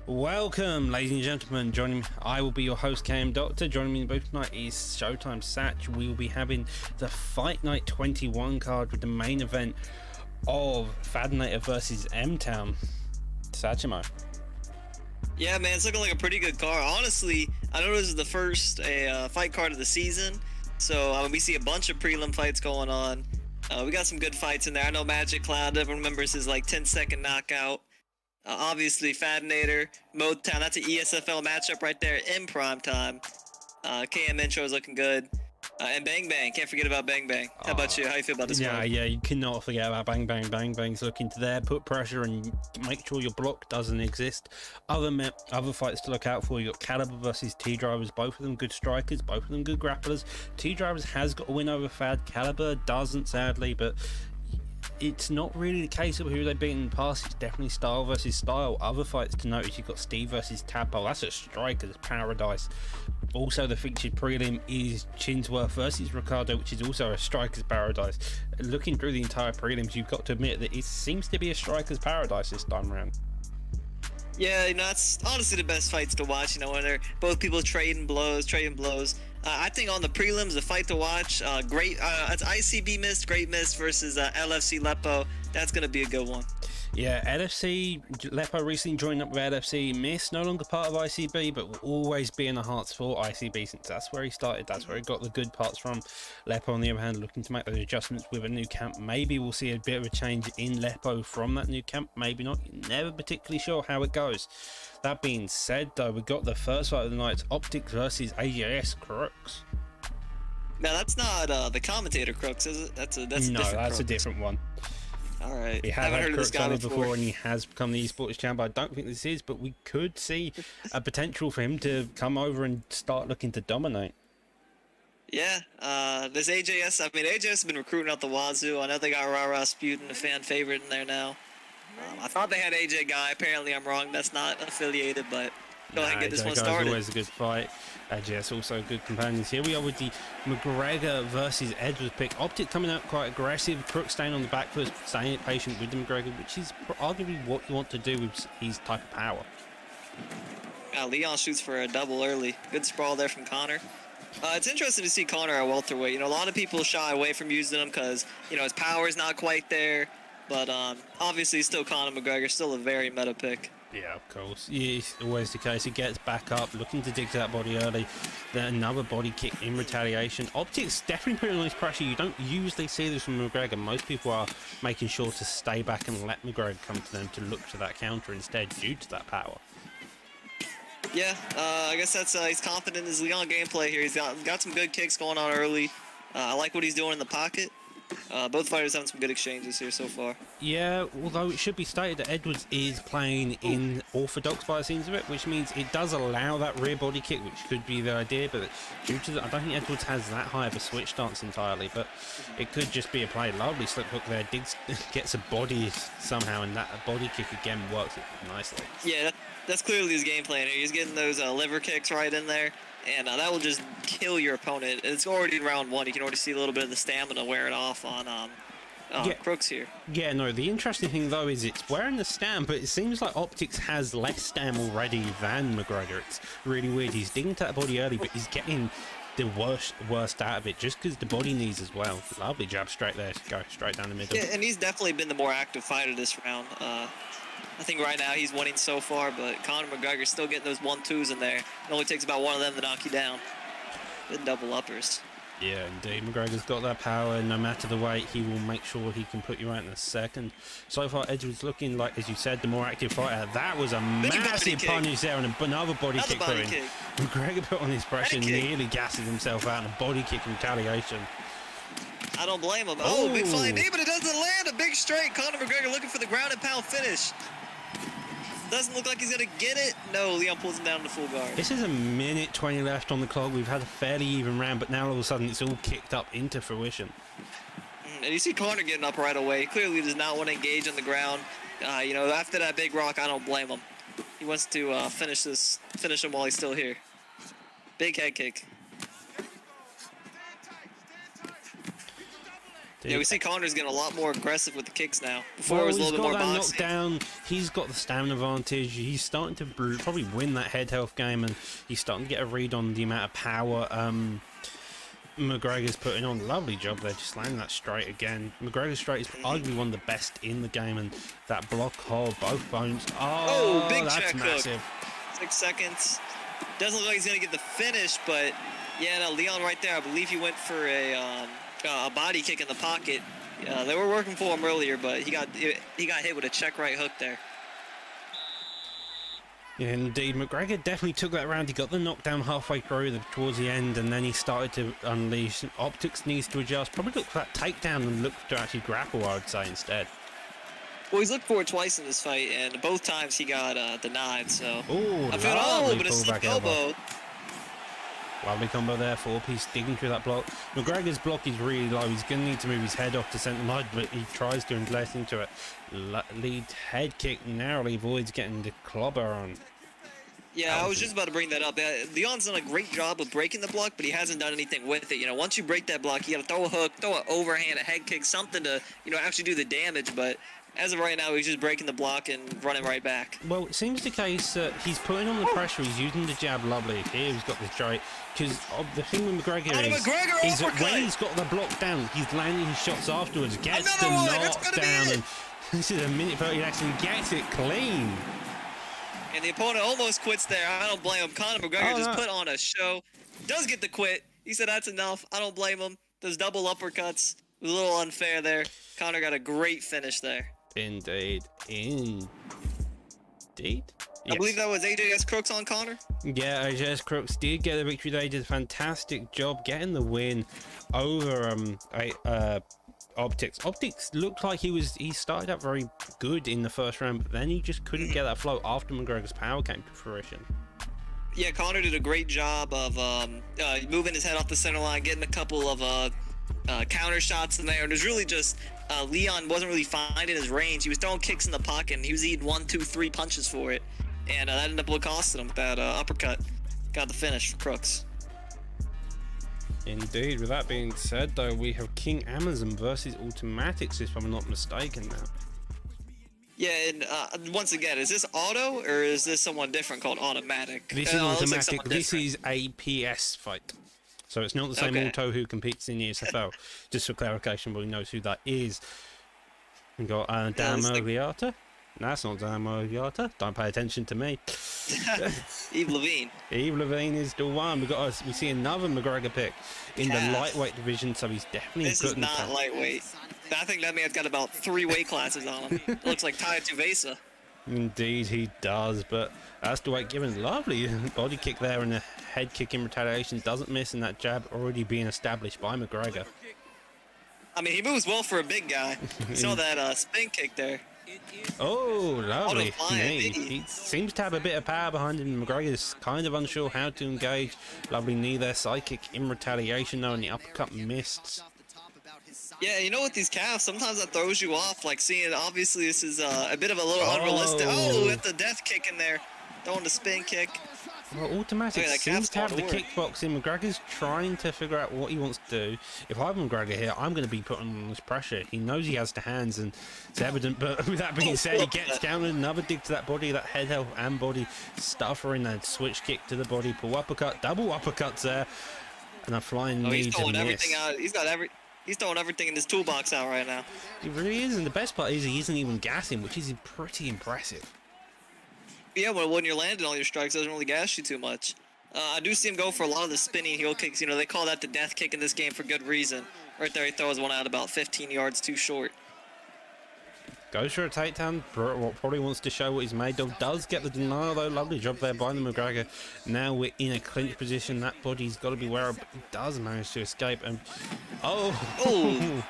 Welcome, ladies and gentlemen. Joining me, I will be your host, KM Doctor. Joining me in the booth tonight is Showtime Satch. We will be having the Fight Night 21 card with the main event of Fadinator versus M-Town. Satchimo. Yeah, man, it's looking like a pretty good card. Honestly, I know this is the first fight card of the season, so we see a bunch of prelim fights going on. We got some good fights in there. I know Magic Cloud, everyone remembers his like 10-second knockout. Obviously, Fadinator, Motown, that's an ESFL matchup right there in prime time. KM intro is looking good. And Bang Bang, can't forget about Bang Bang. How about you? How you feel about this card? Yeah, you cannot forget about Bang Bang. Bang Bang's looking to there, put pressure and make sure your block doesn't exist. Other fights to look out for, you got Caliber versus T-Drivers, both of them good strikers, both of them good grapplers. T-Drivers has got a win over Fad, Caliber doesn't sadly, but it's not really the case of who they've beaten in the past. It's definitely style versus style. Other fights to notice, you've got Steve versus Tadpole. That's a striker's paradise. Also, the featured prelim is Chinsworth versus Ricardo, which is also a striker's paradise. Looking through the entire prelims, you've got to admit that it seems to be a striker's paradise this time around. Yeah, you know, that's honestly the best fights to watch, you know, when they're both people trading blows. I think on the prelims, the fight to watch, it's ICB Mist, Great Mist versus LFC Lepo. That's going to be a good one. Yeah, LFC, Lepo recently joined up with LFC. Mist, no longer part of ICB, but will always be in the hearts for ICB since that's where he started. That's where he got the good parts from. Lepo, on the other hand, looking to make those adjustments with a new camp. Maybe we'll see a bit of a change in Lepo from that new camp. Maybe not. Never particularly sure how it goes. That being said, though, we got the first fight of the night. It's Optics versus AJS Crooks. Now, that's not the commentator Crooks, is it? That's a different one. All right. We have had Crooks on it before, and he has become the esports champ. I don't think this is, but we could see a potential for him to come over and start looking to dominate. Yeah, this AJS, AJS has been recruiting out the wazoo. I know they got Rara Sputin, a fan favorite in there now. I thought they had AJ Guy. Apparently I'm wrong. That's not affiliated, but go ahead and get this one started. Always a good fight. AJS also good companions. Here we are with the McGregor versus Edwards pick. Optic coming out quite aggressive. Crook staying on the back foot, staying patient with the McGregor, which is arguably what you want to do with his type of power. Leon shoots for a double early. Good sprawl there from Connor. It's interesting to see Connor at welterweight. You know, a lot of people shy away from using him because, you know, his power is not quite there. But obviously, still Conor McGregor, still a very meta pick. Yeah, of course. Yeah, it's always the case. He gets back up, looking to dig to that body early. Then another body kick in retaliation. Optics definitely putting on his pressure. You don't usually see this from McGregor. Most people are making sure to stay back and let McGregor come to them to look to that counter instead due to that power. Yeah, I guess that's he's confident in his Leon gameplay here. He's got some good kicks going on early. I like what he's doing in the pocket. Both fighters having some good exchanges here so far. Yeah, although it should be stated that Edwards is playing in orthodox by the scenes of it, which means it does allow that rear body kick, which could be the idea, but due to I don't think Edwards has that high of a switch stance entirely, but it could just be a play. Lovely slip hook there, gets a body somehow, and that body kick again works it nicely. Yeah, that's clearly his game plan here. He's getting those liver kicks right in there. And that will just kill your opponent. It's already in round one. You can already see a little bit of the stamina wearing off on Crooks here. Yeah, no, the interesting thing, though, is it's wearing the stam, but it seems like Optics has less stam already than McGregor. It's really weird. He's digging to that body early, but he's getting the worst out of it just because the body needs as well. Lovely jab straight there to go straight down the middle. Yeah, and he's definitely been the more active fighter this round. I think right now he's winning so far, but Conor McGregor's still getting those 1-2s in there. It only takes about one of them to knock you down. Good double uppers. Yeah, indeed. McGregor's got that power. No matter the weight, he will make sure he can put you out in a second. So far, Edwards looking like, as you said, the more active fighter. That was a massive punish there and another body kick put in. McGregor put on his pressure, nearly gasses himself out in a body kick in retaliation. I don't blame him. Oh, big flying knee, but it doesn't land. A big straight. Conor McGregor looking for the ground and pound finish. Doesn't look like he's going to get it. No, Leon pulls him down to full guard. This is a minute 20 left on the clock. We've had a fairly even round, but now all of a sudden it's all kicked up into fruition. And you see Conor getting up right away. He clearly does not want to engage on the ground. You know, after that big rock, I don't blame him. He wants to finish him while he's still here. Big head kick. Yeah, we see Connor's getting a lot more aggressive with the kicks now. Before Well, it was a he's little bit got more that boxy. knockdown. He's got the stamina advantage. He's starting to probably win that head health game, and he's starting to get a read on the amount of power McGregor's putting on. Lovely job there, just landing that straight again. McGregor's straight is arguably one of the best in the game, and that block hold, both bones. Oh, big that's check massive. hook. 6 seconds. Doesn't look like he's gonna get the finish, but yeah, no, Leon right there. I believe he went for a body kick in the pocket. They were working for him earlier, but he got hit with a check right hook there. Yeah, indeed. McGregor definitely took that round. He got the knockdown halfway through towards the end, and then he started to unleash. Optics needs to adjust. Probably look for that takedown and look to actually grapple, I would say, instead. Well, he's looked for it twice in this fight, and both times he got denied. So. Ooh, I feel lovely but a pullback slip elbow. elbow. Lovely combo there, 4-piece digging through that block. McGregor's block is really low. He's going to need to move his head off to centre line, but he tries to and lets into it. Lead head kick narrowly avoids getting the clobber on. Yeah, I was just about to bring that up. Leon's done a great job of breaking the block, but he hasn't done anything with it. You know, once you break that block, you got to throw a hook, throw an overhand, a head kick, something to, actually do the damage. But as of right now, he's just breaking the block and running right back. Well, it seems the case that he's putting on the pressure. He's using the jab lovely. Here he's got the straight. Because the thing with McGregor is that when he's got the block down, he's landing his shots afterwards, gets the knockdown, and this is a minute 30 left and gets it clean. And the opponent almost quits there. I don't blame him. Conor McGregor just put on a show. Does get the quit. He said that's enough. I don't blame him. Does double uppercuts. It was a little unfair there. Conor got a great finish there. Indeed. Yes. I believe that was AJS Crooks on Conor. Yeah, AJS Crooks did get the victory. They did a fantastic job getting the win over Optics. Optics looked like he started out very good in the first round, but then he just couldn't get that flow after McGregor's power came to fruition. Yeah, Conor did a great job of moving his head off the center line, getting a couple of counter shots in there, and it was really just Leon wasn't really finding his range. He was throwing kicks in the pocket, and he was eating 1, 2, 3 punches for it, and that ended up costing him with that uppercut. Got the finish for Crooks. Indeed. With that being said, though, we have King Amazon versus Automatics, if I'm not mistaken now. Yeah, and once again, is this auto or is this someone different called Automatic? This is Automatic. This is a PS fight. So it's not the same auto who competes in the SFL. Just for clarification, everybody knows who that is. We got Dan Mogliata. No, that's not Dan Mogliata. Don't pay attention to me. Yves Levine. Yves Levine is the one. We see another McGregor pick in the lightweight division, so he's definitely. This is not lightweight. I think that man's got about 3 weight classes on him. It looks like Taya Tuvesa. Indeed, he does, but that's the weight given. Lovely body kick there, and a head kick in retaliation doesn't miss, and that jab already being established by McGregor. I mean, he moves well for a big guy. You saw that spin kick there. Oh, lovely. He seems to have a bit of power behind him. McGregor's kind of unsure how to engage. Lovely knee there, side kick in retaliation, though, and the uppercut missed. Yeah, you know, with these calves, sometimes that throws you off. Like seeing, obviously, this is a bit of a little unrealistic. Oh, with the death kick in there, throwing the spin kick. Well, Automatic seems to have the kickboxing. McGregor's trying to figure out what he wants to do. If I'm McGregor here, I'm going to be putting on this pressure. He knows he has the hands, and it's evident. But with that being said, he gets down with another dig to that body, that head health and body stuffer in that switch kick to the body, pull uppercut, double uppercuts there, and a flying knee he's to throwing miss. everything out. He's throwing everything in his toolbox out right now. He really is, and the best part is he isn't even gassing, which is pretty impressive. Yeah, well, when you're landing all your strikes, it doesn't really gas you too much. I do see him go for a lot of the spinning heel kicks. You know, they call that the death kick in this game for good reason. Right there, he throws one out about 15 yards too short. Goes for a takedown, probably wants to show what he's made of. Does get the denial, though. Lovely job there by the McGregor. Now we're in a clinch position. That body's got to be where he does manage to escape. And oh,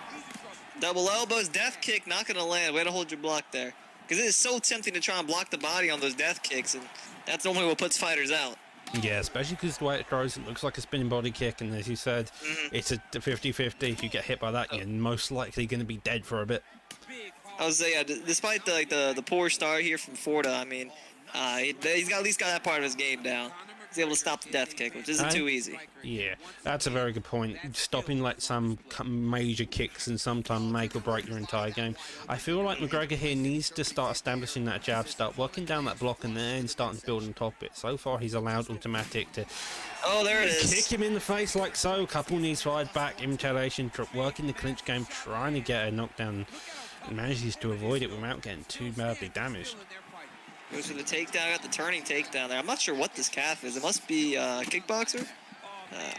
double elbows, death kick, not going to land. Way to hold your block there. Because it is so tempting to try and block the body on those death kicks, and that's normally what puts fighters out. Yeah, especially because the way it throws, it looks like a spinning body kick, and as you said, it's a 50-50. If you get hit by that, you're most likely going to be dead for a bit. I was saying, despite the poor start here from Forda, I mean, he's got at least got that part of his game down. he's able to stop the death kick, which isn't too easy. Yeah, that's a very good point. Stopping like some major kicks and sometimes make or break your entire game. I feel like McGregor here needs to start establishing that jab, start working down that block, and then starting to build on top of it. So far, he's allowed Automatic to there it is. Kick him in the face like so. Couple knees fired back in retaliation, working the clinch game, trying to get a knockdown. Manages to avoid it without getting too badly damaged. Goes for the takedown, got the turning takedown there. I'm not sure what this calf is. It must be a kickboxer.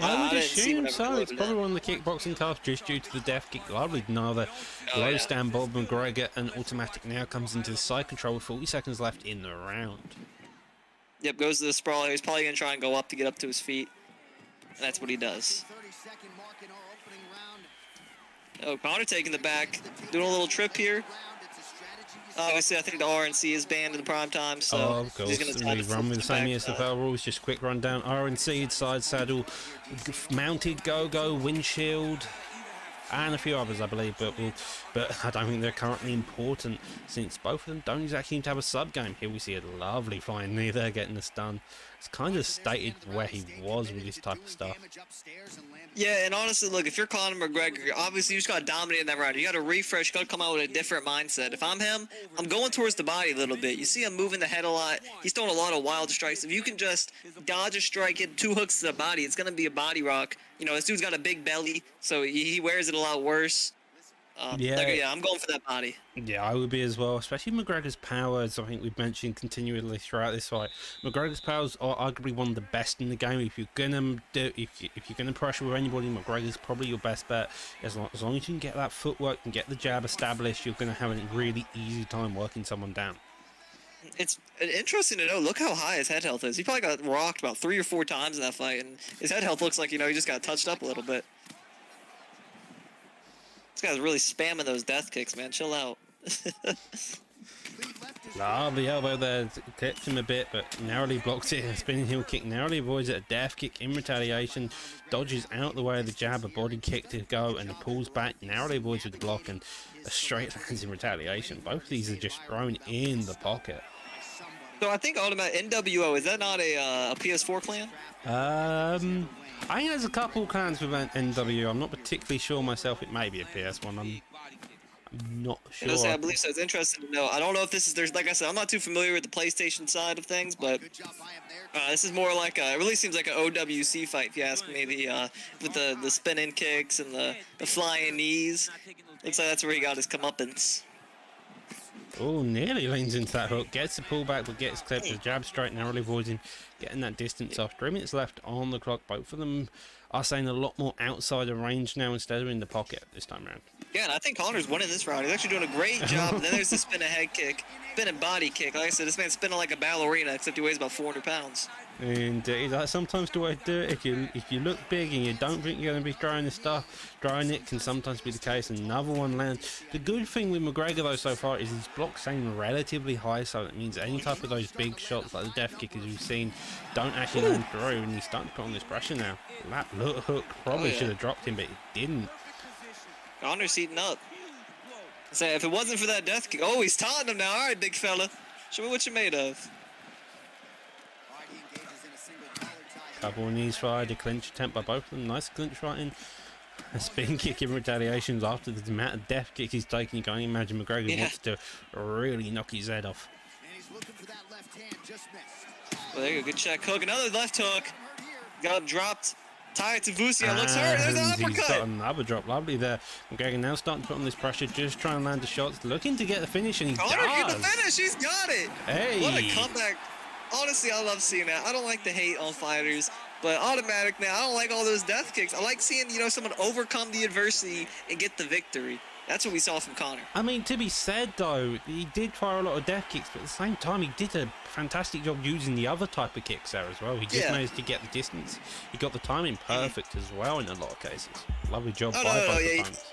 I would assume so. It's probably one of the kickboxing calves just due to the death kick. Lovely another low stand Bob McGregor, and Automatic now comes into the side control with 40 seconds left in the round. Yep, goes to the sprawler. He's probably going to try and go up to get up to his feet. And that's what he does. Oh, Connor taking the back, doing a little trip here. Obviously, I think the RNC is banned in the prime time, so of course. he's going to try to run with the same ESFL rules. Just quick rundown. RNC, side saddle, mounted go-go, windshield, and a few others, I believe, but I don't think they're currently important since both of them don't exactly seem to have a sub game. Here we see a lovely flying knee there getting the stun. It's kind of stated where he was with this type of stuff. Yeah, and honestly, look, if you're Conor McGregor, obviously you just got to dominate in that round. You got to refresh, you got to come out with a different mindset. If I'm him, I'm going towards the body a little bit. You see him moving the head a lot. He's throwing a lot of wild strikes. If you can just dodge a strike, hit 2 hooks to the body, it's going to be a body rock. You know, this dude's got a big belly, so he wears it a lot worse. Yeah, I'm going for that body. Yeah, I would be as well, especially McGregor's powers. I think we've mentioned continually throughout this fight. McGregor's powers are arguably one of the best in the game. If you're gonna pressure with anybody, McGregor's probably your best bet. As long as you can get that footwork and get the jab established, you're gonna have a really easy time working someone down. It's interesting to know. Look how high his head health is. He probably got rocked about 3 or 4 times in that fight, and his head health looks like, you know, he just got touched up a little bit. This guy's really spamming those death kicks, man. Chill out. Lovely elbow there, clipped him a bit, but narrowly blocks it. A spinning heel kick narrowly avoids it. A death kick in retaliation, dodges out the way of the jab, a body kick to go, and pulls back, narrowly avoids with the block, and a straight lands in retaliation. Both of these are just thrown in the pocket. So I think Automatic NWO, is that not a PS4 clan? I think there's a couple clans with NW. I'm not particularly sure myself. It may be a PS1. I'm not sure. I believe so. It's interesting to know. I don't know if this is, like I said, I'm not too familiar with the PlayStation side of things, but this is more like it really seems like an OWC fight, if you ask me, with the spinning kicks and the flying knees. Looks like that's where he got his comeuppance. Oh, nearly leans into that hook, gets the pullback, but gets clipped. The jab straight, narrowly avoiding getting that distance off. 3 minutes left on the clock. Both of them are saying a lot more outside of range now instead of in the pocket this time around. Yeah, and I think Connor's winning this round. He's actually doing a great job. And then there's the spinning head kick, spinning body kick. Like I said, this man's spinning like a ballerina, except he weighs about 400 pounds. Indeed, that's sometimes the way to do it. If you look big and you don't think you're going to be throwing this stuff, throwing it can sometimes be the case. Another one lands. The good thing with McGregor though so far is his block's staying relatively high, so that means any type of those big shots like the death kick as we've seen don't actually land through, and he's starting to put on this pressure now. That hook probably should have dropped him, but it didn't. Connor's heating up. So if it wasn't for that death kick, he's taunting him now. All right, big fella, show me what you're made of. Couple of knees fired, a clinch attempt by both of them. Nice clinch right in. A spin kick in retaliations after the amount of death kicks he's taking. You can't imagine McGregor wants to really knock his head off. Well, there you go. Good check hook. Another left hook. Got him dropped. Tied to Vucia. Looks hurt. There's an uppercut. He's got another drop. Lovely there. McGregor now starting to put on this pressure. Just trying to land the shots. Looking to get the finish, and he does. Get the finish. He's got it. Hey. What a comeback. Honestly, I love seeing that. I don't like to hate on fighters, but Automatic, man, I don't like all those death kicks. I like seeing, you know, someone overcome the adversity and get the victory. That's what we saw from Conor. I mean, to be said, though, he did fire a lot of death kicks, but at the same time, he did a fantastic job using the other type of kicks there as well. He just managed to get the distance. He got the timing perfect as well in a lot of cases. Lovely job by both times.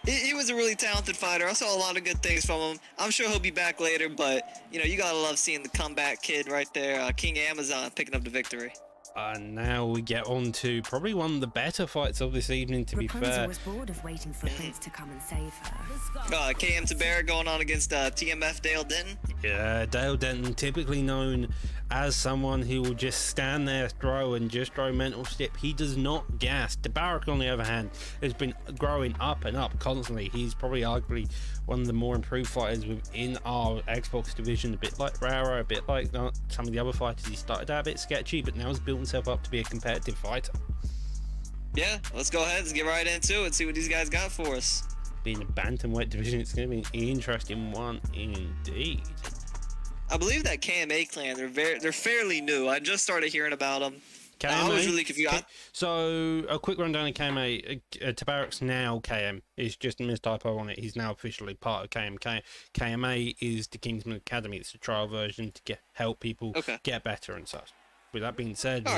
He was a really talented fighter. I saw a lot of good things from him. I'm sure he'll be back later, but, you know, you got to love seeing the comeback kid right there, King Amazon, picking up the victory. And now we get on to probably one of the better fights of this evening, to be fair. was bored of waiting for Prince to come and save her. KM Tabera going on against TMF Dale Denton. Yeah, Dale Denton, typically known as someone who will just stand there, throw, and just throw mental stip. He does not gas. Tabarak, on the other hand, has been growing up and up constantly. He's probably arguably one of the more improved fighters within our Xbox division, a bit like Rara, a bit like some of the other fighters. He started out a bit sketchy, but now has built himself up to be a competitive fighter. Yeah, let's go ahead and get right into it and see what these guys got for us. Being a bantamweight division, it's going to be an interesting one indeed. I believe that KMA clan, they're fairly new. I just started hearing about them. KMA? I was really confused. So a quick rundown of KMA. Tabarak's now KM. It's just a mistypo on it. He's now officially part of KMK. KMA is the Kingsman Academy. It's a trial version to help people get better and such. With that being said,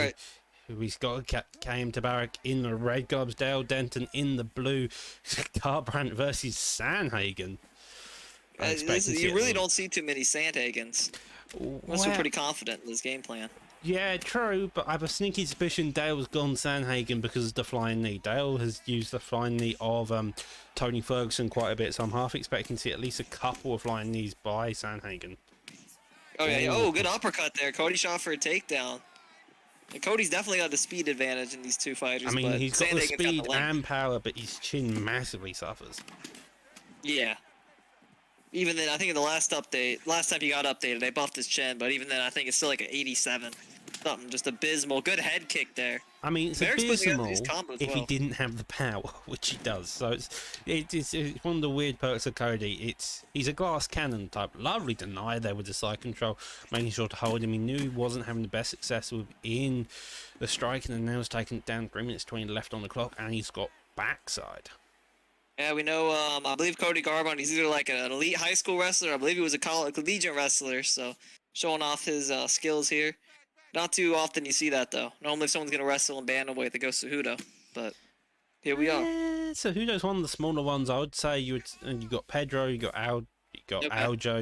we've got KM Tabarak in the red gloves, Dale Denton in the blue. Garbrandt versus Sanhanken. You really don't see too many Sanhankens. Unless we're pretty confident in this game plan. Yeah, true, but I have a sneaky suspicion Dale's gone Sanhanken because of the flying knee. Dale has used the flying knee of Tony Ferguson quite a bit, so I'm half expecting to see at least a couple of flying knees by Sanhanken. Okay, good uppercut there. Cody shot for a takedown. And Cody's definitely got the speed advantage in these two fighters. I mean, he's got the speed got the and power, but his chin massively suffers. Yeah. Even then, I think in the last time he got updated, they buffed his chin, but even then, I think it's still like an 87. Something just abysmal. Good head kick there. I mean, it's abysmal if he didn't have the power, which he does. So it's one of the weird perks of Cody. He's a glass cannon type. Lovely deny there with the side control, making sure to hold him. He knew he wasn't having the best success within the striking, and now he's taken it down 3 minutes 20 left on the clock, and he's got backside. Yeah, we know, I believe Cody Garbrandt, he's either like an elite high school wrestler, I believe he was a collegiate wrestler, so showing off his skills here. Not too often you see that, though. Normally if someone's going to wrestle in bantamweight, they go Cejudo, but here we are. Yeah, Cejudo's one of the smaller ones, I would say. You got Pedro, you got Aljo,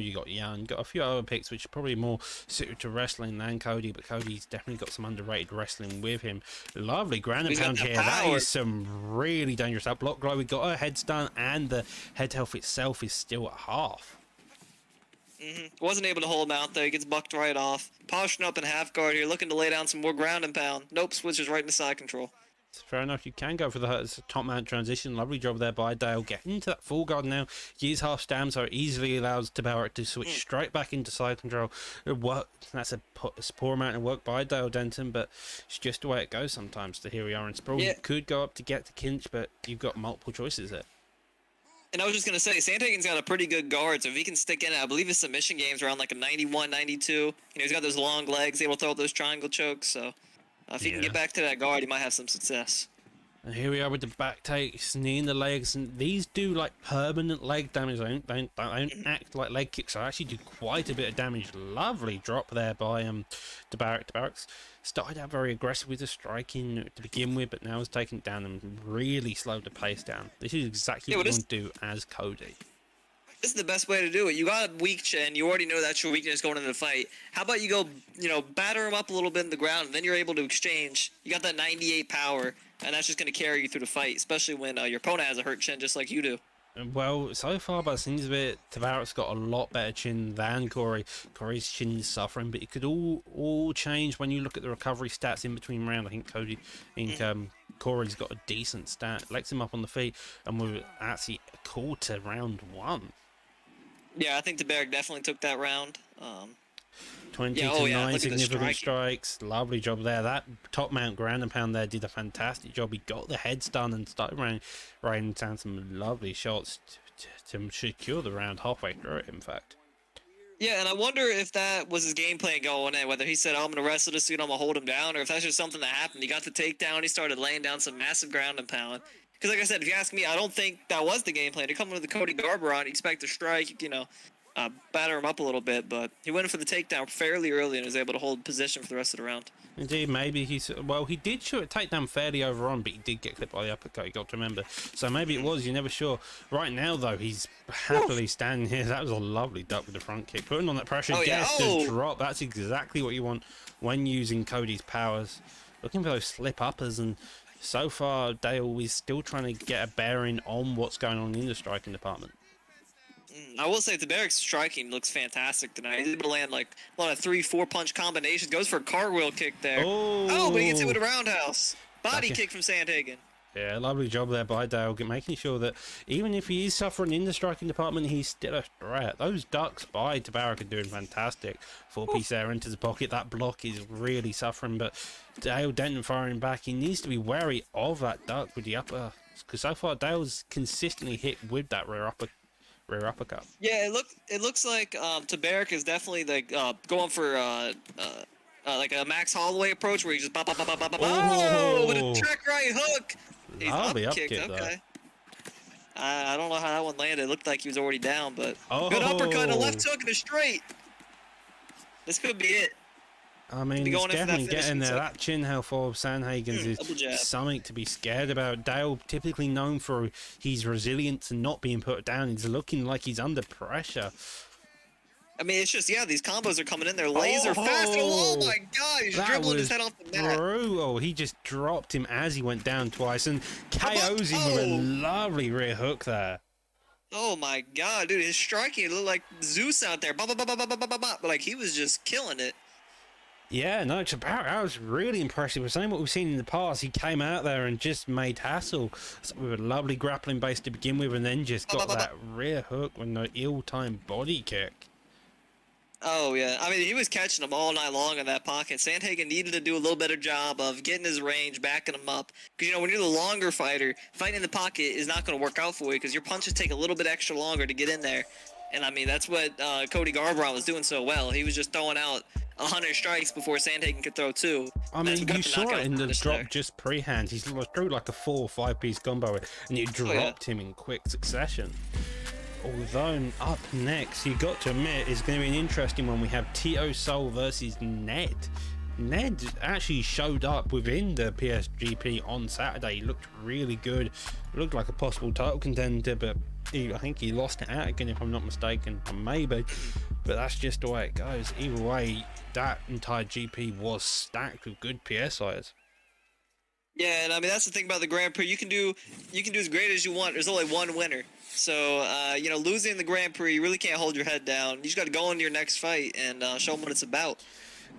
you got Jan, you got a few other picks which are probably more suited to wrestling than Cody, but Cody's definitely got some underrated wrestling with him. Lovely ground and pound here. That is some really dangerous up block glow. We got a head stun, and the head health itself is still at half. Wasn't able to hold him out there. He gets bucked right off. Posturing up in half guard here, looking to lay down some more ground and pound. Nope, switches right into side control. Fair enough, you can go for the top mount transition. Lovely job there by Dale. Getting into that full guard now. He is half stammed, so it easily allows Tabarak to switch straight back into side control. That's a poor amount of work by Dale Denton, but it's just the way it goes sometimes. Here we are in sprawl. You could go up to get the clinch, but you've got multiple choices there. And I was just going to say, Sanhanken's got a pretty good guard, so if he can stick in it, I believe his submission game's around like a 91, 92. You know, he's got those long legs, able to throw those triangle chokes, so if he can get back to that guard, he might have some success. And here we are with the back takes, knee in the legs, and these do like permanent leg damage. They don't act like leg kicks. They actually do quite a bit of damage. Lovely drop there by Tabarak. Tabarak's started out very aggressive with the striking to begin with, but now has taken it down and really slowed the pace down. This is exactly what you want to do as Cody. This is the best way to do it. You got a weak chin. You already know that's your weakness going into the fight. How about you go, batter him up a little bit in the ground, and then you're able to exchange. You got that 98 power, and that's just going to carry you through the fight, especially when your opponent has a hurt chin just like you do. Well, so far by the seems of it, Tabarak's got a lot better chin than Corey. Corey's chin is suffering, but it could all change when you look at the recovery stats in between round. I think Corey's got a decent stat. Legs him up on the feet, and we're actually call to round one. Yeah, I think Tabarak definitely took that round. 20 to 9 significant strikes. Lovely job there. That top mount ground and pound there did a fantastic job. He got the head stun and started raining down some lovely shots to secure the round halfway through it, in fact. Yeah, and I wonder if that was his game plan going in, whether he said, I'm going to wrestle this dude, I'm going to hold him down, or if that's just something that happened. He got the takedown, he started laying down some massive ground and pound. Because like I said, if you ask me, I don't think that was the game plan. To come with the Cody Garbrandt, you expect to strike, batter him up a little bit, but he went for the takedown fairly early and was able to hold position for the rest of the round. Indeed, maybe he did shoot a takedown fairly over on, but he did get clipped by the uppercut, you got to remember. So maybe it was, you're never sure. Right now, though, he's happily standing here. That was a lovely duck with the front kick. Putting on that pressure, gets the drop. That's exactly what you want when using Cody's powers. looking for those slip uppers, and so far Dale is still trying to get a bearing on what's going on in the striking department. I will say Tabarik's striking looks fantastic tonight. He's able to land like a lot of 3-4 punch combinations. Goes for a cartwheel kick there. Oh, but he gets hit with a roundhouse. Body kick from Sanhanken. Yeah, lovely job there by Dale, making sure that even if he is suffering in the striking department, he's still a threat. Those ducks by Tabarik are doing fantastic. 4-piece there into the pocket. That block is really suffering, but Dale Denton firing back. He needs to be wary of that duck with the upper, because so far Dale's consistently hit with that rear uppercut. Yeah, it looks like Tabarik is definitely like going for like a Max Holloway approach where he just bop, oh, with a trick right hook. He's up kicked. Okay. I don't know how that one landed. It looked like he was already down, but good uppercut, a left hook, and a straight. This could be it. I mean, he's definitely getting there. That chin health of Sanhanken's is something to be scared about. Dale, typically known for his resilience and not being put down, he's looking like he's under pressure. I mean, it's just, yeah, these combos are coming in there laser fast. Oh my God, he's dribbling his head off the mat. Brutal. He just dropped him as he went down twice and KOs him with a lovely rear hook there. Oh my God, dude, his striking looked like Zeus out there. But like he was just killing it. Yeah, no, I was really impressive. We're saying what we've seen in the past. He came out there and just made hassle with a lovely grappling base to begin with, and then just got that rear hook with no ill-timed body kick. Oh, yeah. I mean, he was catching them all night long in that pocket. Sanhanken needed to do a little better job of getting his range, backing him up. Because, you know, when you're the longer fighter, fighting in the pocket is not going to work out for you because your punches take a little bit extra longer to get in there. And, I mean, that's what Cody Garbrandt was doing so well. He was just throwing out 100 strikes before Sanhanken could throw 2. I mean, you saw it in the drop just pre-hand. He threw like a 4 or 5-piece combo, and you dropped him in quick succession. Although up next, you got to admit, is going to be an interesting one. We have Tio Soul versus Ned. Ned actually showed up within the PSGP on Saturday. He looked really good. Looked like a possible title contender, but I think he lost it out again, if I'm not mistaken. Maybe, but that's just the way it goes. Either way, that entire GP was stacked with good PSIs. Yeah, and I mean that's the thing about the Grand Prix. You can do as great as you want. There's only one winner. So you know, losing the Grand Prix, you really can't hold your head down. You just got to go into your next fight and show them what it's about.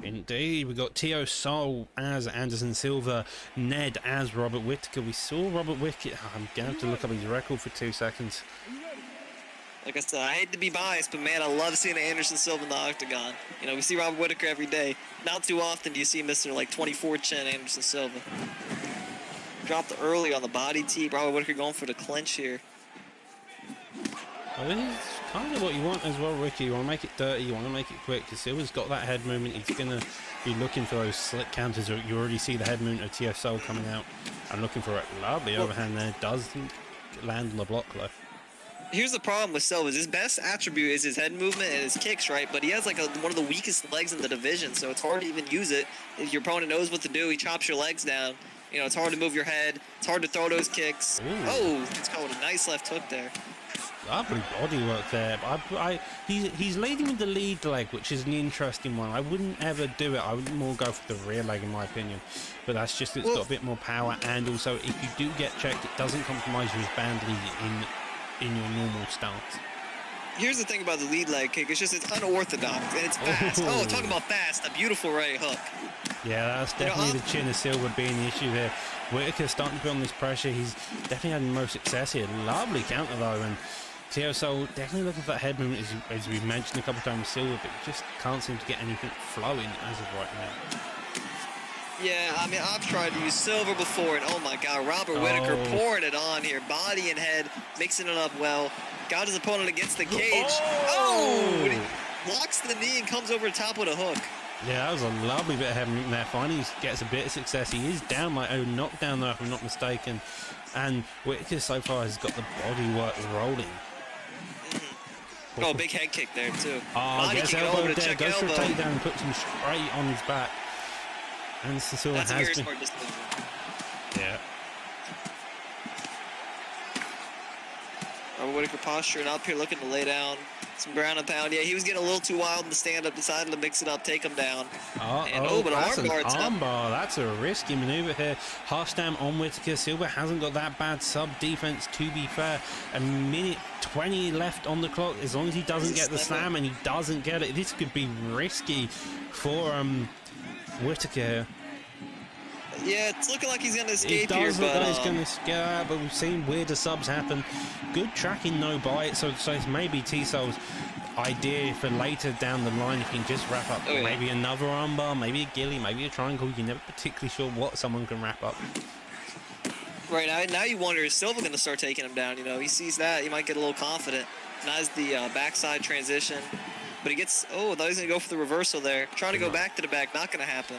Indeed, we got Tio Soul as Anderson Silva, Ned as Robert Whittaker. We saw Robert Whittaker. I'm going to have to look up his record for 2 seconds. Like I said, I hate to be biased, but man, I love seeing Anderson Silva in the octagon. You know, we see Robert Whittaker every day. Not too often do you see Mr. like 24 chin Anderson Silva. Dropped early on the body tee. Robert Whittaker going for the clinch here. Well, this is kind of what you want as well, Ricky. You want to make it dirty, you want to make it quick, because Silva's got that head movement. He's going to be looking for those slick counters. You already see the head movement of Tio Soul coming out and looking for a lovely overhand there. Doesn't land on the block, though. Here's the problem with Silva. His best attribute is his head movement and his kicks, right? But he has like one of the weakest legs in the division, so it's hard to even use it. If your opponent knows what to do, he chops your legs down. You know, it's hard to move your head. It's hard to throw those kicks. Ooh. Oh, it's called a nice left hook there. Lovely body work there. He's leading with the lead leg, which is an interesting one. I wouldn't ever do it. I would more go for the rear leg, in my opinion. But that's just, it's got a bit more power, and also if you do get checked, it doesn't compromise you as badly in your normal stance. Here's the thing about the lead leg kick. It's just it's unorthodox and it's fast. Oh, talking about fast, a beautiful right hook. Yeah, that's definitely the chin of Silva being the issue there. Whittaker starting to put on this pressure. He's definitely had the most success here. Lovely counter though, and Tio Soul definitely looking for that head movement as we mentioned a couple of times with Silva, but just can't seem to get anything flowing as of right now. Yeah, I mean, I've tried to use Silva before, and oh my God, Robert Whittaker pouring it on here. Body and head, mixing it up well. Got his opponent against the cage. Oh! Blocks the knee and comes over the top with a hook. Yeah, that was a lovely bit of head movement there. Finally gets a bit of success. He is down like a knockdown though, if I'm not mistaken. And Whittaker so far has got the body work rolling. Oh, big head kick there too. Oh, gets elbowed there, goes for a takedown and puts him straight on his back. And Silva has been. Yeah. Robert Whittaker posturing up here, looking to lay down Some ground and pound. Yeah, he was getting a little too wild in the stand-up, decided to mix it up, take him down. But that's an armbar. armbar. That's a risky maneuver here. Half stamp on Whittaker. Silva hasn't got that bad sub defense, to be fair. A minute 20 left on the clock. As long as he doesn't get the slam, and he doesn't get it, this could be risky for Whittaker. Yeah, it's looking like he's going to escape here. It does look like he's going to escape, but we've seen weirder subs happen. Good tracking, no bite, so it's maybe T-Soul's idea for later down the line. If you can just wrap up maybe another armbar, maybe a ghillie, maybe a triangle. You're never particularly sure what someone can wrap up. Right, now you wonder, is Silva going to start taking him down? You know, he sees that, he might get a little confident. Now is the backside transition. But he gets, I thought he was going to go for the reversal there. Trying to go back to the back, not going to happen.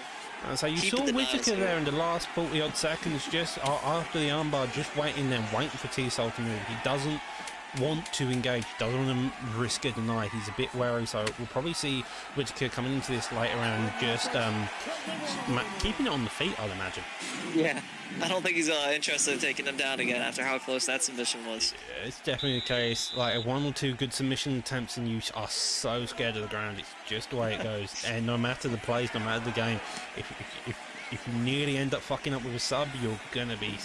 So you saw Whittaker there in the last 40-odd seconds, just after the armbar, just waiting for T-Soul to move. He doesn't want to engage, doesn't want to risk a deny. He's a bit wary, so we'll probably see Whittaker coming into this later and just keeping it on the feet, I'd imagine. Yeah, I don't think he's interested in taking him down again after how close that submission was. Yeah, it's definitely the case. Like, one or two good submission attempts and you are so scared of the ground. It's just the way it goes. And no matter the plays, no matter the game, if you nearly end up fucking up with a sub, you're gonna be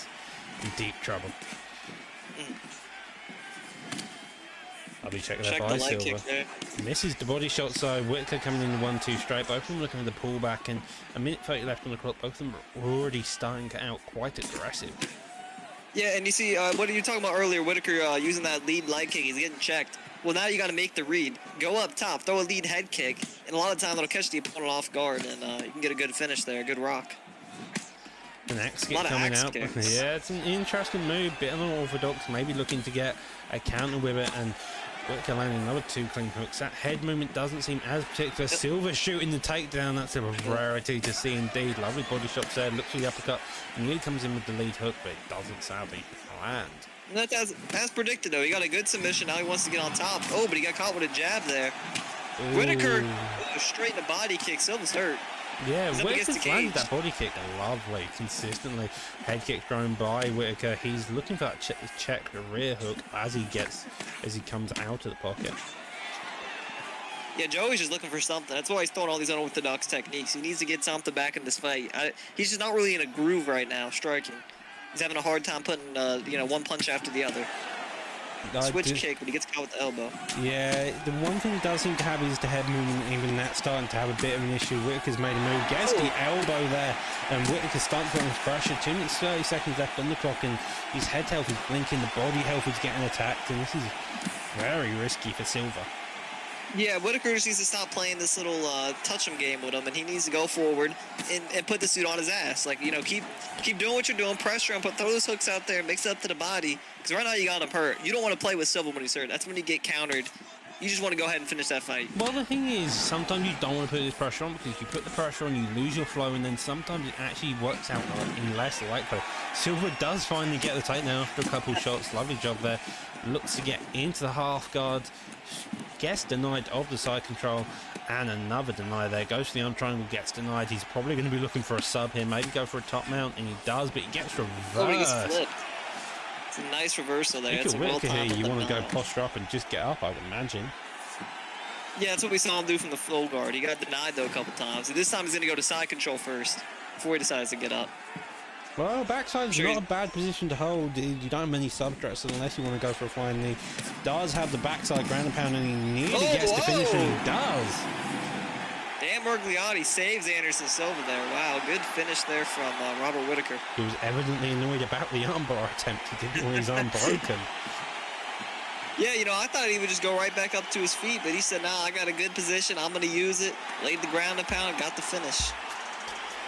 in deep trouble. I'll be checking that by Silva. Misses the body shot, so Whittaker coming in 1-2 straight. Both of them looking at the pullback, and a minute 30 left on the clock. Both of them are already starting out quite aggressive. Yeah, and you see, what are you talking about earlier? Whittaker using that lead leg kick, he's getting checked. Well, now you got to make the read. Go up top, throw a lead head kick, and a lot of time it'll catch the opponent off guard, and you can get a good finish there, a good rock. An axe kick coming out. Yeah, it's an interesting move, bit unorthodox, maybe looking to get a counter with it, and Whittaker landing another 2 clean hooks. That head movement doesn't seem as particular. Silva shooting the takedown. That's a rarity to see indeed. Lovely body shots there. Looks for the uppercut. And he comes in with the lead hook, but it doesn't sadly land. That's as predicted, though. He got a good submission. Now he wants to get on top. Oh, but he got caught with a jab there. Ooh. Whittaker straight in the body kick. Silva's hurt. Yeah, Whittaker's landed that body kick lovely, consistently. Head kick thrown by Whittaker. He's looking for that check the rear hook as he comes out of the pocket. Yeah, Joey's just looking for something. That's why he's throwing all these unorthodox techniques. He needs to get something back in this fight. He's just not really in a groove right now, striking. He's having a hard time putting, one punch after the other. Switch kick, but he gets caught with the elbow. Yeah, the one thing he does seem to have is the head movement. Even that's starting to have a bit of an issue. Whittaker's made a move, gets the elbow there, and Whittaker's starting to put on pressure. 2 minutes 30 seconds left on the clock, and his head health is blinking, the body health is getting attacked, and this is very risky for Silva. Yeah, Whittaker just needs to stop playing this little touch him game with him, and he needs to go forward and put the suit on his ass. Like, keep doing what you're doing, pressure him, throw those hooks out there, mix it up to the body. Because right now you got him hurt. You don't want to play with Silva when he's hurt. That's when you get countered. You just want to go ahead and finish that fight. Well, the thing is, sometimes you don't want to put this pressure on, because you put the pressure on, you lose your flow, and then sometimes it actually works out in less likely. Silva does finally get the takedown after a couple shots. Lovely job there. Looks to get into the half guard. Gets denied of the side control, and another deny there. Goes to the arm triangle, gets denied. He's probably going to be looking for a sub here, maybe go for a top mount, and he does, but he gets reversed. Oh, he gets flipped. It's a nice reversal there. If you're Whittaker here, you want to go posture up and just get up, I would imagine. Yeah, that's what we saw him do from the full guard. He got denied, though, a couple times. This time he's going to go to side control first before he decides to get up. Well, backside's not a bad position to hold. You don't have many sub-threats unless you want to go for a flying knee. Does have the backside ground and pound, and he nearly gets the finish, and he does. Dan Mergliotti saves Anderson Silva there. Wow, good finish there from Robert Whittaker. He was evidently annoyed about the armbar attempt. He didn't want his arm broken. Yeah, I thought he would just go right back up to his feet, but he said, nah, I got a good position. I'm going to use it. Laid the ground and pound, got the finish.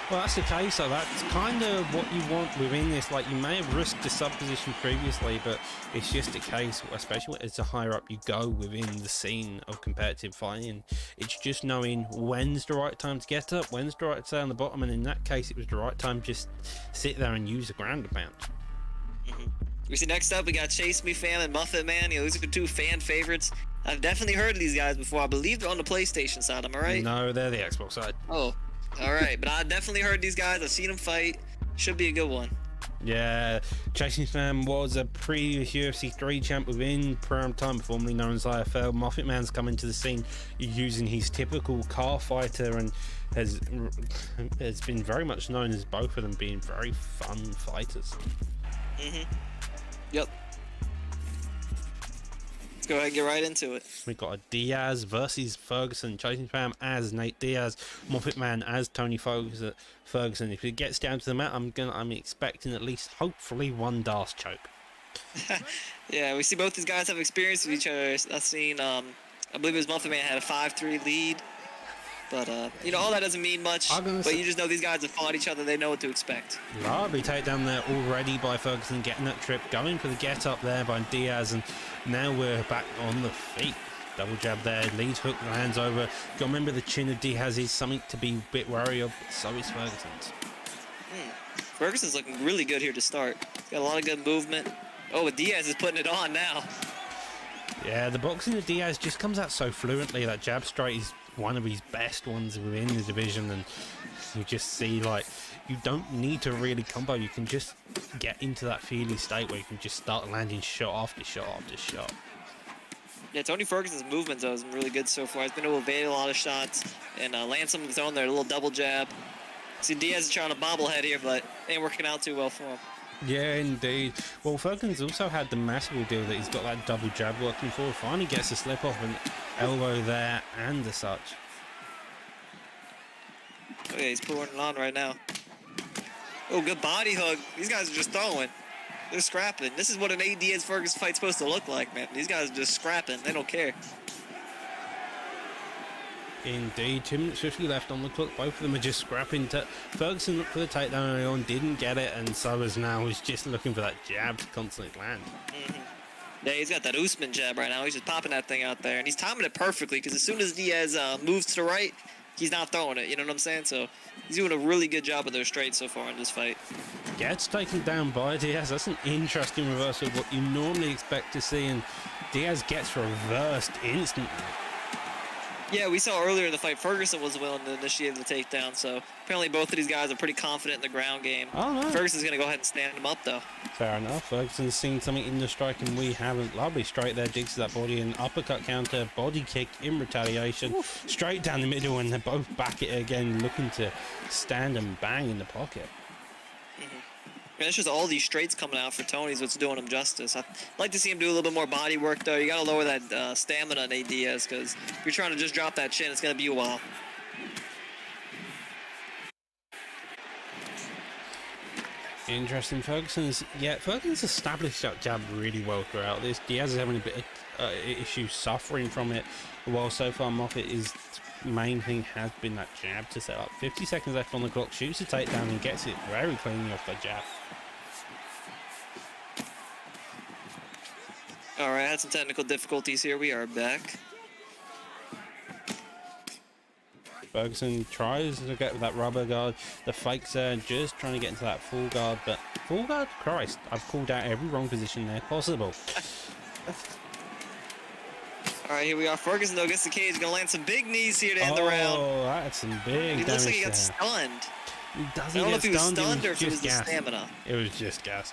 Well, that's the case, so that's kind of what you want within this. Like, you may have risked the sub position previously, but it's just a case, especially as the higher up you go within the scene of competitive fighting, it's just knowing when's the right time to get up, when's the right time to stay on the bottom, and in that case, it was the right time to just sit there and use the ground and pound. We see next up, we got Chase Me Fam and Muffet Man. These are 2 fan favorites. I've definitely heard of these guys before. I believe they're on the PlayStation side, am I right? No, they're the Xbox side. Oh. All right, but I definitely heard these guys. I've seen them fight. Should be a good one. Yeah, Chasing Fan was a previous UFC 3 champ within PrimeTime, formerly known as IFL. Muffet Man's come into the scene using his typical car fighter and has been very much known as both of them being very fun fighters. Yep. Let's go ahead and get right into it. We got a Diaz versus Ferguson. Chasing Fan as Nate Diaz, Muffet Man as Tony Ferguson. If it gets down to the mat, I'm expecting at least, hopefully, one Darce choke. Yeah, we see both these guys have experience with each other. I've seen, I believe it was Muffet Man had a 5-3 lead. But, you know, all that doesn't mean much. But you just know these guys have fought each other. They know what to expect. Lovely takedown there already by Ferguson, getting that trip, going for the get up there by Diaz, and now we're back on the feet. Double jab there, lead hook lands over. You gotta remember the chin of Diaz is something to be a bit wary of, but so is Ferguson's. Ferguson's looking really good here to start. He's got a lot of good movement. Oh, but Diaz is putting it on now. Yeah, the boxing of Diaz just comes out so fluently. That jab straight is one of his best ones within the division, and you just see, like, you don't need to really combo. You can just get into that feely state where you can just start landing shot after shot after shot. Yeah, Tony Ferguson's movement, though, has been really good so far. He's been able to evade a lot of shots and land some of his own there, a little double jab. See, Diaz is trying to bobblehead here, but ain't working out too well for him. Yeah, indeed. Well, Ferguson's also had the massive deal that he's got that double jab working forward. Finally gets a slip off an elbow there and as such. Oh, yeah, he's pouring it on right now. Oh, good body hug. These guys are just throwing. They're scrapping. This is what an Nate Diaz Ferguson fight's supposed to look like, man. These guys are just scrapping. They don't care. Indeed, 2 minutes 50 left on the clock. Both of them are just scrapping. Ferguson looked for the takedown early on, didn't get it, and so is now. He's just looking for that jab to constantly land. Yeah, he's got that Usman jab right now. He's just popping that thing out there, and he's timing it perfectly because as soon as Diaz moves to the right, he's not throwing it. You know what I'm saying? So he's doing a really good job of those straights so far in this fight. Gets taken down by Diaz. That's an interesting reversal of what you normally expect to see, and Diaz gets reversed instantly. Yeah, we saw earlier in the fight, Ferguson was willing to initiate the takedown, so apparently both of these guys are pretty confident in the ground game. Oh, no. Ferguson's going to go ahead and stand him up, though. Fair enough. Ferguson's seen something in the strike, and we haven't. Lovely straight there, digs to that body, and uppercut counter, body kick in retaliation. Oof. Straight down the middle, and they're both back at it again, looking to stand and bang in the pocket. Man, it's just all these straights coming out for Tony's what's doing him justice. I'd like to see him do a little bit more body work, though. You got to lower that stamina on Nate Diaz, because if you're trying to just drop that chin, it's going to be a while. Interesting. Ferguson's established that jab really well throughout this. Diaz is having a bit of issue suffering from it, while so far Moffat's main thing has been that jab to set up. 50 seconds left on the clock, shoots a takedown and gets it very cleanly off the jab. All right, had some technical difficulties here. We are back. Ferguson tries to get with that rubber guard. The fakes there, just trying to get into that full guard, but full guard, Christ, I've called out every wrong position there possible. All right, here we are. Ferguson, though, gets the cage. Going to land some big knees here to end the round. Oh, that's some big damage. He looks like he got stunned. He doesn't I don't know if he was stunned, stunned or if it was the gas. stamina. It was just gas.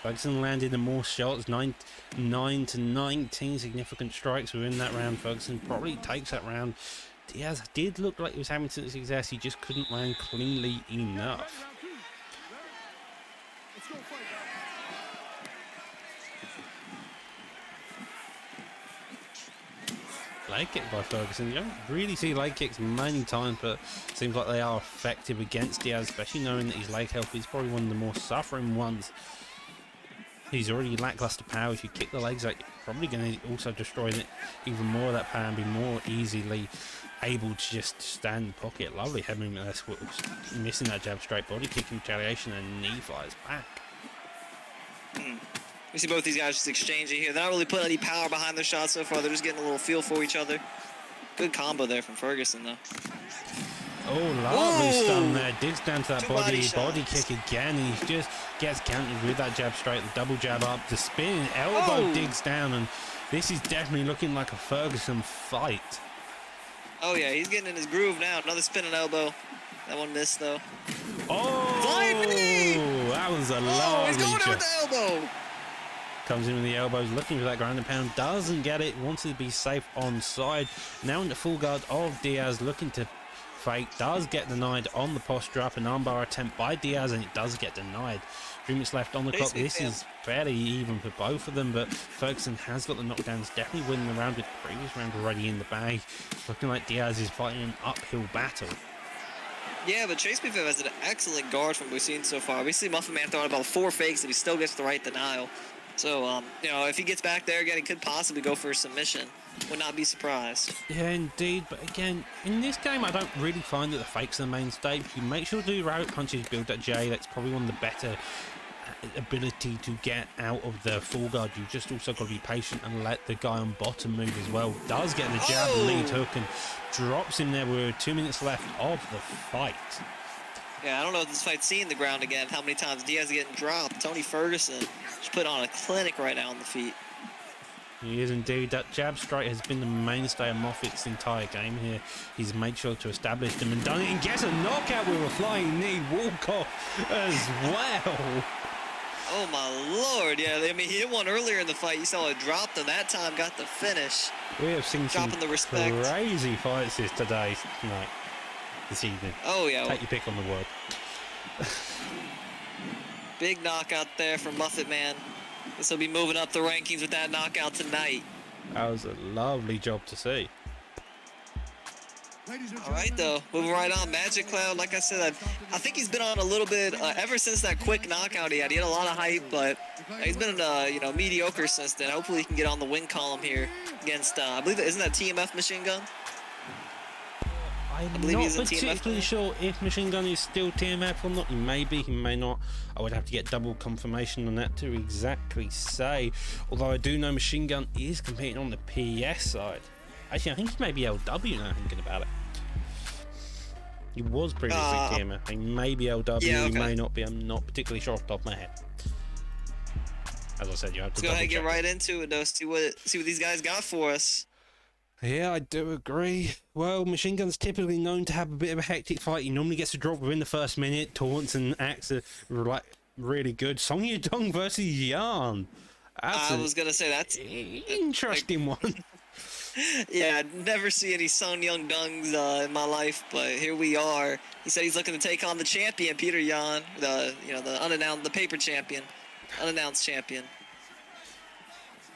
Ferguson landed in more shots, 9 to 19 significant strikes within that round. Ferguson probably takes that round. Diaz did look like he was having some success. He just couldn't land cleanly enough. Leg kick by Ferguson. You don't really see leg kicks many times, but it seems like they are effective against Diaz, especially knowing that his leg health is probably one of the more suffering ones. He's already lackluster power. If you kick the legs out, you're probably going to also destroy it, even more of that power and be more easily able to just stand in the pocket. Lovely having missing that jab straight, body kick in retaliation, and knee flies back. We see both these guys just exchanging here. They're not really putting any power behind their shots so far. They're just getting a little feel for each other. Good combo there from Ferguson, though. Oh, lovely Whoa! stun there. Digs down to that body kick shots. again. He just gets countered with that jab straight, the double jab up, the spin, elbow digs down, and this is definitely looking like a Ferguson fight. Oh, yeah, he's getting in his groove now. Another spinning elbow. That one missed, though. Oh, Flying knee! that was a Oh, lovely he's going in shot. with the elbow. Comes in with the elbows, looking for that ground and pound, doesn't get it, wants to be safe on side. Now in the full guard of Diaz, looking to fake, does get denied on the posture up, an armbar attempt by Diaz, and it does get denied. 3 minutes left on the clock. This is fairly even for both of them, but Ferguson has got the knockdowns, definitely winning the round with the previous round already in the bag. Looking like Diaz is fighting an uphill battle. Yeah, but Chase Beefhead has an excellent guard from what we've seen so far. We see Muffin Man throwing about 4 fakes, and he still gets the right denial. So, you know, if he gets back there again, he could possibly go for a submission. Would not be surprised. Yeah, indeed. But again, in this game, I don't really find that the fakes are the mainstay. If you make sure to do rabbit punches, build that J, that's probably one of the better ability to get out of the full guard. You just also got to be patient and let the guy on bottom move as well. Does get the jab, lead hook, and drops him there with 2 minutes left of the fight. Yeah, I don't know if this fight's seeing the ground again. How many times Diaz is getting dropped. Tony Ferguson just put on a clinic right now on the feet. He is indeed. That jab strike has been the mainstay of Moffat's entire game here. He's made sure to establish them and done it, and gets a knockout with a flying knee walk off as well. Oh my lord, yeah, I mean, he hit one earlier in the fight. You saw it dropped him. That time got the finish. We have seen some Dropping the respect. crazy fights this evening. Oh yeah. Take your pick on the word. Big knockout there from Muffet Man. This will be moving up the rankings with that knockout tonight. That was a lovely job to see. All right, though. Moving right on. Magic Cloud, like I said, I think he's been on a little bit ever since that quick knockout he had. He had a lot of hype, but he's been, you know, mediocre since then. Hopefully he can get on the win column here against, I believe, isn't that TMF Machine Gun? I'm believe not he's a TMF particularly player. sure if Machine Gun is still TMF or not. He may be, he may not. I would have to get double confirmation on that to exactly say. Although I do know Machine Gun is competing on the PS side. Actually, I think he may be LW now, thinking about it. He was previously TMF. He may be LW, yeah, okay. He may not be. I'm not particularly sure off the top of my head. As I said, you have to Let's go ahead and get double check. right into it, though. See what these guys got for us. Yeah, I do agree. Well, Machine Gun's typically known to have a bit of a hectic fight. He normally gets a drop within the first minute. Taunts and acts are like really good. Song Yudong versus Yan. That's I was going to say that's... interesting one. Yeah, I'd never see any Sung Young Dungs in my life, but here we are. He said he's looking to take on the champion, Peter Yan, the unannounced, the paper champion, unannounced champion.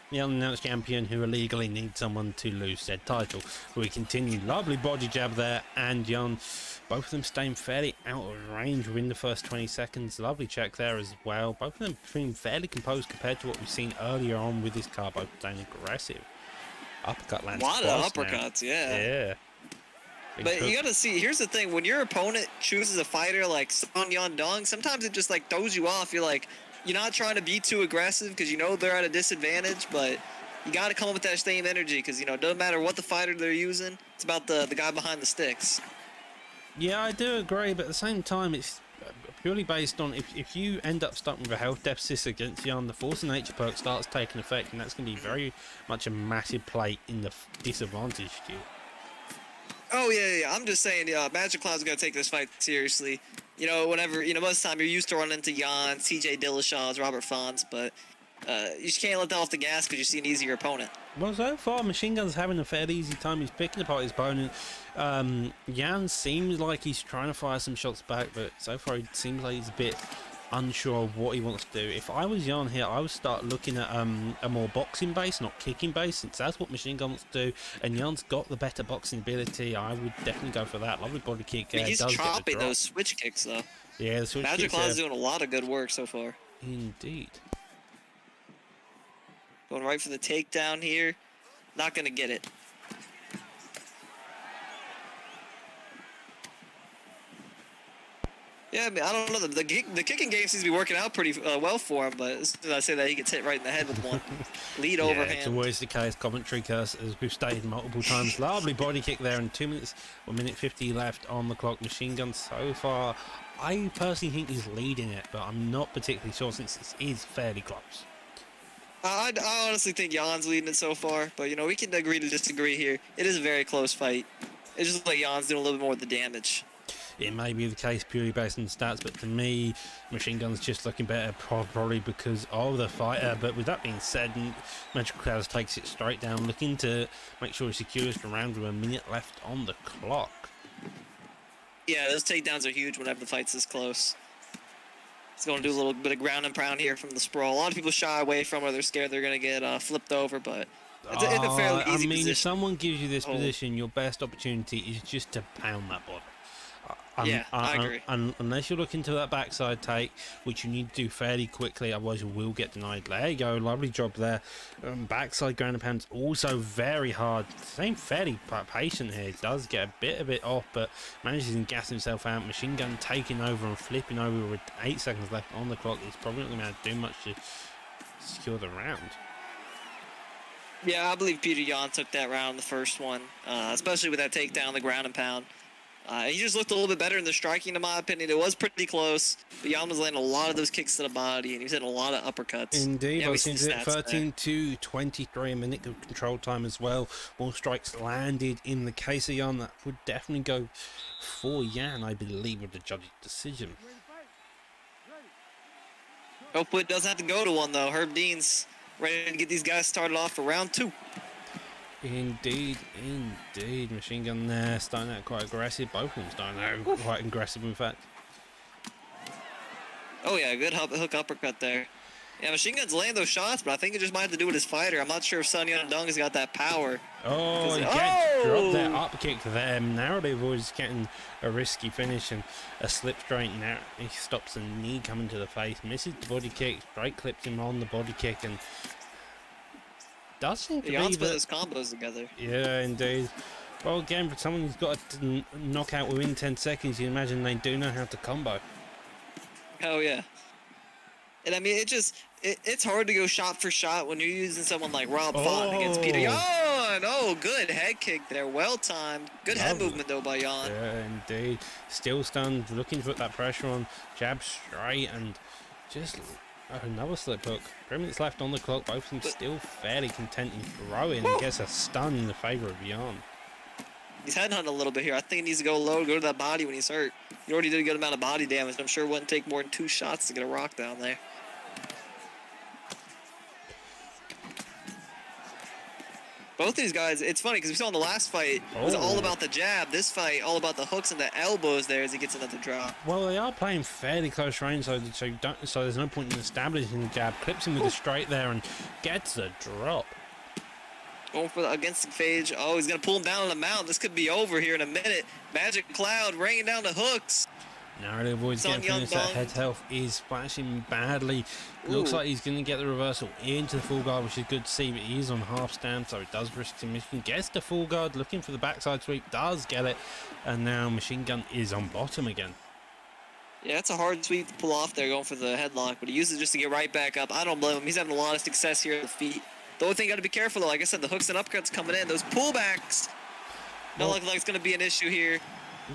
The unannounced champion who illegally needs someone to lose said title. We continue. Lovely body jab there, and Yan, both of them staying fairly out of range within the first 20 seconds. Lovely check there as well. Both of them being fairly composed compared to what we've seen earlier on with this card, both staying aggressive. Uppercut lands. A lot of uppercuts, yeah. Yeah. But you gotta see, here's the thing, when your opponent chooses a fighter like Sung Young Dong, sometimes it just like throws you off. You're like, you're not trying to be too aggressive because you know they're at a disadvantage, but you got to come up with that same energy because, you know, it doesn't matter what the fighter they're using. It's about the guy behind the sticks. Yeah, I do agree, but at the same time, it's purely based on if you end up stuck with a health deficit against Yan, the Force of Nature perk starts taking effect, and that's going to be very much a massive play in the disadvantage to you. Oh, yeah. I'm just saying, Magic Cloud's going to take this fight seriously. You know, whenever, you know, most of the time you're used to running into Jan, CJ Dillashaw's, Robert Fonz, but you just can't let that off the gas because you see an easier opponent. Well, so far, Machine Gun's having a fairly easy time. He's picking apart his opponent. Jan seems like he's trying to fire some shots back, but so far it seems like he's a bit unsure of what he wants to do. If I was Jan here, I would start looking at a more boxing base, not kicking base, since that's what Machine Gun wants to do. And Jan's got the better boxing ability. I would definitely go for that. Lovely body kick. I mean, he's does get the chopping drop. those switch kicks, though. Yeah, the switch Magic kicks, Cloud's doing a lot of good work so far. Indeed. Going right for the takedown here. Not going to get it. Yeah, I mean, I don't know. The kicking game seems to be working out pretty well for him, but as soon as I say that, he gets hit right in the head with one. Lead Yeah, overhand. it's always the case. Commentary curse, as we've stated multiple times. Lovely body kick there, and 2 minutes, 1 minute 50 left on the clock. Machine Gun so far, I personally think he's leading it, but I'm not particularly sure since this is fairly close. I honestly think Jan's leading it so far, but, you know, we can agree to disagree here. It is a very close fight. It's just like Jan's doing a little bit more of the damage. it may be the case purely based on the stats, but to me, Machine Gun's just looking better, probably because of the fighter. But with that being said, Magical Clouds takes it straight down, looking to make sure he secures the round with a minute left on the clock. Yeah, those takedowns are huge whenever the fight's this close. He's going to do a little bit of ground and pound here from the sprawl. A lot of people shy away from it. They're scared they're going to get flipped over, but it's a fairly easy position. If someone gives you this position, your best opportunity is just to pound that body. I agree. Unless you're looking to that backside take, which you need to do fairly quickly, otherwise you will get denied. There you go, lovely job there. Backside ground and pound's also very hard. Same fairly patient here. Does get a bit of it off, but manages to gas himself out. Machine Gun taking over and flipping over with 8 seconds left on the clock. He's probably not going to be able to do much to secure the round. Yeah, I believe Peter Yan took that round, the first one, especially with that takedown, the ground and pound. He just looked a little bit better in the striking, in my opinion. It was pretty close, but Yan was landing a lot of those kicks to the body, and he was hitting a lot of uppercuts. Indeed, yeah, I think 13 to 23, a minute of control time as well. More strikes landed in the case of Yan. That would definitely go for Yan, I believe, with the judge's decision. Hopefully it doesn't have to go to one, though. Herb Dean's ready to get these guys started off for round 2. Indeed. Machine Gun there, starting out quite aggressive. Both of them starting out quite aggressive, in fact. Oh, yeah, good hook uppercut there. Yeah, Machine Gun's laying those shots, but I think it just might have to do with his fighter. I'm not sure if Sun Yundong has got that power. Oh, he gets dropped that up kick there. Narrative was getting a risky finish and a slip straight. Now he stops the knee coming to the face, misses the body kick, straight clips him on the body kick, and does seem to be put those combos together. Yeah, indeed. Well, again, for someone who's got a knockout within 10 seconds, you imagine they do know how to combo. Oh, yeah. And I mean, it's hard to go shot for shot when you're using someone like Rob Font against Peter Yan. Oh, good head kick there. Well timed. Good head movement, though, by Yan. Yeah, indeed. Still stunned, looking to put that pressure on. Jab straight and just another slip hook. 3 minutes left on the clock. Both of them still fairly content in throwing. Gets a stun in the favor of Yan. He's headhunting a little bit here. I think he needs to go low, go to that body when he's hurt. He already did a good amount of body damage. I'm sure it wouldn't take more than 2 shots to get a rock down there. Both of these guys, it's funny because we saw in the last fight, it was all about the jab. This fight, all about the hooks and the elbows there as he gets another drop. Well, they are playing fairly close range, so there's no point in establishing the jab. Clips him with a straight there and gets a drop. Going for against the phage. Oh, he's going to pull him down on the mount. This could be over here in a minute. Magic Cloud raining down the hooks. Narrative avoids getting finished. That head health is splashing badly. Looks like he's going to get the reversal into the full guard, which is good to see, but he is on half stand, so it does risk submission. Gets the full guard, looking for the backside sweep, does get it, and now Machine Gun is on bottom again. Yeah, it's a hard sweep to pull off there, going for the headlock, but he uses it just to get right back up. I don't blame him. He's having a lot of success here at the feet. The only thing you got to be careful, though, like I said, the hooks and uppercuts coming in. Those pullbacks don't look like it's going to be an issue here.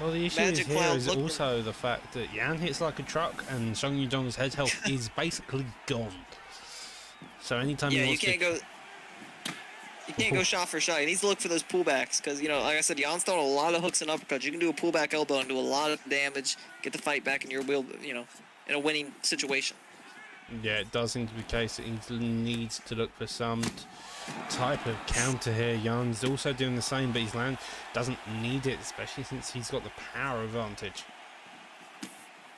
Well, the issue is also the fact that Yan hits like a truck and Song Yudong's head health is basically gone. So anytime he wants you can't go shot for shot. He needs to look for those pullbacks because, you know, like I said, Yan's throwing a lot of hooks and uppercuts. You can do a pullback elbow and do a lot of damage, get the fight back in your wheel, you know, in a winning situation. Yeah, it does seem to be the case that he needs to look for some type of counter here. Jan's also doing the same, but his land doesn't need it, especially since he's got the power advantage.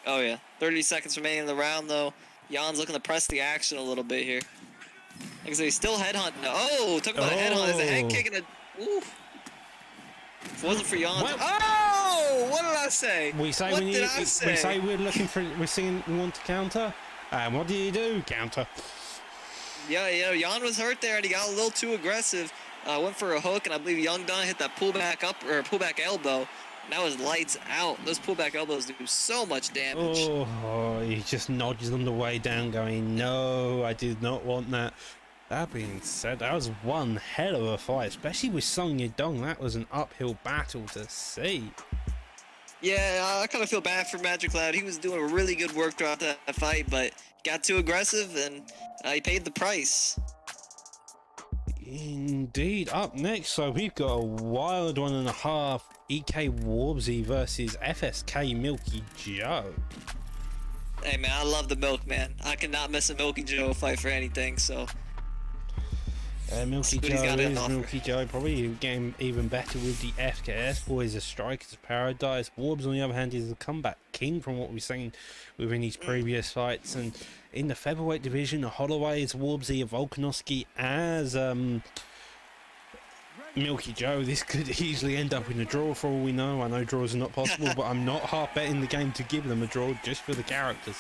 Oh, yeah. 30 seconds remaining in the round, though. Jan's looking to press the action a little bit here. Like I said, he's still headhunting. Oh, talk about a headhunt. There's a head kick and a... Oof. If it wasn't for Jan... Oh! What did I say? We say we're looking for... we want to counter. And what do you do? Counter. Yeah, Jan was hurt there, and he got a little too aggressive. Went for a hook, and I believe Young Dun hit that pullback up or pullback elbow. And that was lights out. Those pullback elbows do so much damage. Oh, he just nudges on the way down, going, "No, I did not want that." That being said, that was one hell of a fight, especially with Song Yudong. That was an uphill battle to see. Yeah, I kind of feel bad for Magic Cloud. He was doing really good work throughout that fight, but got too aggressive, and he paid the price. Indeed. Up next, so we've got a wild 1.5 EK Warbsy versus FSK Milky Joe. Hey man, I love the Milkman. I cannot miss a Milky Joe fight for anything. So Milky Joe is Milky Joe, probably getting even better with the FKS boys, a strikers of paradise. Warbs on the other hand is a comeback king from what we've seen within his previous fights. And in the featherweight division, Holloway is Warbsy, Volkanovski as Milky Joe. This could easily end up in a draw for all we know. I know draws are not possible, but I'm not half betting the game to give them a draw just for the characters.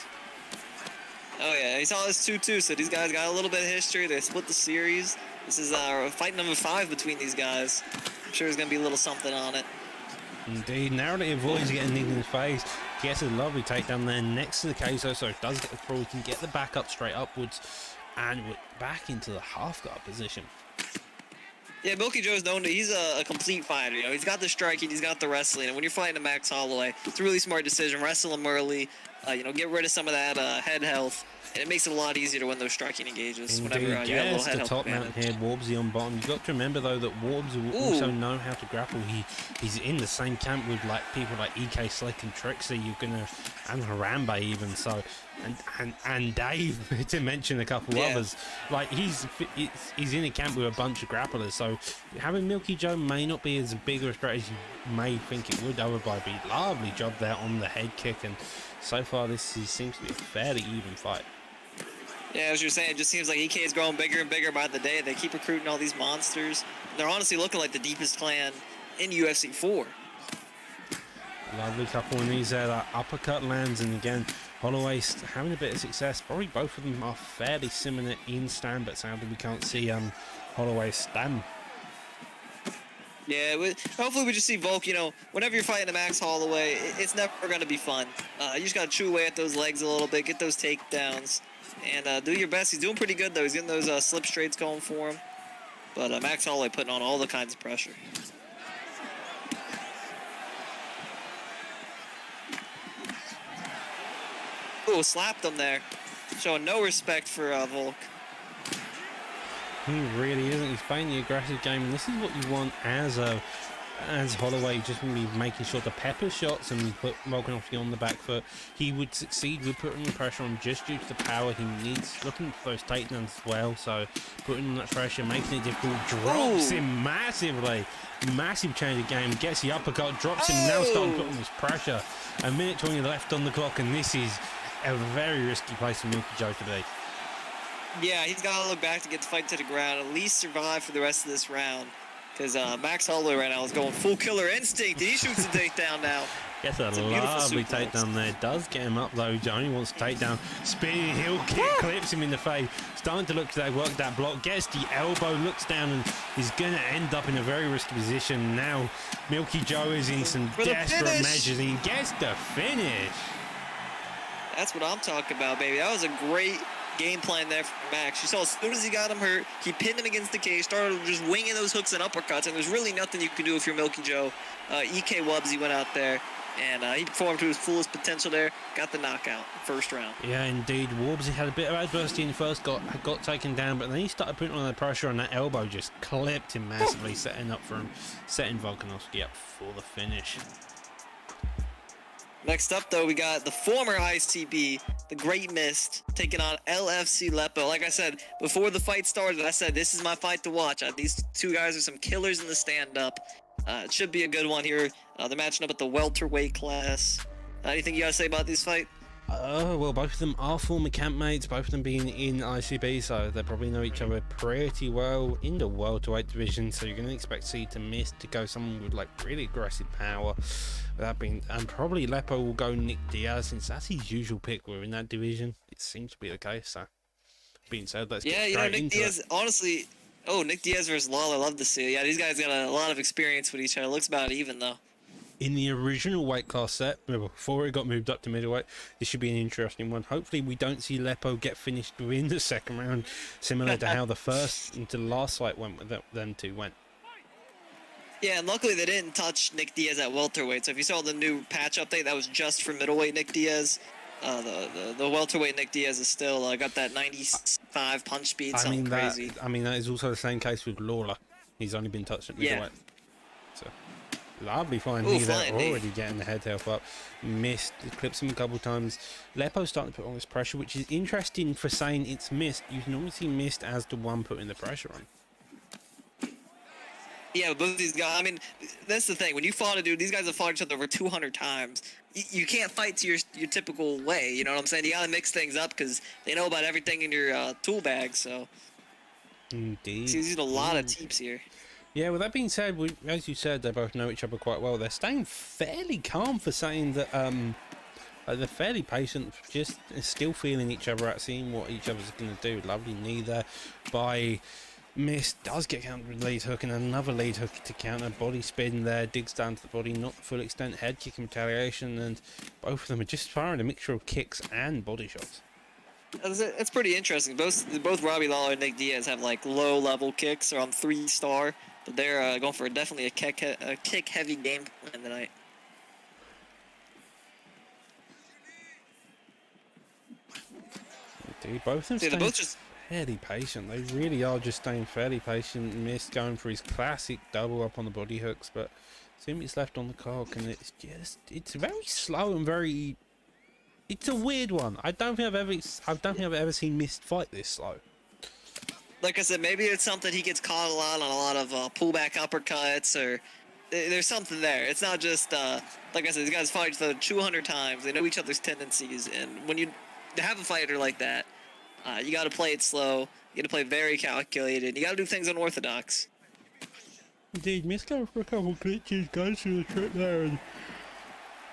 Oh yeah, he saw his 2-2, so these guys got a little bit of history. They split the series. This is fight number 5 between these guys. I'm sure there's going to be a little something on it. Indeed. Narrowly avoids getting nicked in the face. Gets a lovely takedown there next to the queso, so it does get the throw. He can get the back up straight upwards, and we're back into the half guard position. Yeah, Milky Joe's known to, he's a complete fighter. You know, he's got the striking, he's got the wrestling, and when you're fighting a Max Holloway, it's a really smart decision. Wrestle him early, you know, get rid of some of that head health, and it makes it a lot easier to win those striking engages. Indeed, whenever you have a little head the health top mount here, Warbsy on bottom. You've got to remember though that Warbsy will also know how to grapple. He's in the same camp with like people like EK Slick and Trixie. You're gonna, and Harambe even, so and Dave to mention a couple others. Like he's in a camp with a bunch of grapplers, so having Milky Joe may not be as big of a threat as you may think it would. Otherwise, be lovely job there on the head kick, and so far this seems to be a fairly even fight. Yeah, as you're saying, it just seems like EK is growing bigger and bigger by the day. They keep recruiting all these monsters. They're honestly looking like the deepest clan in UFC 4. Lovely couple of knees there. That uppercut lands, and again, Holloway having a bit of success. Probably both of them are fairly similar in stand, but sadly we can't see Holloway stand. Yeah, hopefully we just see Volk, you know, whenever you're fighting a Max Holloway, it's never going to be fun. You just got to chew away at those legs a little bit, get those takedowns, and do your best. He's doing pretty good, though. He's getting those slip straights going for him. But Max Holloway putting on all the kinds of pressure. Ooh, slapped him there. Showing no respect for Volk. He really isn't. He's playing the aggressive game, and this is what you want as Holloway, just really making sure to pepper shots and put Volkanovski on the back foot. He would succeed with putting the pressure on just due to the power he needs, looking for those takedowns as well, so putting on that pressure, making it difficult, drops him massively. Massive change of game, gets the uppercut, drops him, now starting to put on this pressure. A minute 20 left on the clock, and this is a very risky place for Milky Joe to be. Yeah, he's got to look back to get the fight to the ground, at least survive for the rest of this round. Because Max Holloway right now is going full killer instinct, and he shoots the takedown now. Gets a lovely takedown there. Does get him up though. Johnny wants to take down. Spinning heel kick, clips him in the face. Starting to look to work that block. Gets the elbow, looks down, and is going to end up in a very risky position. Now Milky Joe is in some desperate measures, and he gets the finish. That's what I'm talking about, baby. That was a great game plan there for Max. You saw as soon as he got him hurt, he pinned him against the cage, started just winging those hooks and uppercuts, and there's really nothing you can do if you're Milky Joe. EK Wubsy went out there, and he performed to his fullest potential there, got the knockout, first round. Yeah, indeed. Wubsy had a bit of adversity in the first, got taken down, but then he started putting on the pressure, and that elbow just clipped him massively, setting Volkanovski up for the finish. Next up, though, we got the former ICB, the Great Mist, taking on LFC Lepo. Like I said, before the fight started, I said this is my fight to watch. These two guys are some killers in the stand-up. It should be a good one here. They're matching up at the welterweight class. Anything you got to say about this fight? Well, both of them are former campmates, both of them being in ICB, so they probably know each other pretty well in the welterweight division, so you're going to expect C to miss to go someone with like really aggressive power. That being, and probably Lepo will go Nick Diaz, since that's his usual pick within that division. It seems to be the case, so being said, let's get straight Nick into Diaz, it. honestly, Nick Diaz versus Lawler, love to see it. Yeah, these guys got a lot of experience with each other. Looks about even, though. In the original weight class set, before it got moved up to middleweight, this should be an interesting one. Hopefully we don't see Lepo get finished within the second round, similar to how the first into the last fight went with them two went. Yeah, and luckily they didn't touch Nick Diaz at welterweight, so if you saw the new patch update, that was just for middleweight Nick Diaz. The welterweight Nick Diaz is still got that 95 punch speed, something crazy. That is also the same case with Lawler. He's only been touched at middleweight. So lovely flying knee there, already getting the head help up. Missed, clips him a couple times. Lepo's starting to put all this pressure, which is interesting for saying it's missed. You can normally see missed as the one putting the pressure on. Yeah, but both these guys, I mean, that's the thing. When you fought a dude, these guys have fought each other over 200 times. You can't fight to your typical way, you know what I'm saying? You got to mix things up because they know about everything in your tool bag, so. Indeed. He's using a lot of teeps here. Yeah, with that being said, as you said, they both know each other quite well. They're staying fairly calm for saying that they're fairly patient, just still feeling each other out, seeing what each other's going to do. Lovely knee there by Miss, does get countered with lead hook and another lead hook to counter. Body spin there, digs down to the body, not the full extent. Head kick in retaliation, and both of them are just firing a mixture of kicks and body shots. It's pretty interesting. Both Robbie Lawler and Nick Diaz have like low level kicks. They're on 3-star, but they're going for definitely a kick heavy game plan tonight. Dude, both of them they're both just fairly patient. They really are just staying fairly patient. Missed going for his classic double up on the body hooks, but 2 minutes left on the clock, and it's very slow and very. It's a weird one. I don't think I've ever seen Mist fight this slow. Like I said, maybe it's something he gets caught on a lot of pullback uppercuts, or there's something there. It's not just like I said, these guys fight each other 200 times. They know each other's tendencies, and when you have a fighter like that, you got to play it slow. You got to play very calculated. You got to do things unorthodox. Indeed, Mist going for a couple glitches, goes through the trip there, and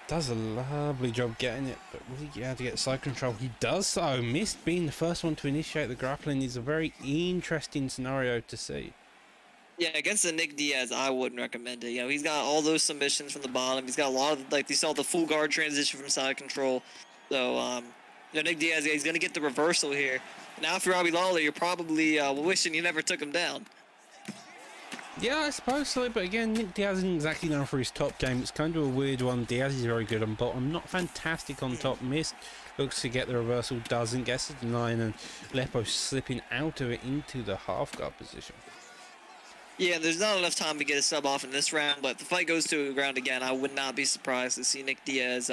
does a lovely job getting it, but will he have to get side control? He does so. Mist being the first one to initiate the grappling is a very interesting scenario to see. Yeah, against the Nick Diaz, I wouldn't recommend it. You know, he's got all those submissions from the bottom. He's got a lot of, like, you saw the full guard transition from side control. So, Nick Diaz, he's going to get the reversal here. Now, if you're Robbie Lawler, you're probably wishing you never took him down. Yeah, I suppose so, but again, Nick Diaz isn't exactly known for his top game. It's kind of a weird one. Diaz is very good on bottom, not fantastic on top. Missed, looks to get the reversal, doesn't, gets the denial, and Lepo slipping out of it into the half guard position. Yeah, there's not enough time to get a sub off in this round, but if the fight goes to the ground again, I would not be surprised to see Nick Diaz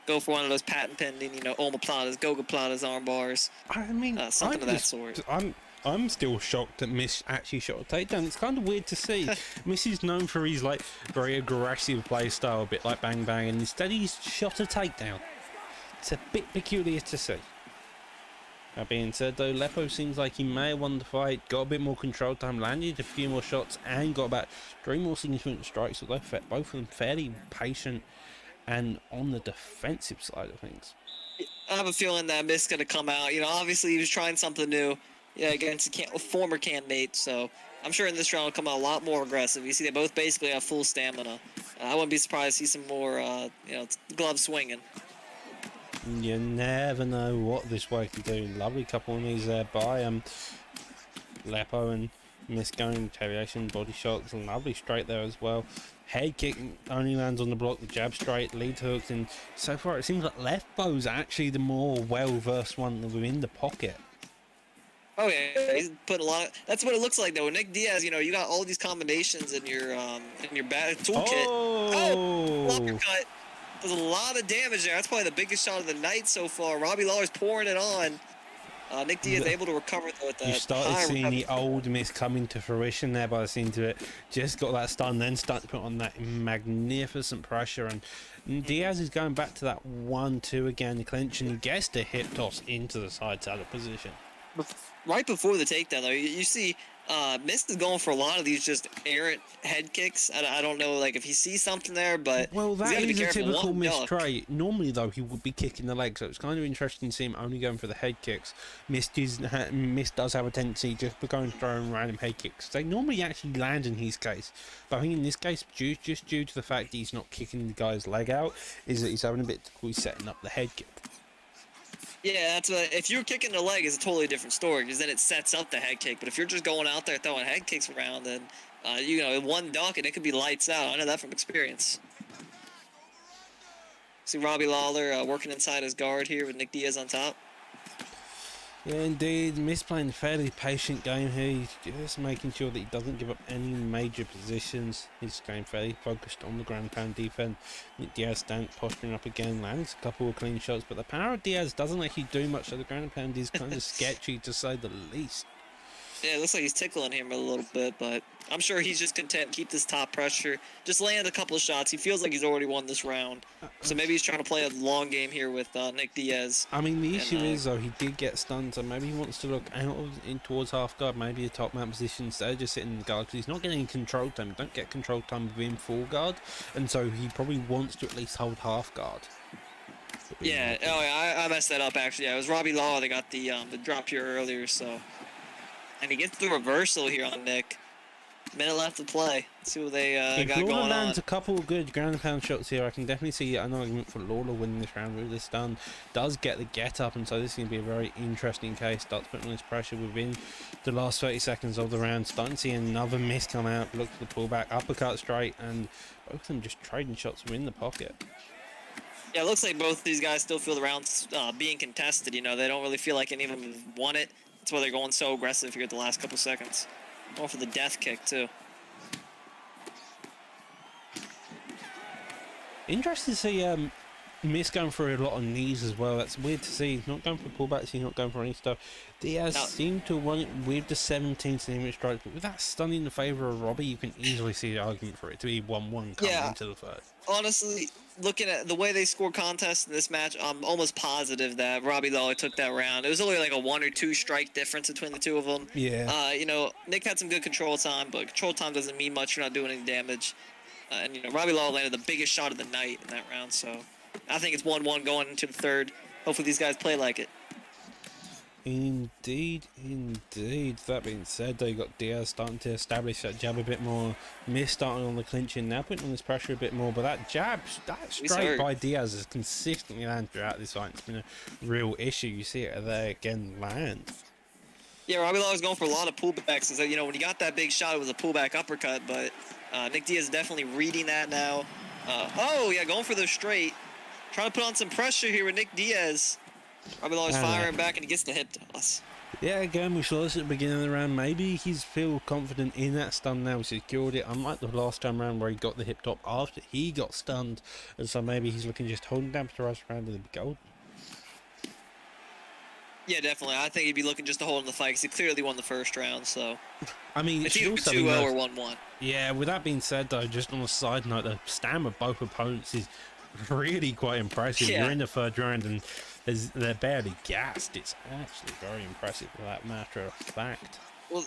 go for one of those patent pending, omoplatas, gogoplatas, arm bars. I mean, something of that sort. I'm still shocked that Miss actually shot a takedown. It's kind of weird to see. Miss is known for his very aggressive play style, a bit like Bang Bang, and instead he's shot a takedown. It's a bit peculiar to see. That being said, though, Lepo seems like he may have won the fight, got a bit more control time, landed a few more shots, and got about 3 more significant strikes. Although both of them fairly patient and on the defensive side of things. I have a feeling that Miss is going to come out. Obviously he was trying something new. Yeah, against a former candidate, so I'm sure in this round will come out a lot more aggressive. You see, they both basically have full stamina. I wouldn't be surprised to see some more, glove swinging. You never know what this way can do. Lovely couple of knees there by Lepo, and Miss going retaliation, body shots, lovely straight there as well. Head kick only lands on the block, the jab straight, lead hooks, and so far it seems like Lepo's actually the more well-versed one within the pocket. Oh yeah, he's put a lot of, that's what it looks like though. With Nick Diaz, you got all these combinations in your bad toolkit. Oh, uppercut. There's a lot of damage there. That's probably the biggest shot of the night so far. Robbie Lawler's pouring it on. Nick Diaz able to recover though with that. You started seeing the old Miss coming to fruition there by the scene to it. Just got that stun, then started to put on that magnificent pressure, and Diaz is going back to that 1-2 again, clinch, and he gets the hip toss into the side saddle position. Right before the takedown, though, you see Mist is going for a lot of these just errant head kicks. I don't know, if he sees something there, but well, that is a typical Mist trait. Normally, though, he would be kicking the leg, so it's kind of interesting to see him only going for the head kicks. Mist does have a tendency just for going throwing random head kicks. They normally actually land in his case, but I think in this case, just due to the fact that he's not kicking the guy's leg out, is that he's having a bit of difficulty setting up the head kick. Yeah, that's what, if you're kicking the leg, it's a totally different story because then it sets up the head kick. But if you're just going out there throwing head kicks around, then one duck and it could be lights out. I know that from experience. See Robbie Lawler working inside his guard here with Nick Diaz on top. Yeah, indeed. Miss playing a fairly patient game here. He's just making sure that he doesn't give up any major positions. He's going fairly focused on the ground pound defense. Nick Diaz posturing up again, lands a couple of clean shots, but the power of Diaz doesn't actually do much, so the ground pound is kind of sketchy to say the least. Yeah, it looks like he's tickling him a little bit, but I'm sure he's just content. Keep this top pressure. Just land a couple of shots. He feels like he's already won this round. So maybe he's trying to play a long game here with Nick Diaz. I mean, the issue is, though, he did get stunned, so maybe he wants to look out in towards half guard, maybe a top mount position instead of just sitting in the guard, because he's not getting control time. You don't get control time within full guard, and so he probably wants to at least hold half guard. Yeah, I messed that up, actually. Yeah, it was Robbie Law that got the drop here earlier, so... And he gets the reversal here on Nick. Minute left to play. Let's see what they got going on. Lands a couple of good ground and pound shots here. I can definitely see an argument for Lawler winning this round with this stun. Does get the get up, and so this is going to be a very interesting case. Starts putting on his pressure within the last 30 seconds of the round. Starting to see another miss come out. Look for the pullback, uppercut straight, and both of them just trading shots within the pocket. Yeah, it looks like both these guys still feel the rounds being contested. You know, they don't really feel like any of them have won it. That's why they're going so aggressive here at the last couple seconds. Going for the death kick, too. Interesting to see Miss going for a lot of knees as well. That's weird to see. He's not going for pullbacks, he's not going for any stuff. Diaz seemed to want it with the 17 centimeter strikes, but with that stun in the favour of Robbie, you can easily see the argument for it to be 1-1 coming into the third. Honestly, looking at the way they scored contests in this match, I'm almost positive that Robbie Lawler took that round. It was only like a 1 or 2 strike difference between the two of them. Yeah. You know, Nick had some good control time, but control time doesn't mean much. You're not doing any damage. And, you know, Robbie Lawler landed the biggest shot of the night in that round, so I think it's 1-1 going into the third. Hopefully these guys play like it. Indeed, indeed. That being said, they got Diaz starting to establish that jab a bit more. Miss starting on the clinching, now putting on this pressure a bit more. But that jab, that straight by Diaz has consistently landed throughout this fight. It's been a real issue. You see it there again land. Yeah, Robbie Lawler's going for a lot of pullbacks. So, you know, when he got that big shot, it was a pullback uppercut. But Nick Diaz is definitely reading that now. Oh, yeah, going for the straight. Trying to put on some pressure here with Nick Diaz. Robbie Lawler's firing back, and he gets the hip toss. Yeah, again, we saw this at the beginning of the round. Maybe he's feel confident in that stun now. He secured it, unlike the last time round where he got the hip top after he got stunned. And so maybe he's looking just holding down the rest round of the gold. Yeah, definitely. I think he'd be looking just to hold in the fight because he clearly won the first round. So, I mean, it's either 2-0 or 1-1. Yeah, with that being said, though, just on a side note, the stamina of both opponents is really quite impressive. Yeah. We're in the third round and they're barely gassed. It's actually very impressive for that matter of fact. Well,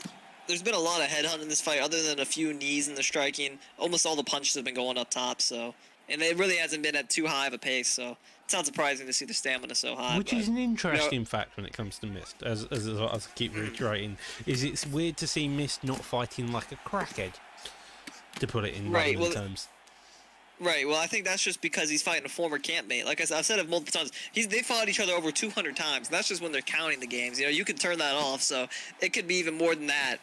there's been a lot of headhunt in this fight. Other than a few knees in the striking, almost all the punches have been going up top. So, and it really hasn't been at too high of a pace. So, it's not surprising to see the stamina so high. Which is an interesting fact when it comes to Mist, as I keep reiterating, is it's weird to see Mist not fighting like a crackhead, to put it in layman terms. Right, well, I think that's just because he's fighting a former campmate. Like I've said it multiple times, they fought each other over 200 times. And that's just when they're counting the games. You know, you can turn that off, so it could be even more than that.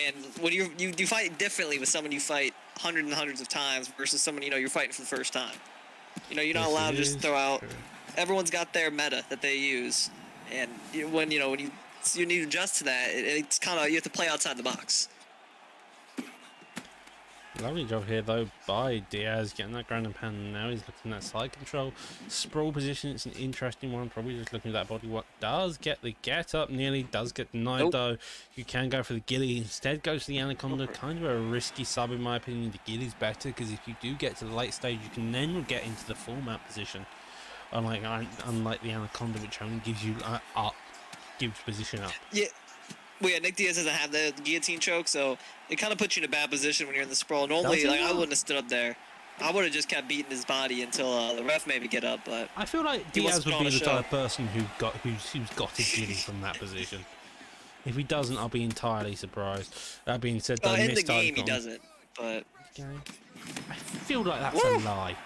And when you fight differently with someone you fight hundreds and hundreds of times versus someone, you know, you're fighting for the first time. You know, you're not allowed to just throw out. Everyone's got their meta that they use, and when you need to adjust to that, it's kind of, you have to play outside the box. Lovely job here though by Diaz, getting that ground and pound. Now he's looking at side control, sprawl position. It's an interesting one. Probably just looking at that body. What does get the get up? Nearly does get denied though. You can go for the ghillie. Instead goes to the anaconda. Kind of a risky sub in my opinion. The ghillie's better because if you do get to the late stage, you can then get into the full mount position. Unlike the anaconda, which only gives you gives position up. Yeah. Well, yeah, Nick Diaz doesn't have the guillotine choke, so it kind of puts you in a bad position when you're in the sprawl. Normally, I wouldn't have stood up there. I would have just kept beating his body until the ref maybe get up. But I feel like Diaz would be the type of person who's got his ghillie from that position. If he doesn't, I'll be entirely surprised. That being said, though, in the game he doesn't. But I feel like that's a lie.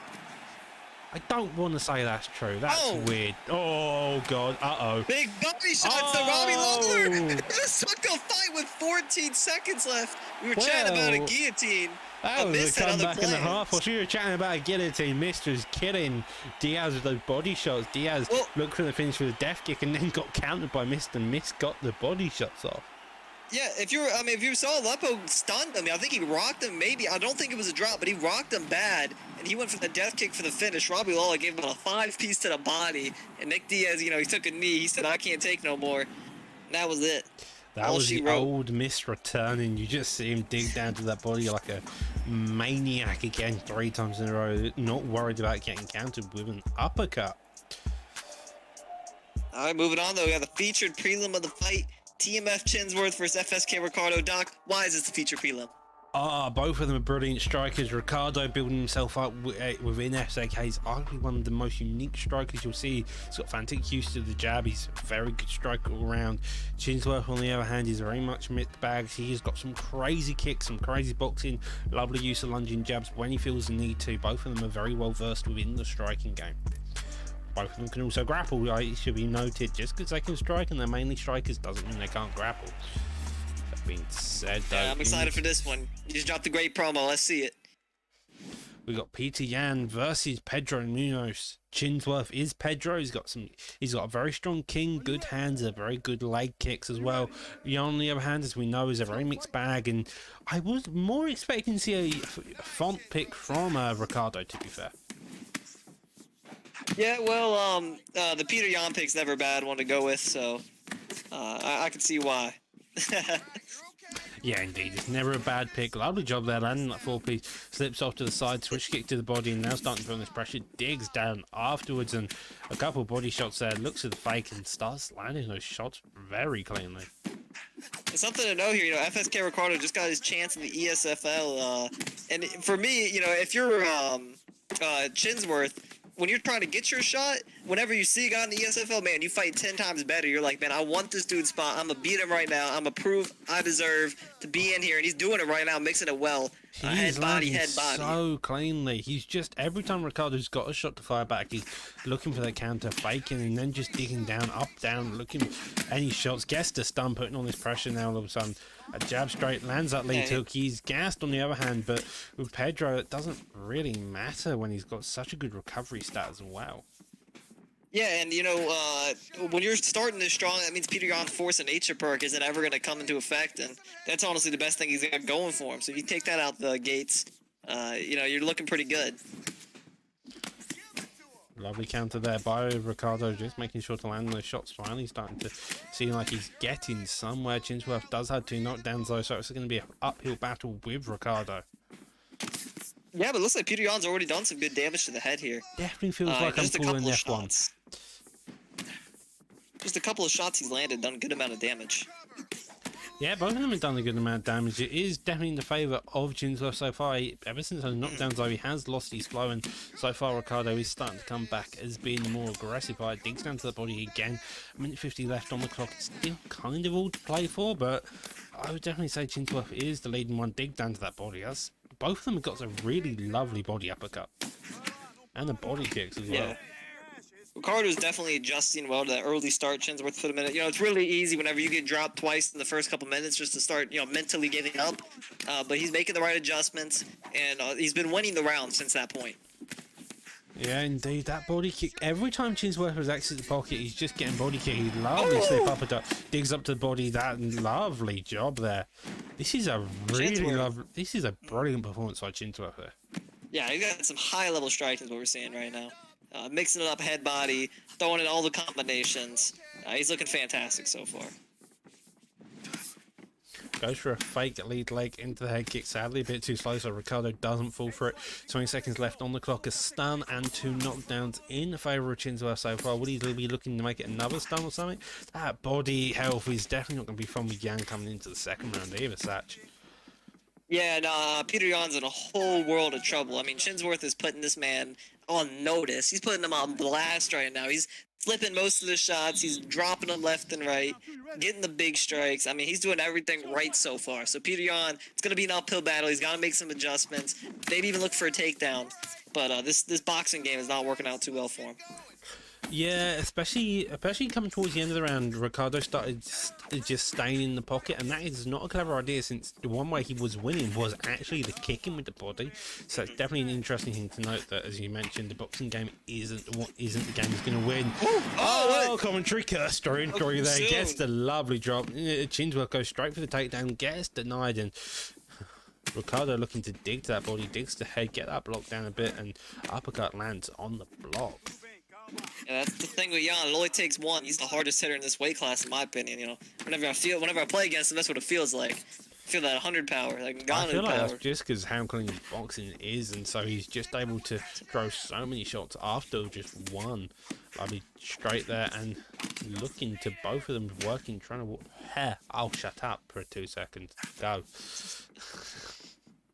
I don't want to say that's true. That's Oh. weird. Oh, God. Uh-oh. Big body shots to Robbie Lawler. This took the fight with 14 seconds left. We were chatting about a Well, guillotine. That was missed a another comeback and a plan. half. While you were chatting about a guillotine, Mr. was killing Diaz with those body shots. Diaz looked for the finish with a death kick and then got countered by Mr. Mist got the body shots off. Yeah, if you saw Aleppo stunned him, I think he rocked him. Maybe I don't think it was a drop, but he rocked him bad, and he went for the death kick for the finish. Robbie Lawler gave him a 5-piece to the body, and Nick Diaz, he took a knee. He said, "I can't take no more." And that was it. That was the old Mist returning. You just see him dig down to that body like a maniac again 3 times in a row, not worried about getting countered with an uppercut. All right, moving on though. We got the featured prelim of the fight. TMF Chinsworth versus FSK Ricardo. Doc, why is this the feature prelim? Both of them are brilliant strikers. Ricardo building himself up within FSK. He's arguably one of the most unique strikers you'll see. He's got fantastic use to the jab. He's a very good striker all around. Chinsworth, on the other hand, is very much mixed bags. He's got some crazy kicks, some crazy boxing, lovely use of lunging jabs when he feels the need to. Both of them are very well versed within the striking game. Both of them can also grapple. It should be noted, just because they can strike and they're mainly strikers doesn't mean they can't grapple. That being said, though, Yeah, I'm excited for this one. You just dropped a great promo. Let's see it. We got Peter Yan versus Pedro Munoz. Chinsworth is Pedro. He's got a very strong king, good hands, a very good leg kicks as well. Yan, on the other hand, as we know, is a very mixed bag, and I was more expecting to see a font pick from Ricardo, to be fair. Yeah, well, the Peter Yan pick's never a bad one to go with, so I can see why. Yeah, indeed. It's never a bad pick. Lovely job there, landing that 4-piece. Slips off to the side, switch kick to the body, and now starting to feel this pressure. Digs down afterwards, and a couple of body shots there. Looks at the fake and starts landing those shots very cleanly. It's something to know here, FSK Ricardo just got his chance in the ESFL, and for me, if you're Chinsworth, when you're trying to get your shot, whenever you see a guy in the ESFL, man, you fight 10 times better. You're like, man, I want this dude's spot. I'm going to beat him right now. I'm going to prove I deserve to be in here. And he's doing it right now, mixing it well. Head body. So cleanly. He's just, every time Ricardo's got a shot to fire back, he's looking for that counter, faking, and then just digging down, up, down, looking any shots. Gets the stun, putting on this pressure now all of a sudden. A jab straight, lands that lead hook. He's gassed on the other hand, but with Pedro, it doesn't really matter when he's got such a good recovery stat as well. Yeah, and when you're starting this strong, that means Peter Yan Force and Nature Perk isn't ever going to come into effect, and that's honestly the best thing he's got going for him. So if you take that out the gates, you're looking pretty good. Lovely counter there by Ricardo, just making sure to land those shots. Finally starting to seem like he's getting somewhere. Chinsworth does have 2 knockdowns though, so it's going to be an uphill battle with Ricardo. Yeah, but it looks like Peter Yan's already done some good damage to the head here. Definitely feels like I'm pulling F1. Just a couple of shots he's landed, done a good amount of damage. Yeah, both of them have done a good amount of damage. It is definitely in the favour of Chinsworth so far. Ever since those knockdowns, though, he has lost his flow, and so far Ricardo is starting to come back as being more aggressive. Digs down to the body again. A minute 50 left on the clock. It's still kind of all to play for, but I would definitely say Chinsworth is the leading one. Dig down to that body. Both of them have got a really lovely body uppercut. And the body kicks as well. Ricardo's definitely adjusting well to that early start. Chinsworth for the minute. It's really easy whenever you get dropped twice in the first couple minutes just to start, mentally giving up. But he's making the right adjustments, and he's been winning the round since that point. Yeah, indeed. That body kick. Every time Chinsworth has exited the pocket, he's just getting body kicked. He lovely slip uppercut. Digs up to the body. That lovely job there. This is a really lovely. This is a brilliant performance by Chinsworth there. Yeah, he's got some high-level striking is what we're seeing right now. Mixing it up head body, throwing in all the combinations. He's looking fantastic so far. Goes for a fake lead leg into the head kick. Sadly, a bit too slow, so Ricardo doesn't fall for it. 20 seconds left on the clock. A stun and 2 knockdowns in favour of Chinsworth so far. Would he be looking to make it another stun or something? That body health is definitely not going to be from Yan coming into the second round either, Satch. Yeah, no, Peter Yan's in a whole world of trouble. I mean, Chinsworth is putting this man on notice. He's putting him on blast right now. He's flipping most of the shots. He's dropping them left and right, getting the big strikes. I mean, he's doing everything right so far. So Peter Yan, it's going to be an uphill battle. He's got to make some adjustments. Maybe even look for a takedown. But this boxing game is not working out too well for him. Yeah, especially coming towards the end of the round, Ricardo started just staying in the pocket, and that is not a clever idea, since the one way he was winning was actually the kicking with the body. So it's definitely an interesting thing to note that, as you mentioned, the boxing game isn't the game he's going to win. Oh, commentary cursed through there. Gets the lovely drop. Chinsworth goes straight for the takedown, gets denied, and Ricardo looking to dig to that body, digs the head, get that block down a bit, and uppercut lands on the block. Yeah, that's the thing with Yan. It only takes one. He's the hardest hitter in this weight class, in my opinion. You know, whenever I play against him, that's what it feels like. I feel that 100 power, like I feel like power. that's just because how clean his boxing is, and so he's just able to throw so many shots after just one. I'll be straight there and looking to both of them working, trying to. I'll shut up for 2 seconds. Go.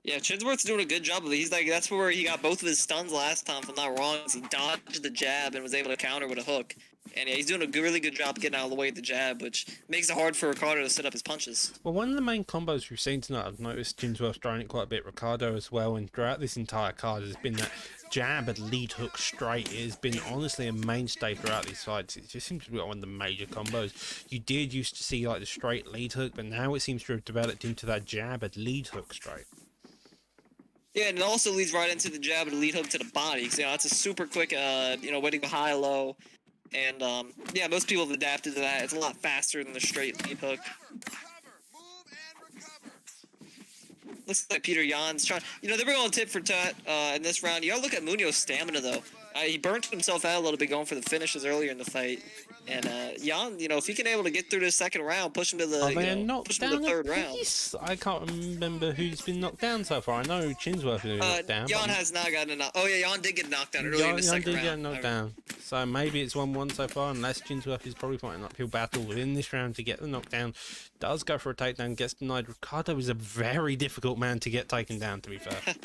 Yeah, Chinsworth's doing a good job of it. He's like, that's where he got both of his stuns last time, if I'm not wrong. He dodged the jab and was able to counter with a hook. And yeah, he's doing a really good job getting out of the way of the jab, which makes it hard for Ricardo to set up his punches. Well, one of the main combos we've seen tonight, I've noticed Chinsworth throwing it quite a bit, Ricardo as well, and throughout this entire card has been that jab and lead hook straight. It has been honestly a mainstay throughout these fights. It just seems to be one of the major combos. You did used to see like the straight lead hook, but now it seems to have developed into that jab and lead hook straight. Yeah, and it also leads right into the jab and the lead hook to the body. So, you know, it's a super quick, way to go high-low. And, yeah, most people have adapted to that. It's a lot faster than the straight lead hook. Looks like Peter Yan's trying. You know, they were going tit for tat in this round. You gotta look at Munoz's stamina, though. He burnt himself out a little bit going for the finishes earlier in the fight. And Yan, you know, if he can able to get through the second round, push him to the, push him to the third round. I can't remember who's been knocked down so far. I know Chinsworth has been knocked down. Yan has not gotten knocked. Oh yeah, Yan did get knocked down earlier in the second round. Yan did get knocked down. So maybe it's 1-1 so far, unless Chinsworth is probably fighting an uphill battle within this round to get the knockdown. Does go for a takedown, gets denied. Ricardo is a very difficult man to get taken down, to be fair.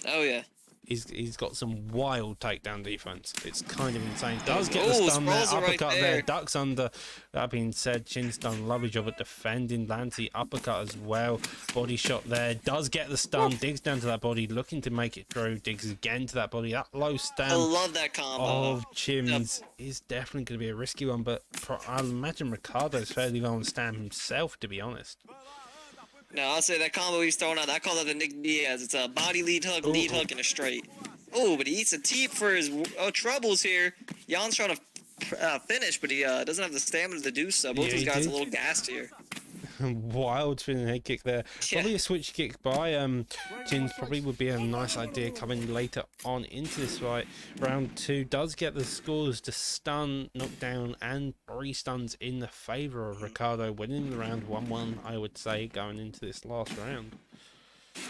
Oh yeah. He's got some wild takedown defense. It's kind of insane. Does get the stun there, uppercut right there, ducks under. That being said, Chin's done a lovely job at defending. Lands the uppercut as well. Body shot there. Does get the stun. Digs down to that body, looking to make it through. Digs again to that body. That low stand. I love that combo. Of Chim's is definitely going to be a risky one, but I'll imagine Ricardo's fairly well on stand himself, to be honest. No, I'll say that combo he's throwing out, I call that the Nick Diaz. It's a body lead hook, and a straight. Oh, but he eats a teep for his troubles here. Jan's trying to finish, but he doesn't have the stamina to do so. Both these guys are a little gassed here. Wild spinning head kick there. Yeah. Probably a switch kick by Jin's probably would be a nice idea coming later on into this fight. Round 2 does get the scores to stun, knockdown, and 3 stuns in the favour of Ricardo, winning the round 1-1, I would say, going into this last round.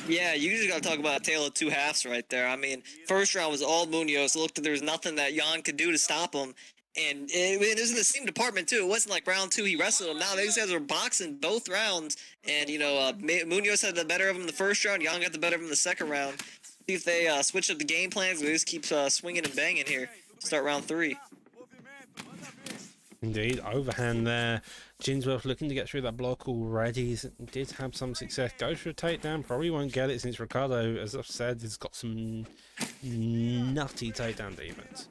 Yeah, you just got to talk about a tale of two halves right there. I mean, first round was all Munoz. It looked like there was nothing that Yan could do to stop him. And it was in the same department, too. It wasn't like round 2 he wrestled him. Now these guys are boxing both rounds. And, you know, Munoz had the better of him the first round. Yan got the better of him the second round. See if they switch up the game plans. We just keep swinging and banging here. Start round 3. Indeed, overhand there. Chinsworth looking to get through that block already. Did have some success. Goes for a takedown. Probably won't get it since Ricardo, as I've said, has got some nutty takedown defense.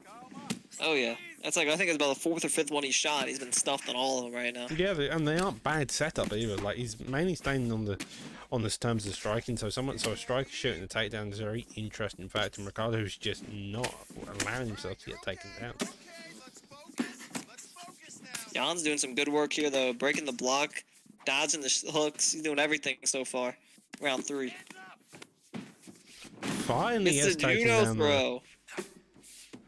Oh, yeah. That's like, I think it's about the 4th or 5th one he shot. He's been stuffed on all of them right now. Yeah, and they aren't bad setup either. Like, he's mainly staying on the terms of striking. So a striker shooting the takedown is a very interesting fact. And Ricardo's just not allowing himself to get taken down. Jan's doing some good work here, though. Breaking the block, dodging the hooks. He's doing everything so far. Round 3. Finally it's gets taken down throw.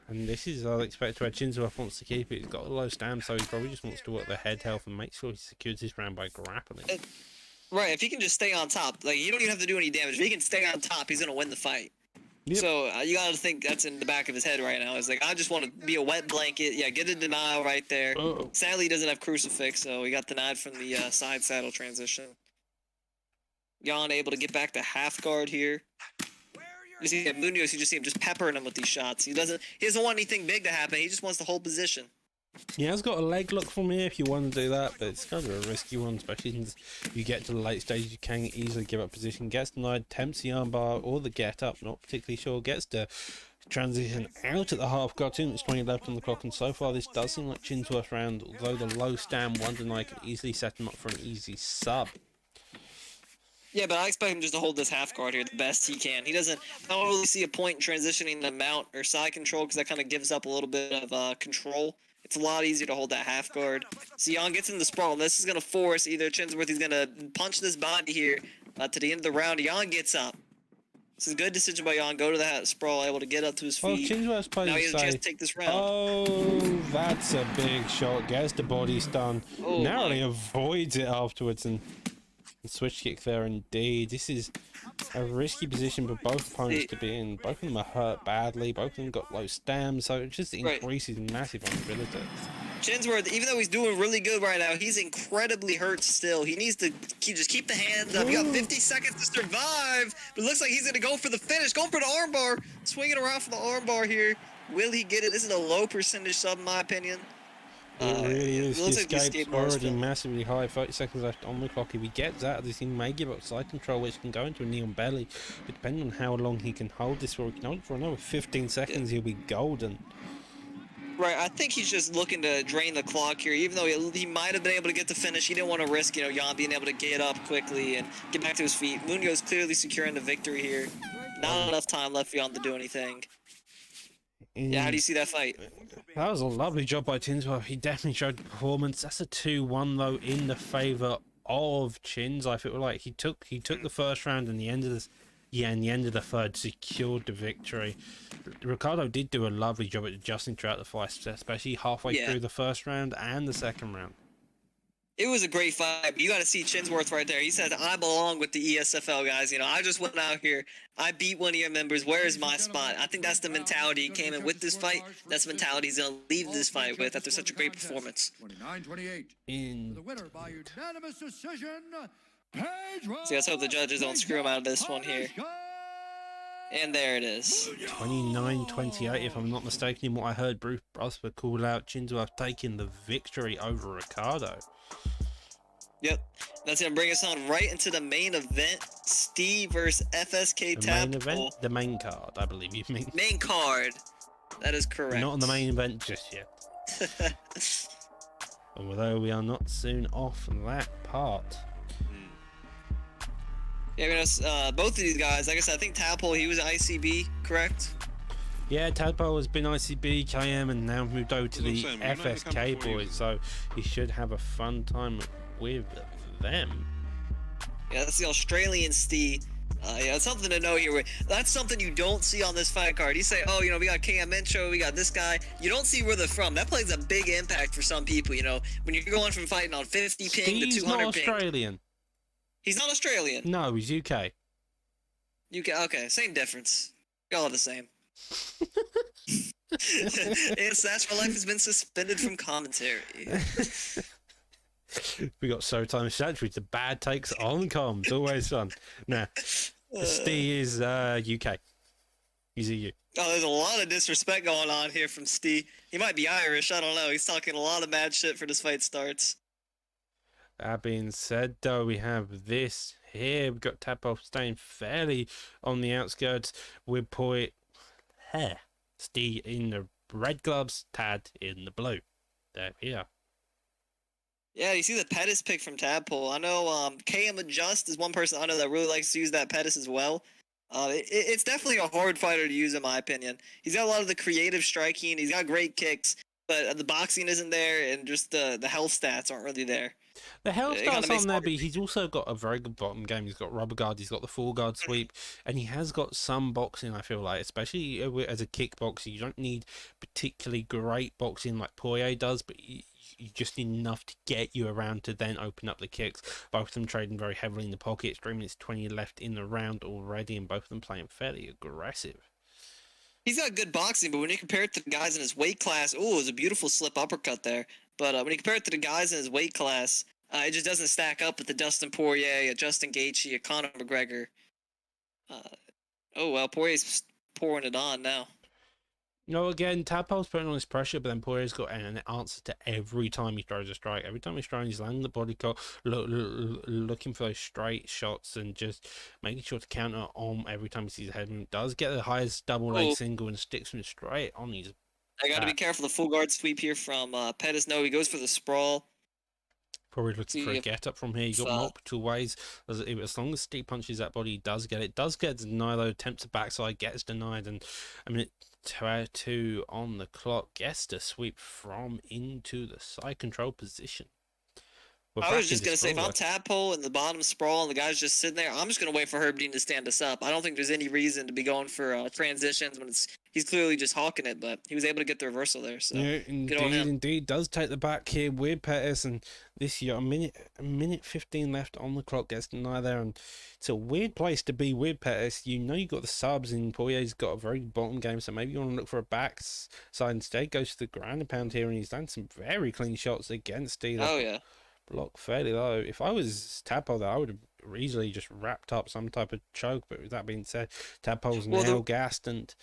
And this is, I'll expect, where Chinsworth wants to keep it. He's got a low stamp, so he probably just wants to work the head health and make sure he secures this round by grappling. Right, if he can just stay on top, like, you don't even have to do any damage. If he can stay on top, he's going to win the fight. Yep. So you got to think that's in the back of his head right now. It's like, I just want to be a wet blanket. Yeah, get a denial right there. Sadly, he doesn't have crucifix, so he got denied from the side saddle transition. Yan able to get back to half guard here. You see Munoz, you just see him just peppering him with these shots. He doesn't want anything big to happen. He just wants to hold position. He has got a leg lock from here if you want to do that, but it's kind of a risky one, especially since you get to the late stage. You can easily give up position. Gets denied, tempts the armbar or the get up, not particularly sure. Gets to transition out at the half guard. 2 minutes 20 left on the clock, and so far this does seem like Chinsworth's round, although the low stand one deny can easily set him up for an easy sub. Yeah, but I expect him just to hold this half guard here the best he can. I don't really see a point in transitioning to mount or side control because that kind of gives up a little bit of control. It's a lot easier to hold that half guard. So Jan gets in the sprawl. This is going to force either Chinsworth, he's going to punch this body here to the end of the round. Jan gets up. This is a good decision by Jan. Go to that sprawl, able to get up to his feet. Chinsworth's playing now he has a chance to take this round. Oh, that's a big shot. Gets the body stun. Narrowly avoids it afterwards, and switch kick there indeed. This is a risky position for both opponents to be in. Both of them are hurt badly. Both of them got low stamina, so it just increases massive vulnerability. Chinsworth, even though he's doing really good right now, he's incredibly hurt still. He needs to just keep the hands up. You got 50 seconds to survive, but it looks like he's going to go for the finish. Going for the armbar. Swinging around for the armbar here. Will he get it? This is a low percentage sub, in my opinion. It really is. Looks The like escape's already massively high. 30 seconds left on the clock. If he gets out of this, he may give up side control, which can go into a knee on belly. But depending on how long he can hold this for, he can hold it for another 15 seconds, he'll be golden. Right, I think he's just looking to drain the clock here. Even though he might have been able to get the finish, he didn't want to risk, Jan being able to get up quickly and get back to his feet. Munoz clearly securing the victory here. Not enough time left for Jan to do anything. Yeah, how do you see that fight? That was a lovely job by Chinsworth. He definitely showed the performance. That's a 2-1 though in the favour of Chins. I feel like he took the first round, and the end of this, and the end of the third secured the victory. Ricardo did do a lovely job at adjusting throughout the fight, especially halfway through the first round and the second round. It was a great fight, but you got to see Chinsworth right there. He said, I belong with the ESFL guys. I just went out here. I beat one of your members. Where is my spot? I think that's the mentality he came in with this fight. That's the mentality he's going to leave this fight with after such a great performance. 29-28. The winner by unanimous decision, So let's hope the judges don't screw him out of this one here. And there it is. 29-28, if I'm not mistaken, in what I heard Bruce Brusford called out Chinsworth taking the victory over Ricardo. Yep. That's going to bring us on right into the main event. Steve versus FSK The Tap. main event? The main card, I believe you mean. Main card. That is correct. Not on the main event just yet. Although we are not soon off that part. Yeah, both of these guys, like I said, I think Tadpole, he was ICB, correct? Yeah, Tadpole has been ICB, KM, and now moved over to the FSK boys, so he should have a fun time with them. Yeah, that's the Australian Steve. Yeah, it's something to know here. That's something you don't see on this fight card. You say, oh, we got KM Intro, we got this guy. You don't see where they're from. That plays a big impact for some people, when you're going from fighting on 50 ping to 200 Steve's not ping. Australian. He's not Australian. No, he's UK. UK, okay, same difference. Y'all are the same. And Snatch for Life has been suspended from commentary. We got Showtime Snatch with the bad takes on comms. Always fun. Nah, Steve is UK. He's EU. Oh, there's a lot of disrespect going on here from Steve. He might be Irish, I don't know. He's talking a lot of bad shit for this fight starts. That being said, though, we have this here. We've got Tadpole staying fairly on the outskirts with Steve in the red gloves, Tad in the blue. There we are. Yeah, you see the Pettis pick from Tadpole. I know KM Adjust is one person I know that really likes to use that Pettis as well. It's definitely a hard fighter to use, in my opinion. He's got a lot of the creative striking. He's got great kicks, but the boxing isn't there, and just the health stats aren't really there. The health starts on there, but he's also got a very good bottom game. He's got rubber guard, he's got the full guard sweep, and he has got some boxing, I feel like, especially as a kickboxer. You don't need particularly great boxing like Poirier does, but you just need enough to get you around to then open up the kicks. Both of them trading very heavily in the pocket. 3 minutes 20 left in the round already, and both of them playing fairly aggressive. He's got good boxing, but when you compare it to the guys in his weight class, it was a beautiful slip uppercut there. But when you compare it to the guys in his weight class, it just doesn't stack up with the Dustin Poirier, a Justin Gaethje, a Conor McGregor. Oh, well, Poirier's pouring it on now. No, again, Tadpole's putting on his pressure, but then Poirier's got an answer to every time he throws a strike. Every time he's throwing, he's landing the body cut, looking for those straight shots and just making sure to counter on every time he sees a head. And does get the highest double leg single and sticks him straight on his I got to be back. careful. The full guard sweep here from Pettis. No, he goes for the sprawl. Probably looking for a get up from here. You got multiple ways. As long as Steve punches that body, he does get it. Does get denied though. Attempts a backside, gets denied, and a minute 2 on the clock. Gets to sweep from into the side control position. I was just going to say, if I'm Tadpole in the bottom sprawl and the guy's just sitting there, I'm just going to wait for Herb Dean to stand us up. I don't think there's any reason to be going for transitions when he's clearly just hawking it, but he was able to get the reversal there. So yeah, indeed, does take the back here with Pettis, and this year a minute 15 left on the clock, gets denied there, and it's a weird place to be with Pettis. You know you got the subs, and Poirier's got a very bottom game, so maybe you want to look for a back side instead. Goes to the ground and pound here, and he's done some very clean shots against Steve. Oh yeah. Block fairly low. If I was Tadpole, though, I would have easily just wrapped up some type of choke. But with that being said, Tadpole's now gassed, and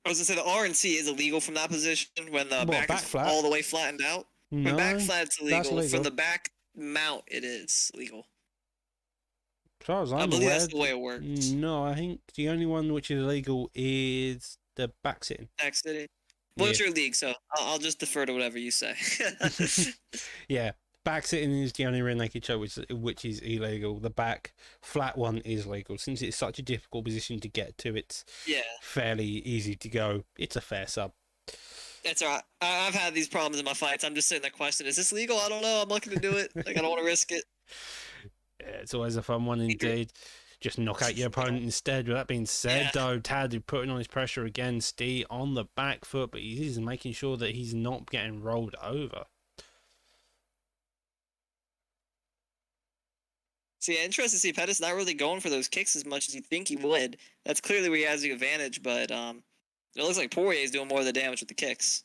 I was gonna say the RNC is illegal from that position when the back is flat? all the way flattened out. No, from back flat, it's illegal. that's legal. From the back mount, it is legal. As far as I'm I believe aware, that's the way it works. No, I think the only one which is illegal is the back sitting. Back sitting. Well, it's your league, so I'll just defer to whatever you say. Yeah, back sitting is the only rear naked choke which is illegal. The back flat one is legal. Since it's such a difficult position to get to, it's fairly easy to go. It's a fair sub. That's all right. I've had these problems in my fights. I'm just sitting there questioning, is this legal? I don't know. I'm looking to do it. Like, I don't want to risk it. Yeah, it's always a fun one indeed. Just knock out your opponent instead. With that being said, though, Tad putting on his pressure again. Steve on the back foot, but he's making sure that he's not getting rolled over. See, interesting to see Pettis not really going for those kicks as much as you think he would. That's clearly where he has the advantage, but it looks like Poirier's doing more of the damage with the kicks.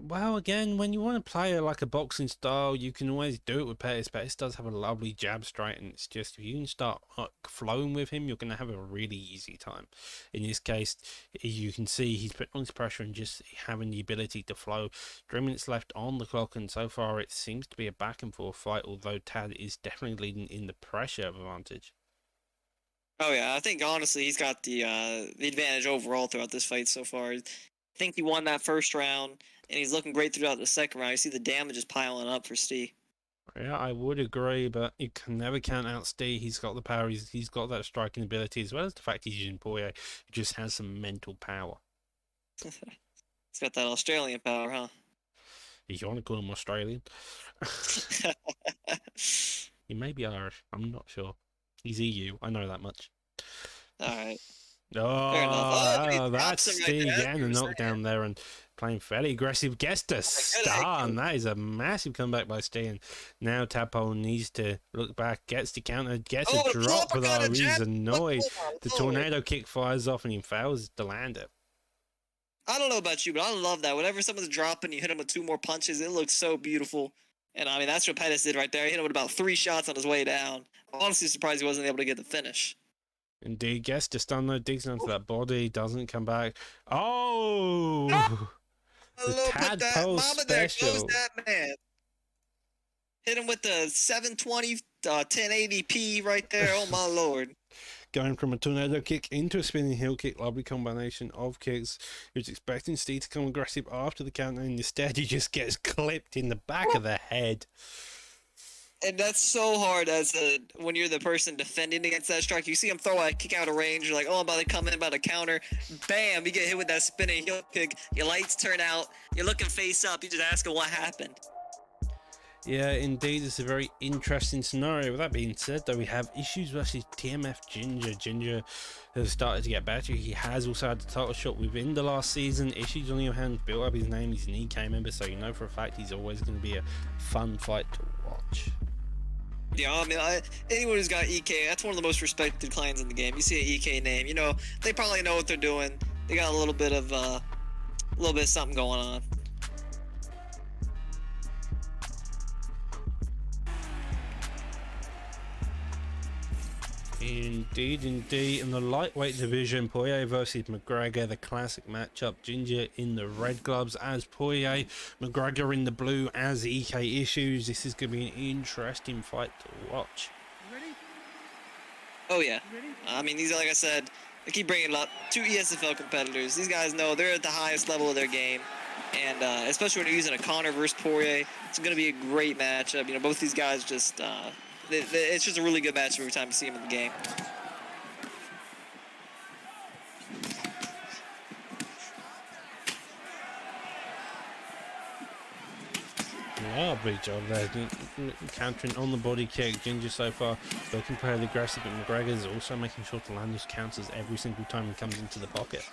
Well, again, when you want to play like a boxing style, you can always do it with Pettis. Pettis does have a lovely jab strike, and it's just if you can start flowing with him, you're going to have a really easy time. In this case, you can see he's putting on his pressure and just having the ability to flow. 3 minutes left on the clock, and so far it seems to be a back and forth fight, although Tad is definitely leading in the pressure advantage. Oh yeah, I think honestly he's got the advantage overall throughout this fight so far. I think he won that first round, and he's looking great throughout the second round. You see the damage is piling up for Steve. Yeah, I would agree, but you can never count out Steve. He's got the power. He's got that striking ability, as well as the fact he's using Poirier. He just has some mental power. He's got that Australian power, huh? If you want to call him Australian. He may be Irish. I'm not sure. He's EU. I know that much. All right. Oh, that's Steve getting a knockdown there and playing fairly aggressive. Gets to stun. That is a massive comeback by Steve. And now Tadpole needs to look back, gets to counter, gets a drop though. He's annoyed. The tornado kick fires off and he fails to land it. I don't know about you, but I love that. Whenever someone's dropping, you hit him with 2 more punches. It looks so beautiful. And I mean, that's what Pettis did right there. He hit him with about 3 shots on his way down. I'm honestly surprised he wasn't able to get the finish. Indeed, gets to stun though, digs onto that body, doesn't come back. Oh! The Tadpole special. There goes that man. Hit him with the 720, 1080p right there. Oh my lord. Going from a tornado kick into a spinning heel kick, lovely combination of kicks. He was expecting Steve to come aggressive after the counter, and instead he just gets clipped in the back of the head. And that's so hard when you're the person defending against that strike. You see him throw a kick out of range. You're like, oh, I'm about to come in, about to counter. Bam, you get hit with that spinning heel kick. Your lights turn out. You're looking face up. You just ask him what happened. Yeah, indeed, it's a very interesting scenario. With that being said, though, we have issues versus TMF Ginger. Ginger has started to get better. He has also had the title shot within the last season. Issues, on the other hand, built up his name. He's an EK member, so you know for a fact he's always going to be a fun fight to watch. Yeah, I mean, anyone who's got EK, that's one of the most respected clans in the game. You see an EK name, you know, they probably know what they're doing. They got a little bit of something going on. Indeed, indeed. In the lightweight division, Poirier versus McGregor, the classic matchup. Ginger in the red gloves as Poirier, McGregor in the blue as EK Issues. This is going to be an interesting fight to watch. Ready? Oh yeah. I mean, these are, like I said, I keep bringing it up. 2 ESFL competitors. These guys know they're at the highest level of their game. And especially when you're using a Conor versus Poirier, it's going to be a great matchup. You know, both these guys just, it's just a really good matchup every time you see them in the game. Yeah, big job there. Countering on the body kick. Ginger so far looking fairly aggressive, but McGregor is also making sure to land his counters every single time he comes into the pocket.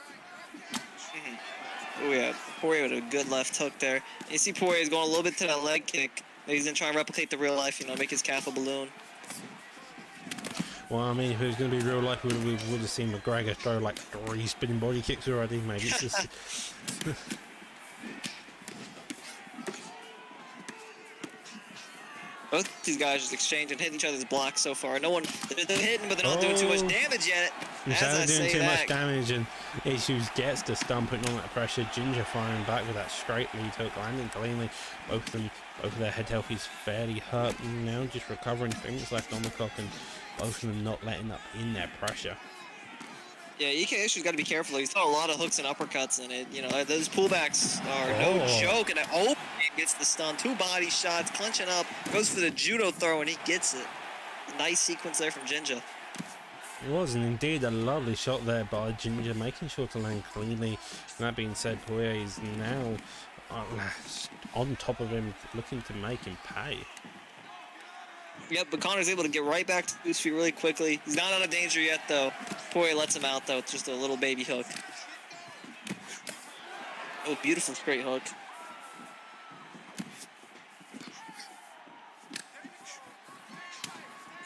Oh yeah, Poirier with a good left hook there. And you see Poirier's going a little bit to that leg kick. He's gonna try and replicate the real life, you know, make his calf a balloon. Well, I mean, if it was going to be real life, we would have seen McGregor throw like 3 spinning body kicks already. Maybe it's just. Both these guys just exchanging, hitting each other's blocks so far. No one, they're hitting, but they're not doing too much damage yet. Instead of doing too much damage, and Issues gets the stun, putting on that pressure. Ginger firing back with that straight lead hook, landing cleanly. Both of their head health is fairly hurt now, just recovering things left on the clock, and both of them not letting up in their pressure. Yeah, EK Issues got to be careful. He's got a lot of hooks and uppercuts in it. You know, those pullbacks are no joke. And he gets the stun. 2 body shots, clenching up, goes for the judo throw, and he gets it. Nice sequence there from Ginger. It was indeed a lovely shot there by Ginger, making sure to land cleanly. And that being said, Poirier is now on top of him, looking to make him pay. Yep, but Conor's able to get right back to his feet really quickly. He's not out of danger yet, though. Poirier lets him out, though. It's just a little baby hook. Oh, beautiful straight hook.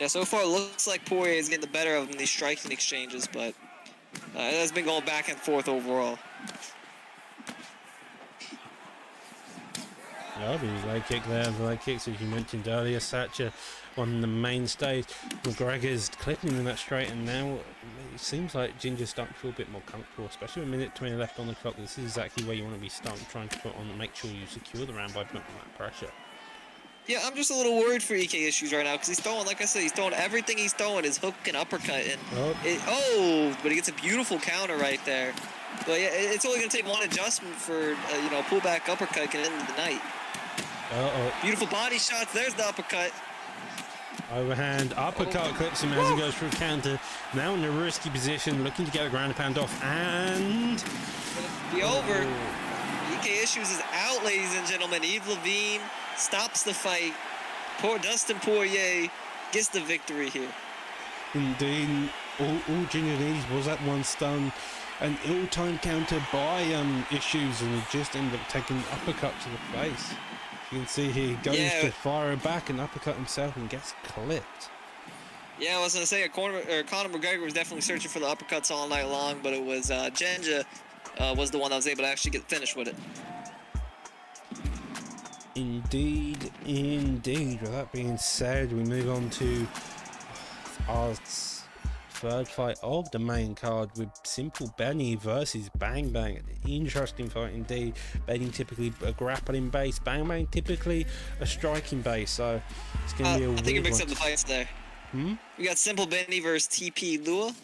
Yeah, so far it looks like Poirier is getting the better of him in these striking exchanges, but it has been going back and forth overall. Lovely leg kick there. The leg kicks, as you mentioned earlier, Satcher on the main stage. McGregor's clipping in that straight, and now it seems like Ginger's starting to feel a bit more comfortable, especially with 1:20 left on the clock. This is exactly where you want to be starting, trying to put on, make sure you secure the round by putting on that pressure. Yeah, I'm just a little worried for EK Issues right now because he's throwing, like I said, he's throwing everything he's throwing is hook and uppercut. And but he gets a beautiful counter right there. But yeah, it's only going to take one adjustment for, you know, pullback uppercut can end the night. Beautiful body shots. There's the uppercut. Overhand uppercut clips him as he goes through counter. Now in a risky position, looking to get a ground and pound off, and be over. EK Issues is out, ladies and gentlemen. Yves Levine stops the fight. Poor Dustin Poirier gets the victory here. Indeed, all Ginger needs was that one stun, an ill-timed counter by Issues, and he just ended up taking an uppercut to the face. You can see he goes to fire back and uppercut himself and gets clipped. Yeah, I was going to say, Conor McGregor was definitely searching for the uppercuts all night long, but it was Ginger was the one that was able to actually get finished with it. Indeed, indeed. With that being said, we move on to our third fight of the main card with Simple Benny versus Bang Bang. Interesting fight indeed. Benny typically a grappling base, Bang Bang typically a striking base, so it's going to be a weird one. I think it mixed up the fights there. We got Simple Benny versus TP Lua.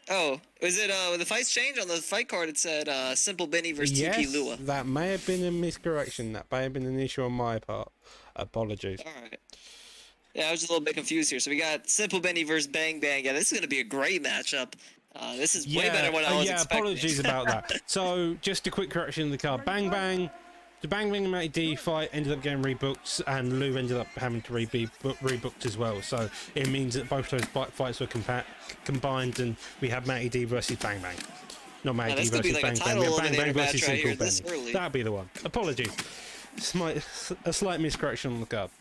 Oh, was it the fights changed on the fight card? It said Simple Benny versus TP Lua. That may have been a miscorrection. That may have been an issue on my part. Apologies. All right. Yeah, I was just a little bit confused here. So we got Simple Benny versus Bang Bang. Yeah, this is going to be a great matchup. This is way better than what I was expecting. Apologies about that. So, just a quick correction in the card. Bang Bang, the Bang Bang and Matty D fight ended up getting rebooked, and Lou ended up having to be rebooked as well. So, it means that both those fights were combined, and we have Matty D versus Bang Bang. Not Matty D versus Bang Bang. We have Bang Bang versus Simple Benny. That'll be the one. Apologies. A slight miscorrection on the card.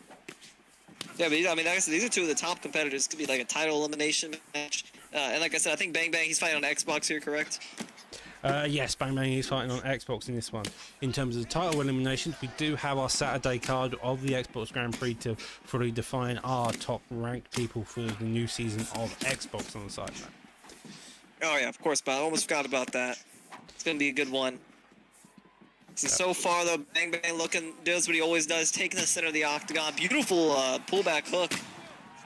Yeah, but I mean, like I said, these are two of the top competitors. It could be like a title elimination match. And like I said, I think Bang Bang, he's fighting on Xbox here, correct? Yes, Bang Bang is fighting on Xbox in this one. In terms of the title eliminations, we do have our Saturday card of the Xbox Grand Prix to fully define our top ranked people for the new season of Xbox on the site. Oh yeah, of course, but I almost forgot about that. It's gonna be a good one. See, so far though, Bang Bang does what he always does, taking the center of the octagon. Beautiful pullback hook.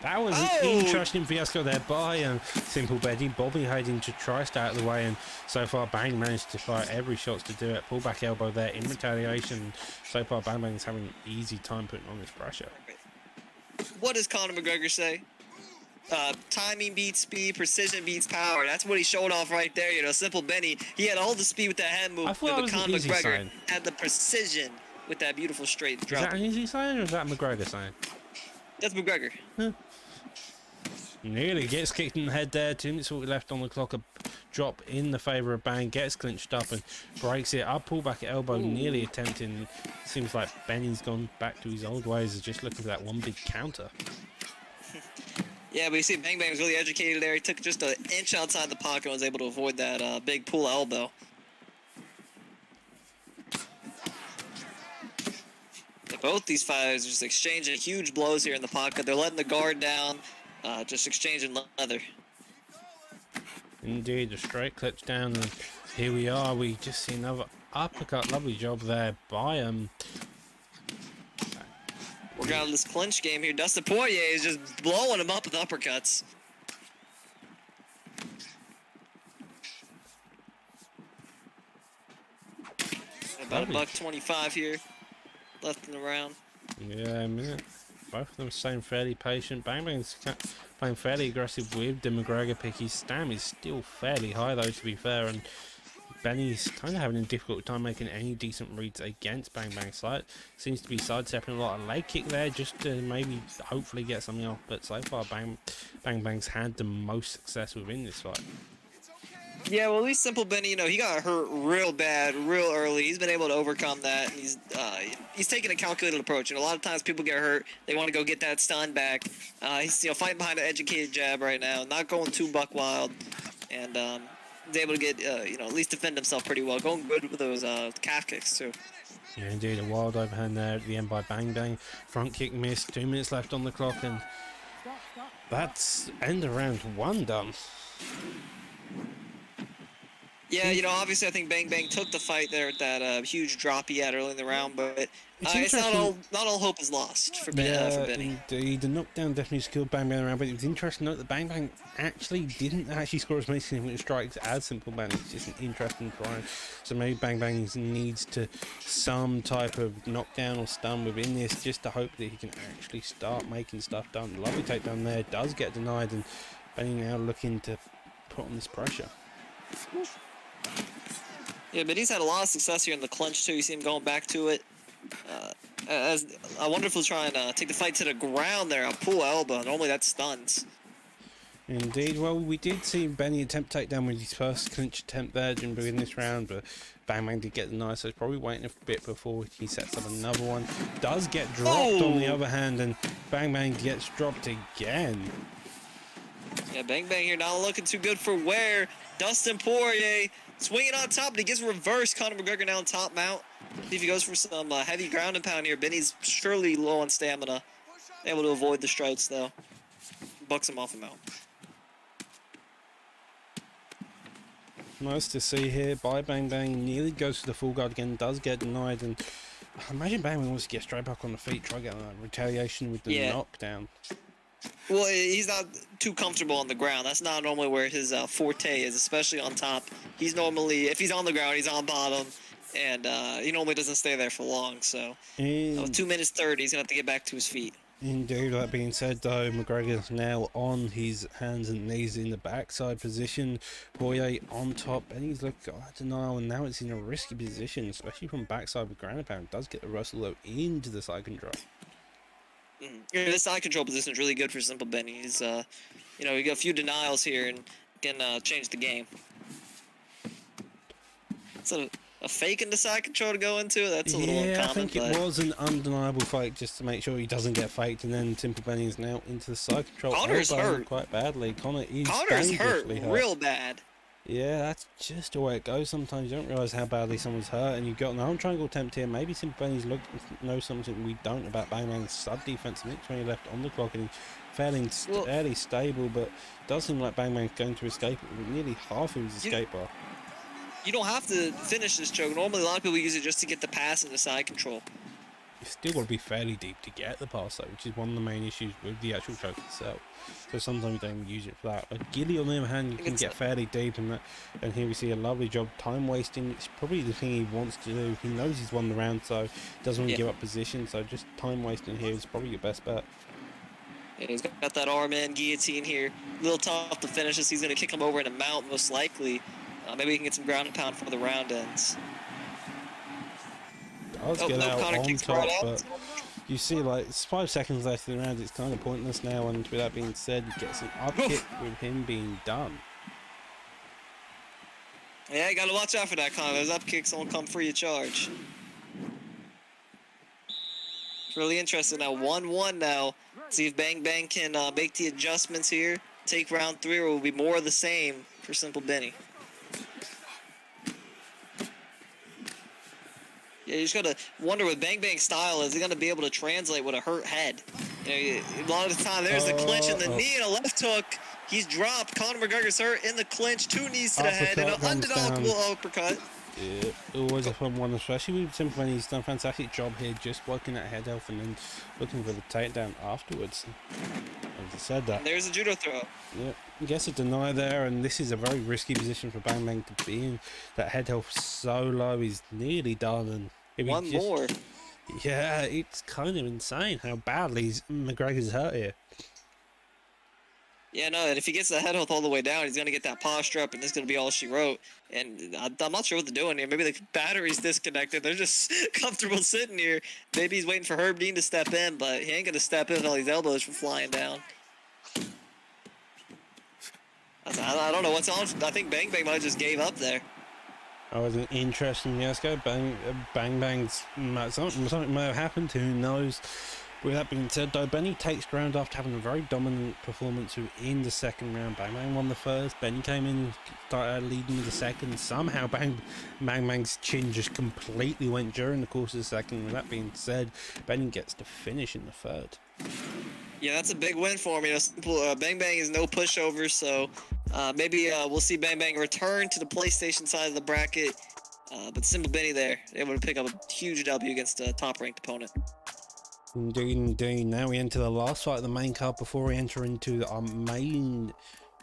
That was an interesting fiasco there by Simple Betty. Bobby hiding to try stay out of the way, and so far Bang managed to fire every shot to do it. Pull back elbow there in retaliation. So far Bang Bang's having an easy time putting on this pressure. What does Conor McGregor say? Timing beats speed, precision beats power. That's what he showed off right there. You know, Simple Benny, he had all the speed with that hand move, but Conor McGregor had the precision with that beautiful straight drop. Is that an easy sign or is that McGregor sign? That's McGregor. Huh. Nearly gets kicked in the head there. 2 minutes left on the clock. A drop in the favour of Bang. Gets clinched up and breaks it. Up pull back at elbow. Nearly attempting. Seems like Benny's gone back to his old ways of just looking for that one big counter. Yeah, but you see Bang Bang was really educated there. He took just an inch outside the pocket and was able to avoid that big pull elbow. Both these fighters are just exchanging huge blows here in the pocket. They're letting the guard down, just exchanging leather. Indeed, a straight clutch down, and here we are. We just see another uppercut. Lovely job there by We're out of this clinch game here. Dustin Poirier is just blowing him up with uppercuts. About $1.25 here. Left in the round. Yeah, a minute. Both of them staying fairly patient. Bang Bang's playing fairly aggressive with the McGregor pick. His stam is still fairly high though, to be fair, and Benny's kind of having a difficult time making any decent reads against Bang Bang. Seems to be sidestepping a lot of leg kick there just to maybe hopefully get something off, but so far Bang Bang's had the most success within this fight. Yeah, well, at least Simple Benny, you know, he got hurt real bad, real early. He's been able to overcome that, and he's taking a calculated approach. And a lot of times people get hurt, they want to go get that stun back. He's fighting behind an educated jab right now, not going too buck wild, and he's able to get at least defend himself pretty well. Going good with those calf kicks too. Yeah, indeed, a wild overhand there at the end by Bang Bang. Front kick missed. 2 minutes left on the clock, and that's end of round 1 done. Yeah, obviously I think Bang Bang took the fight there with that huge drop he had early in the round, but it's not all hope is lost for Benny. Indeed, the knockdown definitely skilled Bang Bang around, but it was interesting to note that Bang Bang didn't score as many significant strikes as Simple Bang. It's just an interesting try. So maybe Bang Bang needs to some type of knockdown or stun within this just to hope that he can actually start making stuff done. Lovely takedown there, does get denied, and Benny now looking to put on this pressure. Yeah, but he's had a lot of success here in the clinch too. You see him going back to it. As I wonder if he'll try and take the fight to the ground there. A pull elbow. Normally that stuns. Indeed. Well, we did see Benny attempt takedown with his first clinch attempt there in this round, but Bang Bang did get the knife, so he's probably waiting a bit before he sets up another one. Does get dropped on the other hand, and Bang Bang gets dropped again. Yeah, Bang Bang here not looking too good for wear. Dustin Poirier swinging on top, but he gets reversed. Conor McGregor now on top mount. See if he goes for some heavy ground and pound here. Benny's surely low on stamina. Able to avoid the strikes, though. Bucks him off a mount. Nice to see here by Bang Bang. Nearly goes to the full guard again. Does get denied. And I imagine Bang Bang wants to get straight back on the feet. Try getting a retaliation with the knockdown. Well, he's not too comfortable on the ground. That's not normally where his forte is, especially on top. He's normally, if he's on the ground, he's on bottom, and he normally doesn't stay there for long. So, 2 minutes 30, he's going to have to get back to his feet. Indeed. That being said, though, McGregor's now on his hands and knees in the backside position. Poirier on top, and he's looking at denial, and now it's in a risky position, especially from backside with ground and pound. Does get the wrestle though into the side control. Yeah, this side control position is really good for Simple Benny. He's, we got a few denials here and can change the game. So a fake into side control to go into, that's a little uncommon. Yeah, I think it was an undeniable fake just to make sure he doesn't get faked, and then Simple Benny is now into the side control. Connor's hurt quite badly. Connor's hurt real bad. Yeah, that's just the way it goes. Sometimes you don't realise how badly someone's hurt, and you've got an arm triangle attempt here. Maybe Simple Benny's know something we don't about Bang Bang's sub-defense. And it's when he left on the clock, and he's fairly stable, but it does seem like Bang Bang's going to escape it with nearly half of his escape bar. You don't have to finish this choke. Normally, a lot of people use it just to get the pass and the side control. You still got to be fairly deep to get the pass, though, which is one of the main issues with the actual choke itself. So sometimes you don't use it for that. But Gilly, on the other hand, you can get fairly deep, and here we see a lovely job time wasting. It's probably the thing he wants to do. He knows he's won the round, so he doesn't want to give up position. So just time wasting here is probably your best bet. Yeah, he's got that arm in guillotine here. A little tough to finish this. He's going to kick him over in a mount, most likely. Maybe he can get some ground and pound for the round ends. Let's get out on top, but you see, like, it's 5 seconds left in the round. It's kind of pointless now, and with that being said, he gets an up kick with him being done. Yeah, you got to watch out for that, Connor. Those up kicks won't come free of charge. It's really interesting now. 1-1 now. See if Bang Bang can make the adjustments here. Take round 3, or it will be more of the same for Simple Benny. Yeah, you just gotta wonder with Bang Bang's style, is he gonna be able to translate with a hurt head? You know, a lot of the time, there's the clinch and the knee and a left hook. He's dropped. Conor McGregor's hurt in the clinch, 2 knees to the head, and an undeniable uppercut. Yeah, always a fun one, especially with Simple Benny. He's done a fantastic job here, just working that head health and then looking for the takedown afterwards. As I said that. And there's a judo throw. Yeah, gets a deny there, and this is a very risky position for Bang Bang to be in. That head health so low, he's nearly done, and if One more. Yeah, it's kind of insane how badly McGregor's hurt here. Yeah, no, and if he gets the head health all the way down, he's going to get that posture up, and this is going to be all she wrote. And I'm not sure what they're doing here. Maybe the battery's disconnected. They're just comfortable sitting here. Maybe he's waiting for Herb Dean to step in, but he ain't going to step in with all these elbows from flying down. I don't know what's on. I think Bang Bang might have just gave up there. That was an interesting fiasco. Bang Bang's something may have happened. Who knows? With that being said, though, Benny takes the round after having a very dominant performance in the second round. Bang Bang won the first. Benny came in, started leading the second. Somehow, Bang Bang's chin just completely went during the course of the second. With that being said, Benny gets to finish in the third. Yeah, that's a big win for him. You know, Bang Bang is no pushover, so maybe we'll see Bang Bang return to the PlayStation side of the bracket. But Simple Benny there, able to pick up a huge W against a top-ranked opponent. Indeed. Now we enter the last fight of the main card before we enter into our main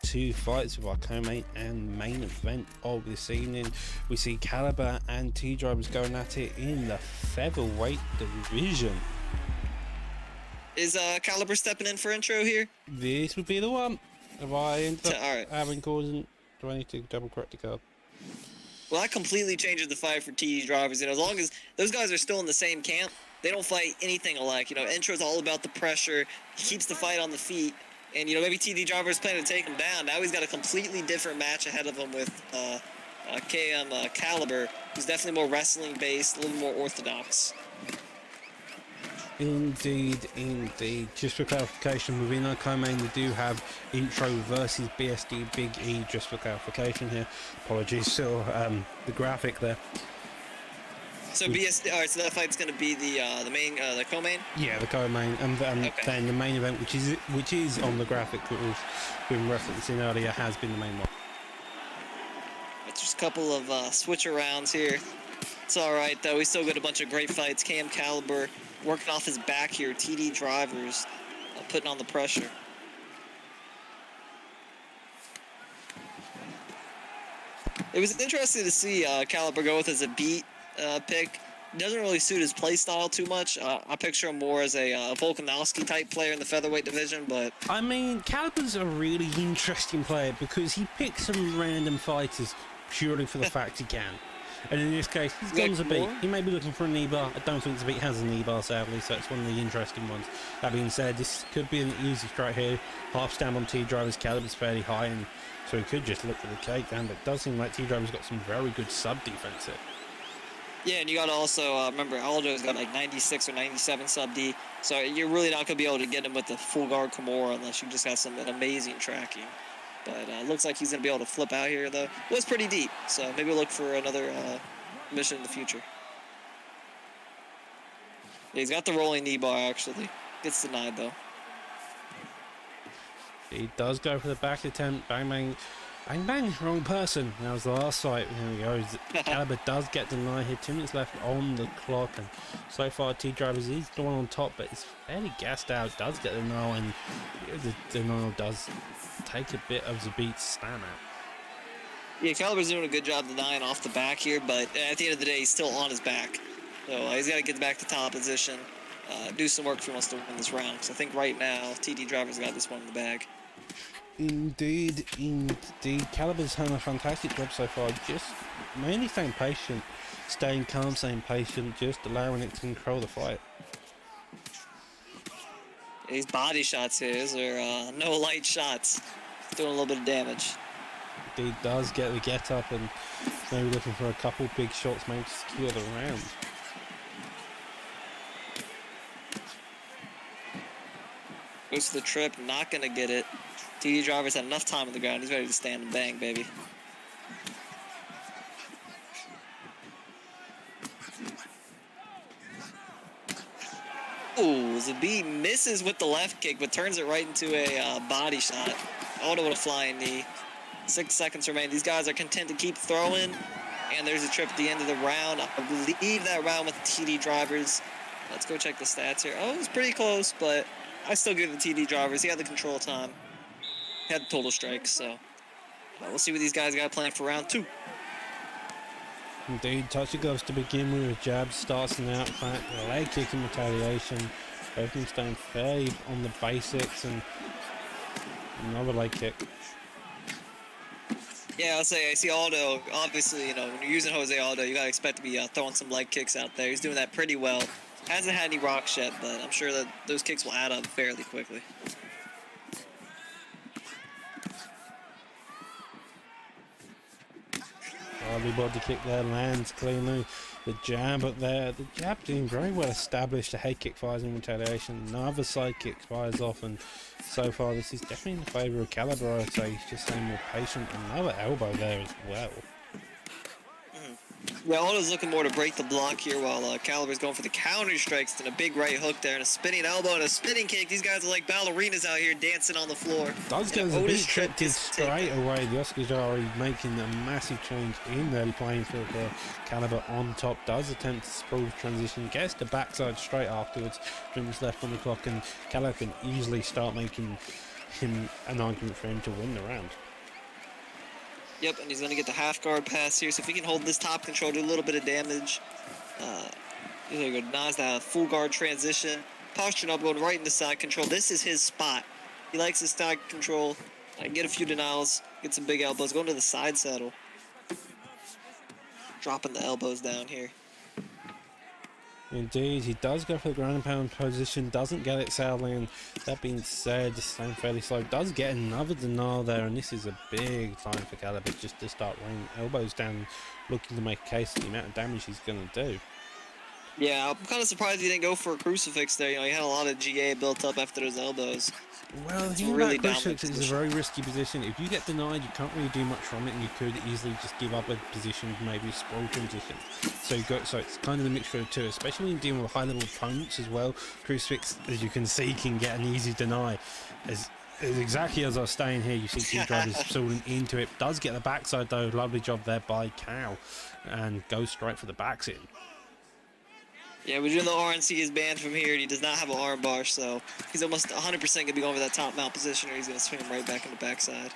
2 fights of our co-main and main event of this evening. We see Caliber and T-Drivers going at it in the featherweight division. Is Caliber stepping in for intro here? This would be the one. If I end up All right. having cause, do I need to double correct the card? Well, that completely changes the fight for T-Drivers. You know, as long as those guys are still in the same camp, they don't fight anything alike. You know, Intro's all about the pressure. He keeps the fight on the feet. And, you know, maybe T-Driver's planning to take him down. Now he's got a completely different match ahead of him with KM Caliber, who's definitely more wrestling-based, a little more orthodox. Indeed. Just for clarification, within our co-main we do have Intro versus BSD Big E, just for clarification here. Apologies for the graphic there. So BSD, all right, so that fight's going to be the main, the co-main? Yeah, the co-main, and then the main event, which is on the graphic that we've been referencing earlier, has been the main one. It's just a couple of switch-arounds here. It's all right, though. We still got a bunch of great fights. KM Caliber working off his back here. TD Drivers putting on the pressure. It was interesting to see Caliber go with as a beat pick. Doesn't really suit his play style too much. I picture him more as a Volkanovski type player in the featherweight division, but I mean, Caliber's a really interesting player because he picks some random fighters purely for the fact he can. And in this case, he's gone to beat. He may be looking for a knee bar. I don't think the beat has a knee bar, sadly, so it's one of the interesting ones. That being said, this could be an easy strike here. Half stamp on T-Driver's. Caliber's fairly high, and so he could just look for the takedown, but it does seem like T-Driver's got some very good sub-defense here. yeah, and you got to also remember Aldo's got like 96 or 97 sub D, so you're really not going to be able to get him with the full guard Kimura unless you just got some amazing tracking. But looks like he's going to be able to flip out here, though. Was pretty deep, so maybe we'll look for another mission in the future. Yeah, he's got the rolling knee bar, actually. Gets denied, though. He does go for the back attempt. Bang, bang. Bang, bang. Wrong person. That was the last fight. Here we go. Caliber does get denied here. 2 minutes left on the clock. And so far, T-Drivers is the one on top, but it's fairly gassed out. Does get the denial, and the denial does take a bit of Zabit's stamina. Yeah, Caliber's doing a good job denying off the back here, but at the end of the day, he's still on his back. So he's got to get back to top position, do some work if he wants to win this round. So I think right now, TD Driver's got this one in the bag. Indeed. Caliber's done a fantastic job so far. Just mainly staying patient, staying calm, staying patient, just allowing it to control the fight. These body shots here, these are no light shots. Doing a little bit of damage. He does get the get up and maybe looking for a couple big shots, maybe to secure the round. Goes to the trip, not going to get it. TD Driver's had enough time on the ground. He's ready to stand and bang, baby. Ooh, Zabit misses with the left kick, but turns it right into a body shot. Auto with a flying knee. 6 seconds remain. These guys are content to keep throwing. And there's a trip at the end of the round. I believe that round with the TD Drivers. Let's go check the stats here. Oh, it was pretty close, but I still give the TD Drivers. He had the control time. Had the total strikes, so we'll see what these guys got planned for round 2. Indeed, touchy gloves to begin with. Jab starts an outback, a leg kick in retaliation. Both of them staying fairly on the basics, and another leg kick. Yeah, I'll say I see Aldo. Obviously, you know, when you're using Jose Aldo, you gotta expect to be throwing some leg kicks out there. He's doing that pretty well. Hasn't had any rocks yet, but I'm sure that those kicks will add up fairly quickly. Lovely body kick there, lands cleanly. The jab up there. The jab being very well established. The head kick fires in retaliation. Another side kick fires off, and so far this is definitely in favour of Caliber, I'd say. He's just staying more patient. Another elbow there as well. Yeah, Aldo's looking more to break the block here while Caliber's going for the counter strikes and a big right hook there and a spinning elbow and a spinning kick. These guys are like ballerinas out here dancing on the floor. Does get a bit tripped straight away. The Oscars are already making a massive change in their playing field here. Caliber on top does attempt to sprawl transition, gets the backside straight afterwards. 3 minutes left on the clock, and Caliber can easily start making him an argument for him to win the round. Yep, and he's going to get the half guard pass here. So if he can hold this top control, do a little bit of damage. There you go. Nas that full guard transition. Posturing up, going right into side control. This is his spot. He likes his side control. Get a few denials. Get some big elbows. Going to the side saddle. Dropping the elbows down here. Indeed, he does go for the ground and pound position, doesn't get it settling. That being said, staying fairly slow, does get another denial there, and this is a big time for Caliber just to start raining elbows down, looking to make a case of the amount of damage he's going to do. Yeah, I'm kind of surprised he didn't go for a crucifix there. You know, he had a lot of GA built up after those elbows. Well, the thing about crucifix is a very risky position. If you get denied, you can't really do much from it, and you could easily just give up a position, maybe a sprawl transition. So it's kind of a mixture of two, especially when you're dealing with high-level opponents as well. Crucifix, as you can see, can get an easy deny. As exactly as I was staying here, you see T-Drivers falling into it. Does get the backside though. Lovely job there by Cal, and goes straight for the backsin. Yeah, we're doing the RNC is banned from here, and he does not have an arm bar, so he's almost 100% going to be going for that top mount position, or he's going to swing him right back in the backside.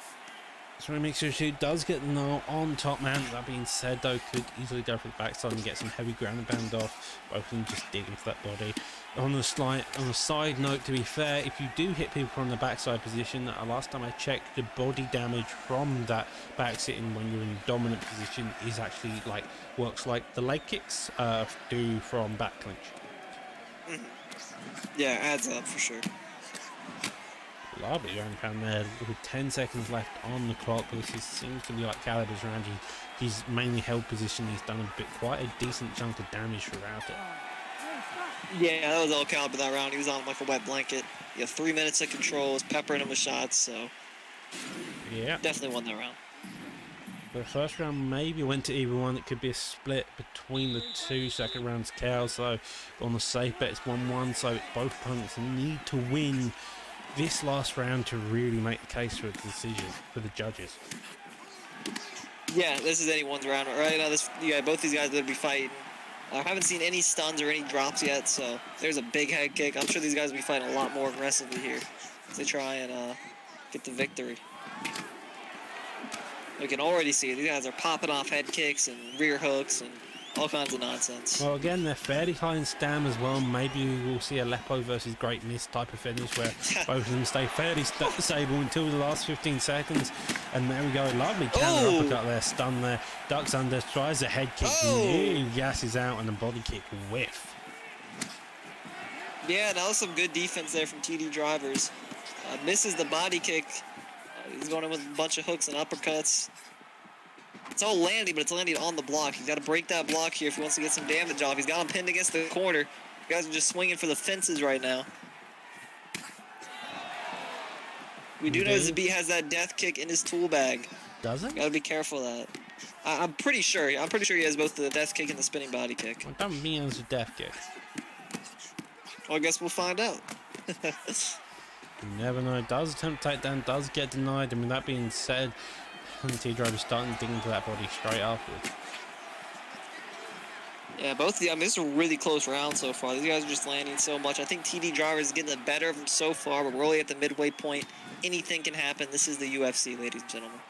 So he makes sure she does get the null on top man. That being said, though, could easily go for the backside and get some heavy ground and pound off. Both of them just dig into that body. On a side note, to be fair, if you do hit people from the backside position, last time I checked, the body damage from that back sitting when you're in dominant position is actually works like the leg kicks do from back clinch. Yeah, it adds up for sure. Lovely ground pound there with 10 seconds left on the clock. This seems to be like Caliber's round. He's mainly held position. He's done quite a decent chunk of damage throughout it. Yeah, that was all Caliber that round. He was on like a wet blanket. He had 3 minutes of control. Was peppering him with shots. So Yeah. Definitely won that round. The first round maybe went to either one. It could be a split between the two. Second round's cows, so on the safe bet it's 1-1. So both opponents need to win this last round to really make the case for a decision for the judges. Yeah, this is anyone's round right now. Both these guys are gonna be fighting. I haven't seen any stuns or any drops yet, so there's a big head kick. I'm sure these guys will be fighting a lot more aggressively here as they try and get the victory. We can already see these guys are popping off head kicks and rear hooks and all kinds of nonsense. Well, again, they're fairly high in stam as well. Maybe we'll see a Lepo versus Great Miss type of finish where both of them stay fairly stable until the last 15 seconds. And there we go. Lovely counter uppercut there. Stun there. Ducks under. Tries a head kick. Nearly gasses out and a body kick whiff. Yeah, that was some good defense there from TD Drivers. Misses the body kick. He's going in with a bunch of hooks and uppercuts. It's all landing, but it's landing on the block. He's got to break that block here if he wants to get some damage off. He's got him pinned against the corner. You guys are just swinging for the fences right now. We do know Zabit has that death kick in his tool bag. Does it? Got to be careful of that. I'm pretty sure. I'm pretty sure he has both the death kick and the spinning body kick. Well, don't mean it's a death kick. Well, I guess we'll find out. You never know. Does attempt takedown, does get denied. And with that being said, T Driver starting to dig into that body straight afterwards. Yeah, both of them. I mean, this is a really close round so far. These guys are just landing so much. I think TD Driver is getting the better of them so far, but we're only at the midway point. Anything can happen. This is the UFC, ladies and gentlemen.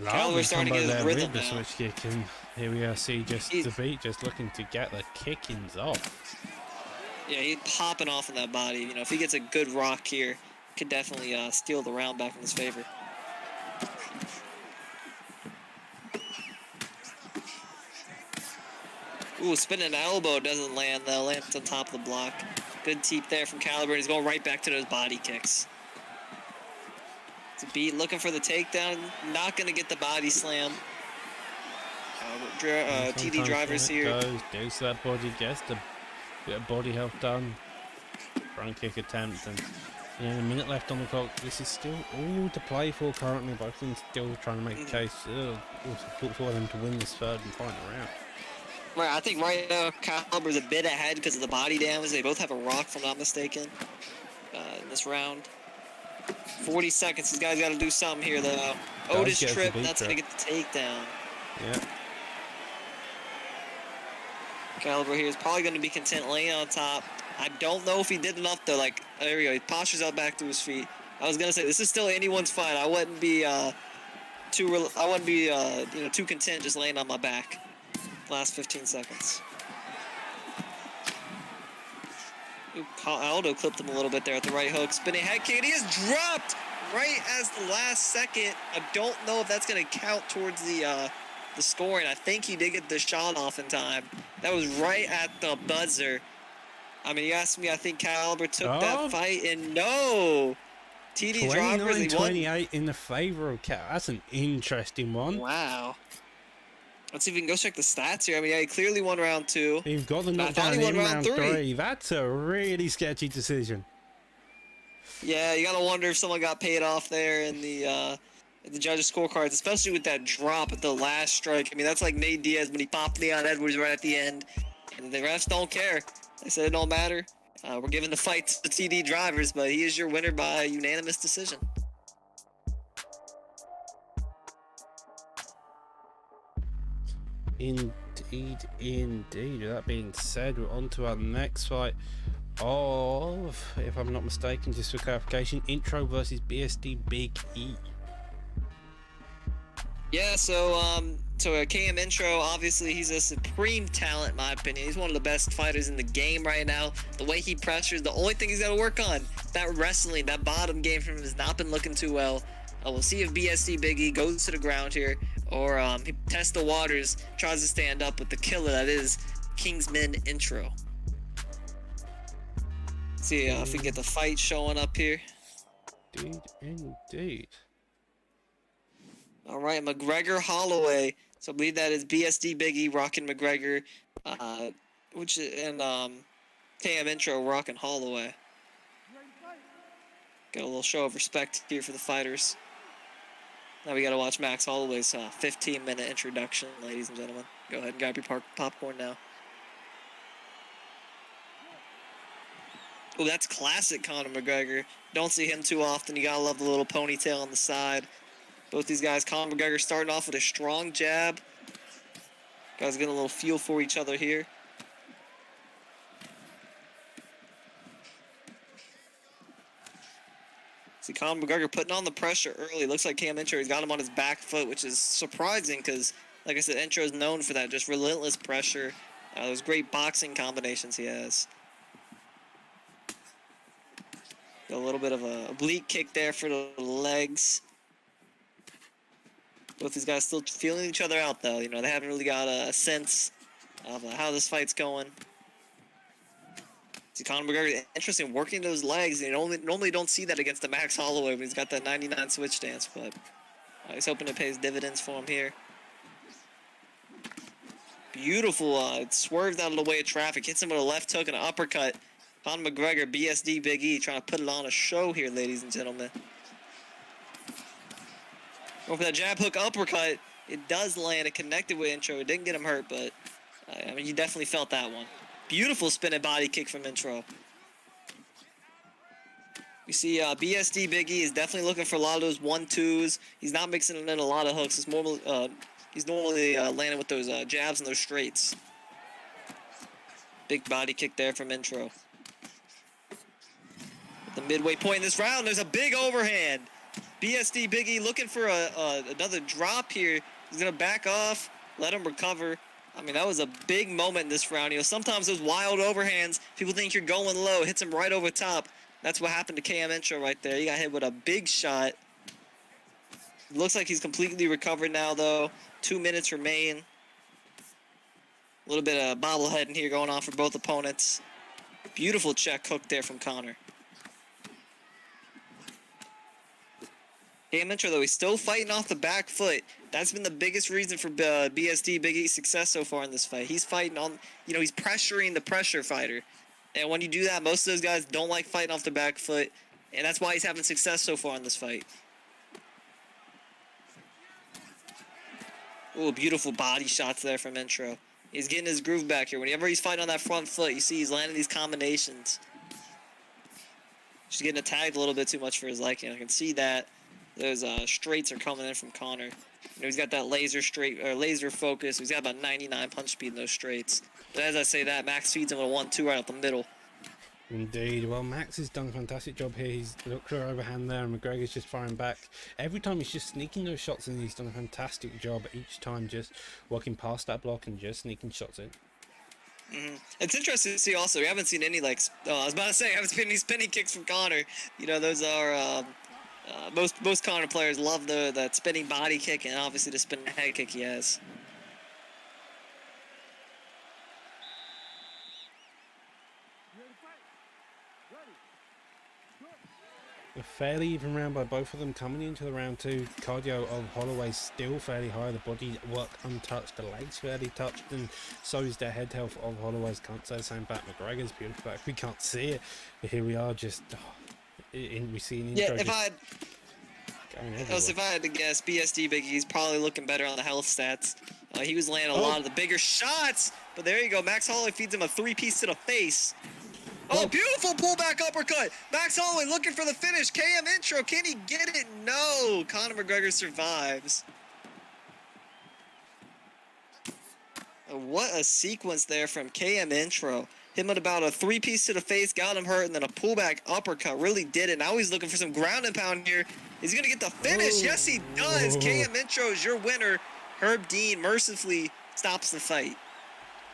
Lovely starting to combo get his there rhythm with the now. switch kick, and here we are. See just Zabit just looking to get the kickings off. Yeah, he's popping off in that body. You know, if he gets a good rock here, could definitely steal the round back in his favor. Ooh, spinning elbow doesn't land though. Lands on top of the block. Good teep there from Caliber. He's going right back to those body kicks. Zabit looking for the takedown. Not going to get the body slam. TD Drivers here. Goes that body, gets the bit of body health done. Front kick attempt, and yeah, a minute left on the clock. This is still all to play for currently. Both of them still trying to make a case for them to win this third and final round. Right, I think right now Caliber's a bit ahead because of the body damage. They both have a rock, if I'm not mistaken, in this round. 40 seconds. These guys got to do something here, though. Otis trip. That's going to get the takedown. Yeah. Caliber here is probably going to be content laying on top. I don't know if he did enough, though. Like, there we go. He postures out back to his feet. I was going to say, this is still anyone's fight. I wouldn't be too content just laying on my back. Last 15 seconds. Ooh, Aldo clipped him a little bit there at the right hook. Spinning head kick. He is dropped right as the last second. I don't know if that's going to count towards the scoring. I think he did get the shot off in time. That was right at the buzzer. I mean, you asked me, I think Caliber took that fight, and no. TD Drivers, 29-28 in the favor of Cal. That's an interesting one. Wow. Let's see if we can go check the stats here. I mean, yeah, he clearly won round 2. You've got the knockdown in round 3. That's a really sketchy decision. Yeah, you gotta wonder if someone got paid off there in the judges' scorecards, especially with that drop at the last strike. I mean, that's like Nate Diaz when he popped Leon Edwards right at the end. And the refs don't care. They said it don't matter. We're giving the fight to the TD Drivers, but he is your winner by unanimous decision. Indeed, indeed. With that being said, we're on to our next fight of, if I'm not mistaken, just for clarification, Intro versus BSD Big E. Yeah, so KM Intro, obviously he's a supreme talent in my opinion. He's one of the best fighters in the game right now. The way he pressures, the only thing he's got to work on, that wrestling, that bottom game from him has not been looking too well. We'll see if BSD Big E goes to the ground here, or he tests the waters, tries to stand up with the killer that is Kingsman Intro. See if we get the fight showing up here. Indeed. All right, McGregor Holloway. So I believe that is BSD Big E rocking McGregor, KM Intro rocking Holloway. Got a little show of respect here for the fighters. Now we got to watch Max Holloway's 15-minute introduction, ladies and gentlemen. Go ahead and grab your popcorn now. Oh, that's classic Conor McGregor. Don't see him too often. You gotta love the little ponytail on the side. Both these guys, Conor McGregor starting off with a strong jab. Guys getting a little feel for each other here. See Conor McGregor putting on the pressure early. Looks like Cam Intro's got him on his back foot, which is surprising because, like I said, Intro is known for that, just relentless pressure. Those great boxing combinations he has. A little bit of a oblique kick there for the legs. Both these guys still feeling each other out, though. You know, they haven't really got a sense of how this fight's going. See, Conor McGregor, interesting, working those legs. You normally don't see that against the Max Holloway when he's got that 99 switch stance, but he's hoping it pays dividends for him here. Beautiful, swerved out of the way of traffic, hits him with a left hook and an uppercut. Conor McGregor, BSD Big E, trying to put it on a show here, ladies and gentlemen. Going for that jab hook uppercut. It does land. It connected with Intro. It didn't get him hurt, but I mean, you definitely felt that one. Beautiful spinning body kick from Intro. We see BSD Big E is definitely looking for a lot of those 1-2s. He's not mixing in a lot of hooks. He's normally landing with those jabs and those straights. Big body kick there from Intro. At the midway point in this round, there's a big overhand. BSD Big E looking for another drop here. He's going to back off, let him recover. I mean, that was a big moment in this round. You know, sometimes those wild overhands, people think you're going low, hits him right over top. That's what happened to KM Intro right there. He got hit with a big shot. Looks like he's completely recovered now, though. 2 minutes remain. A little bit of bobbleheading here going on for both opponents. Beautiful check hook there from Conor. KM Intro, though, he's still fighting off the back foot. That's been the biggest reason for BSD Big E's success so far in this fight. He's fighting on, you know, he's pressuring the pressure fighter. And when you do that, most of those guys don't like fighting off the back foot. And that's why he's having success so far in this fight. Ooh, beautiful body shots there from Intro. He's getting his groove back here. Whenever he's fighting on that front foot, you see he's landing these combinations. Just getting tagged a little bit too much for his liking. I can see that. Those straights are coming in from Conor. You know, he's got that laser focus. He's got about 99 punch speed in those straights. But as I say that, Max feeds him with a 1-2 right up the middle. Indeed. Well, Max has done a fantastic job here. He's looked for overhand there, and McGregor's just firing back. Every time he's just sneaking those shots in, he's done a fantastic job each time, just walking past that block and just sneaking shots in. It's interesting to see also, we haven't seen any, like, I was about to say, I haven't seen any spinning kicks from Conor. You know, those are, most Conor players love that spinning body kick and obviously the spinning head kick he has. A fairly even round by both of them coming into the round two. Cardio of Holloway still fairly high. The body work untouched. The legs fairly touched, and so is the head health of Holloway's. Can't say the same about McGregor's. Beautiful back. We can't see it, but here we are. Just we see an intro. Yeah, if I had to guess, BSD Big E's probably looking better on the health stats. He was landing a lot of the bigger shots, but there you go. Max Holloway feeds him a 3-piece to the face. Oh, beautiful pullback uppercut. Max Holloway looking for the finish. KM Intro, can he get it? No. Conor McGregor survives. What a sequence there from KM Intro. Him with about a 3-piece to the face, got him hurt, and then a pullback uppercut. Really did it. Now he's looking for some ground and pound here. Is he going to get the finish? Yes, he does. KM Intro is your winner. Herb Dean mercifully stops the fight.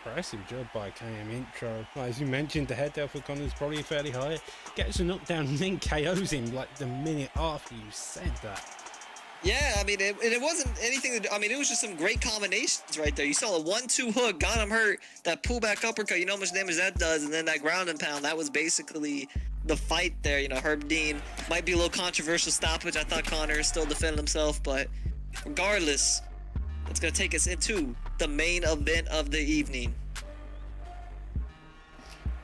Impressive job by KM Intro. As you mentioned, the head health of Conor is probably fairly high. Gets a knockdown and then KOs him like the minute after you said that. Yeah, I mean, it wasn't anything I mean, it was just some great combinations right there. You saw a 1-2 hook, got him hurt, that pullback uppercut, you know how much damage that does, and then that ground and pound, that was basically the fight there. You know, Herb Dean might be a little controversial stoppage. I thought Conor is still defending himself, but regardless, it's going to take us into the main event of the evening.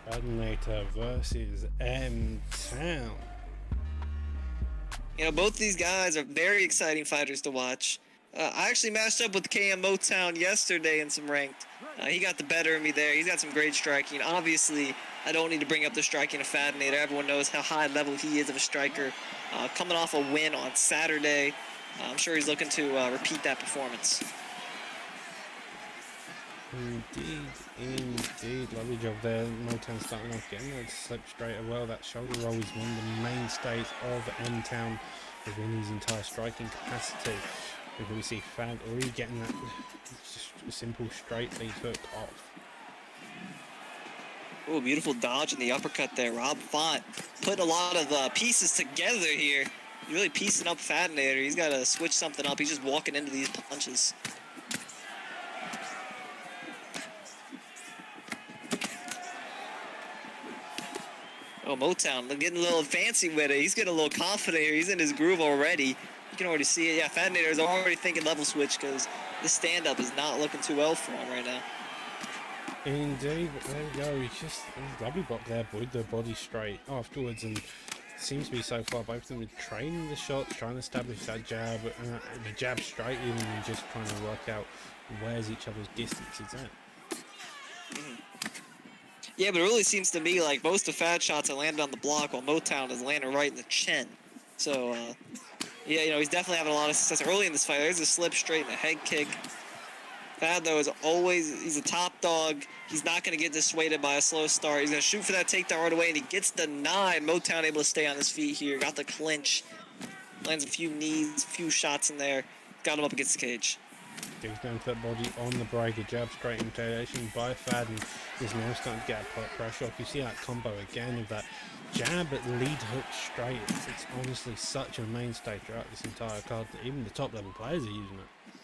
Terminator versus M-Town. You know, both these guys are very exciting fighters to watch. I actually matched up with KM Motown yesterday in some ranked. He got the better of me there. He's got some great striking. Obviously, I don't need to bring up the striking of Fadinator. Everyone knows how high level he is of a striker. Coming off a win on Saturday, I'm sure he's looking to repeat that performance. Indeed. Lovely job there. Motown starting off getting that slip straight as well. That shoulder roll is one of the mainstays of M-Town within his entire striking capacity. Because we see Fad already getting that just simple straight lead hook off. Oh, beautiful dodge in the uppercut there. Rob Font putting a lot of pieces together here. He's really piecing up Fadinator. He's got to switch something up. He's just walking into these punches. Oh, Motown getting a little fancy with it. He's getting a little confident here. He's in his groove already. You can already see it. Yeah, Fadinator is already thinking level switch because this stand-up is not looking too well for him right now. Indeed, but there we go. He's just lovely block there, with the body straight afterwards, and seems to be so far both of them are training the shots, trying to establish that jab, the jab straight even, and just trying to work out where's each other's distance is at. Yeah, but it really seems to me like most of Fad shots are landed on the block while Motown is landing right in the chin. So, yeah, you know, he's definitely having a lot of success early in this fight. There's a slip straight and a head kick. Fad, though, is always, he's a top dog. He's not going to get dissuaded by a slow start. He's going to shoot for that takedown right away, and he gets denied. Motown able to stay on his feet here. Got the clinch. Lands a few knees, a few shots in there. Got him up against the cage. He's going for that body on the break, a jab straight retaliation by Fad, and is now starting to get a pressure off. You see that combo again of that jab at lead hook straight. It's honestly such a mainstay throughout this entire card that even the top level players are using it.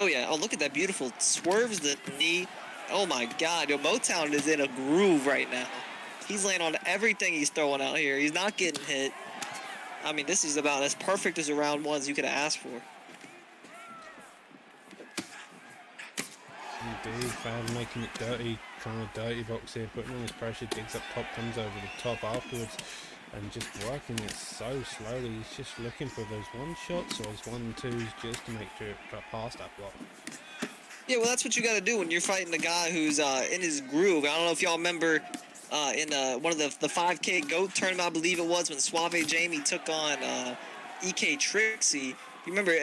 Oh yeah, oh look at that beautiful swerves the knee. Oh my god, yo, Motown is in a groove right now. He's laying on everything he's throwing out here. He's not getting hit. I mean, this is about as perfect as a round one as you could have asked for. Indeed, Fad making it dirty, trying to dirty box here, putting on his pressure, digs up top, comes over the top afterwards, and just working it so slowly. He's just looking for those one shots or those 1-2s just to make sure it got past that block. Yeah, well, that's what you got to do when you're fighting a guy who's in his groove. I don't know if y'all remember in one of the 5K GOAT tournament, I believe it was, when Suave Jamie took on EK Trixie. You remember,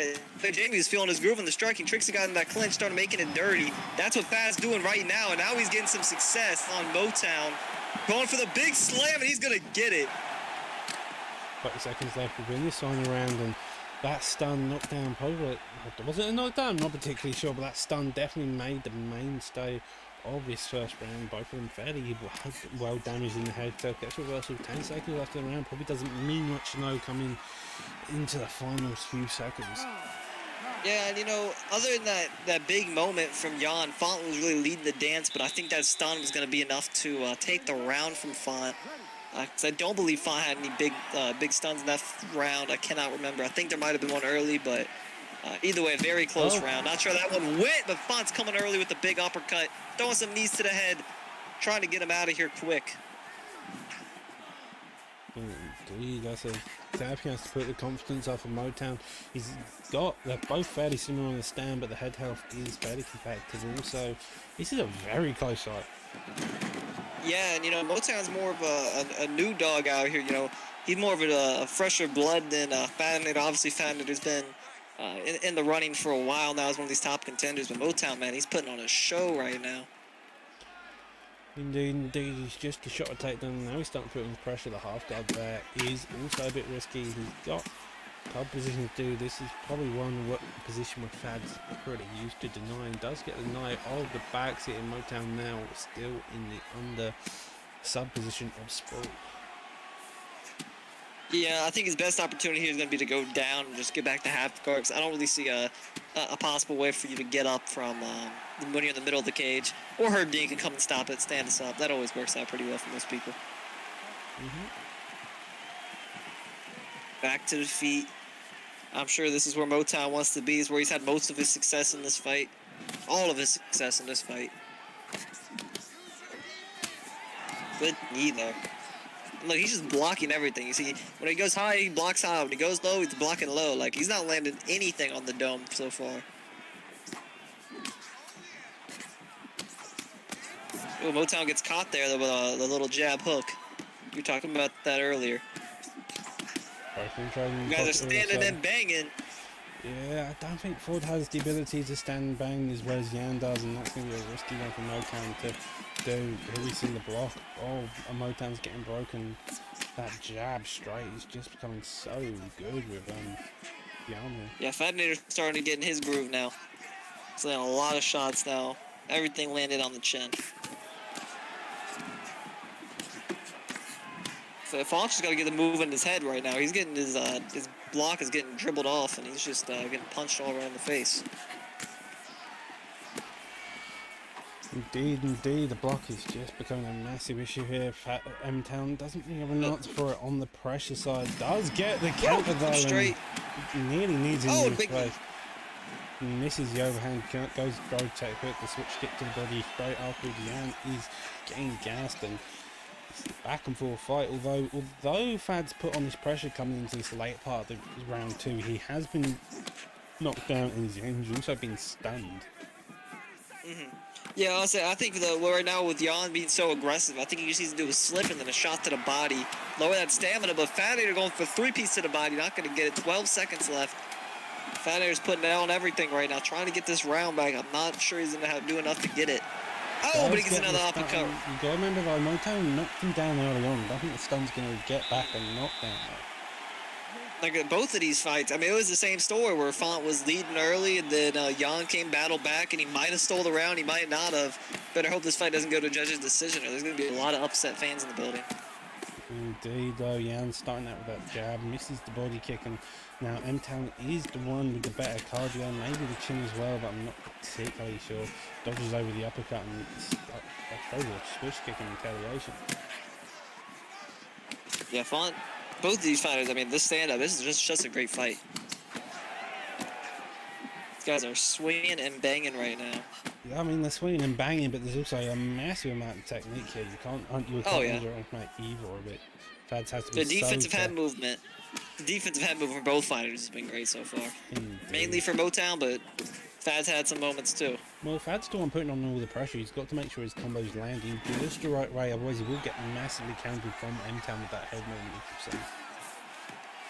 Jamie was feeling his groove in the striking. Trixie got in that clinch, started making it dirty. That's what Fad's doing right now, and now he's getting some success on Motown. Going for the big slam, and he's going to get it. 30 seconds left within this final round, and that stun knockdown, probably, was it a knockdown? I'm not particularly sure, but that stun definitely made the mainstay of this first round. Both of them fairly well damaged in the head, so catch reversal 10 seconds after the round probably doesn't mean much coming into the final few seconds. Yeah, and you know, other than that big moment from Jan, Font was really leading the dance, but I think that stun was going to be enough to take the round from Font. Because I don't believe Font had any big stuns in that round. I cannot remember. I think there might have been one early, but either way, a very close round. Not sure that one went, but Font's coming early with the big uppercut, throwing some knees to the head, trying to get him out of here quick. Indeed, that's a tap. He has to put the confidence up for Motown. They're both fairly similar on the stand, but the head health is fairly competitive also. This is a very close fight. Yeah, and you know, Motown's more of a new dog out here. You know, he's more of a fresher blood than Fadinator. Obviously, Fadinator's been in the running for a while now as one of these top contenders. But Motown, man, he's putting on a show right now. Indeed, he's just a shot of takedown. Now he's starting to put in pressure. The half guard there is also a bit risky. He's got top position to do. This is probably one position where Fad's pretty used to denying. Does get the deny of the back seat in Motown now, still in the under sub position of sport. Yeah, I think his best opportunity here is going to be to go down and just get back to half guard. Because I don't really see a possible way for you to get up from when you're in the middle of the cage. Or Herb Dean can come and stop it, stand us up. That always works out pretty well for most people. Back to the feet. I'm sure this is where Motown wants to be. Is where he's had most of his success in this fight. All of his success in this fight. Good knee there. Look, he's just blocking everything. You see, when he goes high, he blocks high. When he goes low, he's blocking low. Like, he's not landing anything on the dome so far. Oh, Motown gets caught there with the little jab hook. We were talking about that earlier. You guys are standing and banging. Yeah, I don't think Ford has the ability to stand and bang as well as Yan does, and that's going to be a risky one for Motown to do. Here we see the block. Oh, and Motown's getting broken. That jab straight is just becoming so good with Yan. Yeah, Fatinator's starting to get in his groove now. He's landing a lot of shots now. Everything landed on the chin. So Fox just got to get the move in his head right now. He's getting his block is getting dribbled off, and he's just getting punched all around the face. Indeed, the block is just becoming a massive issue here. M-Town doesn't really have an answer for it on the pressure side. Does get the counter though, straight. And nearly needs it in big place. Misses the overhand, goes rotate hook, the switch kick to the body straight after. Yan is getting gassed and back and forth fight. Although Fad's put on this pressure coming into this late part of the round 2, he has been knocked down and he's also been stunned. Yeah, I think right now with Yan being so aggressive, I think he just needs to do a slip and then a shot to the body, lower that stamina. But Fatinator going for 3-piece to the body, not going to get it. 12 seconds left. Fatinator's putting it on everything right now, trying to get this round back. I'm not sure he's going to do enough to get it. Oh, but he gets another uppercut. You got to remember though, Motown knocked him down early on. I don't think the stun's going to get back and knock down though. Like both of these fights, I mean, it was the same story where Font was leading early and then Yan came battle back and he might have stole the round, he might not have. Better hope this fight doesn't go to a judge's decision or there's going to be a lot of upset fans in the building. Indeed though, Yan starting out with that jab, misses the body kick, and now M-Town is the one with the better cardio, maybe the chin as well, but I'm not particularly sure. Dodges over the uppercut and throws a switch kick in retaliation. Yeah, Font, both of these fighters, I mean, this stand-up, this is just a great fight. These guys are swinging and banging right now. Yeah, I mean, they're swinging and banging, but there's also a massive amount of technique here. You can't underestimate either of it. Fads has to be the defensive head movement. The defensive head movement for both fighters has been great so far. Mainly for Motown, but Fad's had some moments too. Well, Fad's the one putting on all the pressure. He's got to make sure his combos landing just the right way, otherwise he will get massively countered from M-Town with that head movement.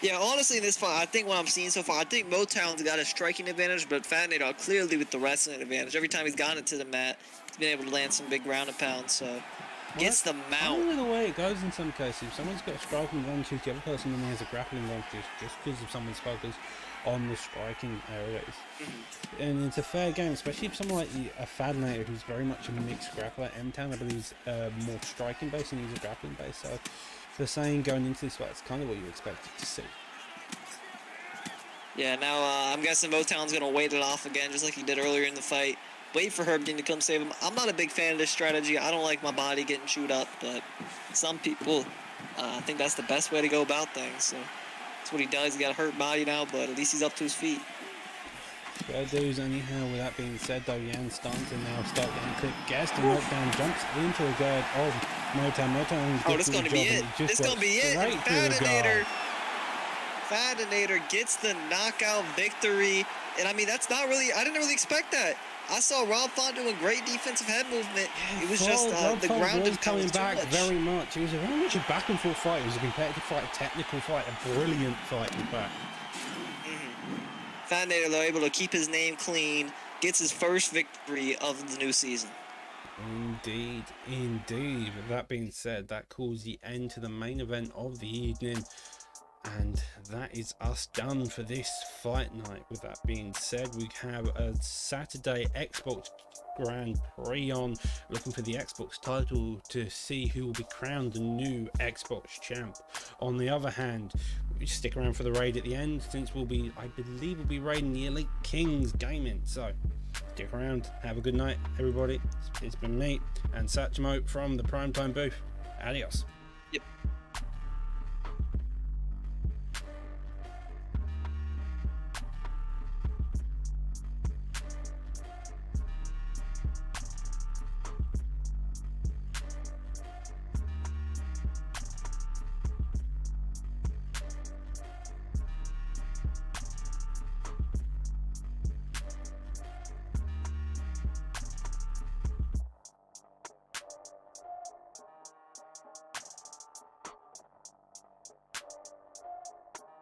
Yeah, honestly, in this fight, I think what I'm seeing so far, I think Motown's got a striking advantage, but Fatinator clearly with the wrestling advantage. Every time he's gotten it to the mat, he's been able to land some big ground and pound, so gets the mount. Only the way it goes in some cases. If someone's got a striking advantage, the other person only has a grappling advantage just because of someone's focus on the striking areas. And it's a fair game, especially if someone like a Fatinator who's very much a mixed grappler. M-Town, I believe, is more striking based and he's a grappling based. So the saying going into this fight, it's kind of what you expected to see. Yeah, now I'm guessing Motown's going to wait it off again, just like he did earlier in the fight. Wait for Herb Dean to come save him. I'm not a big fan of this strategy. I don't like my body getting chewed up, but some people think that's the best way to go about things. So that's what he does. He got a hurt body now, but at least he's up to his feet. Fair dues anyhow. With that being said, though, Yan starting to now start getting quick guessed and knockdown jumps into a guard of Motown. Oh, this is going to be it. This is going to be it. Fatinator gets the knockout victory. And I mean, that's not really, I didn't really expect that. I saw Rob Font doing great defensive head movement. It was just the ground was coming back very much. It was very much a back and forth fight. It was a competitive fight, a technical fight, a brilliant fight in fact. Fatinator, though, able to keep his name clean, gets his first victory of the new season. Indeed, indeed. With that being said, that calls the end to the main event of the evening. And that is us done for this fight night. With that being said, we have a Saturday Xbox Grand Prix on, looking for the Xbox title to see who will be crowned the new Xbox champ. On the other hand, we stick around for the raid at the end, since we'll be, I believe, we'll be raiding the Elite Kings Gaming. So stick around, have a good night, everybody. It's been me and Satchmo from the Primetime booth. Adios.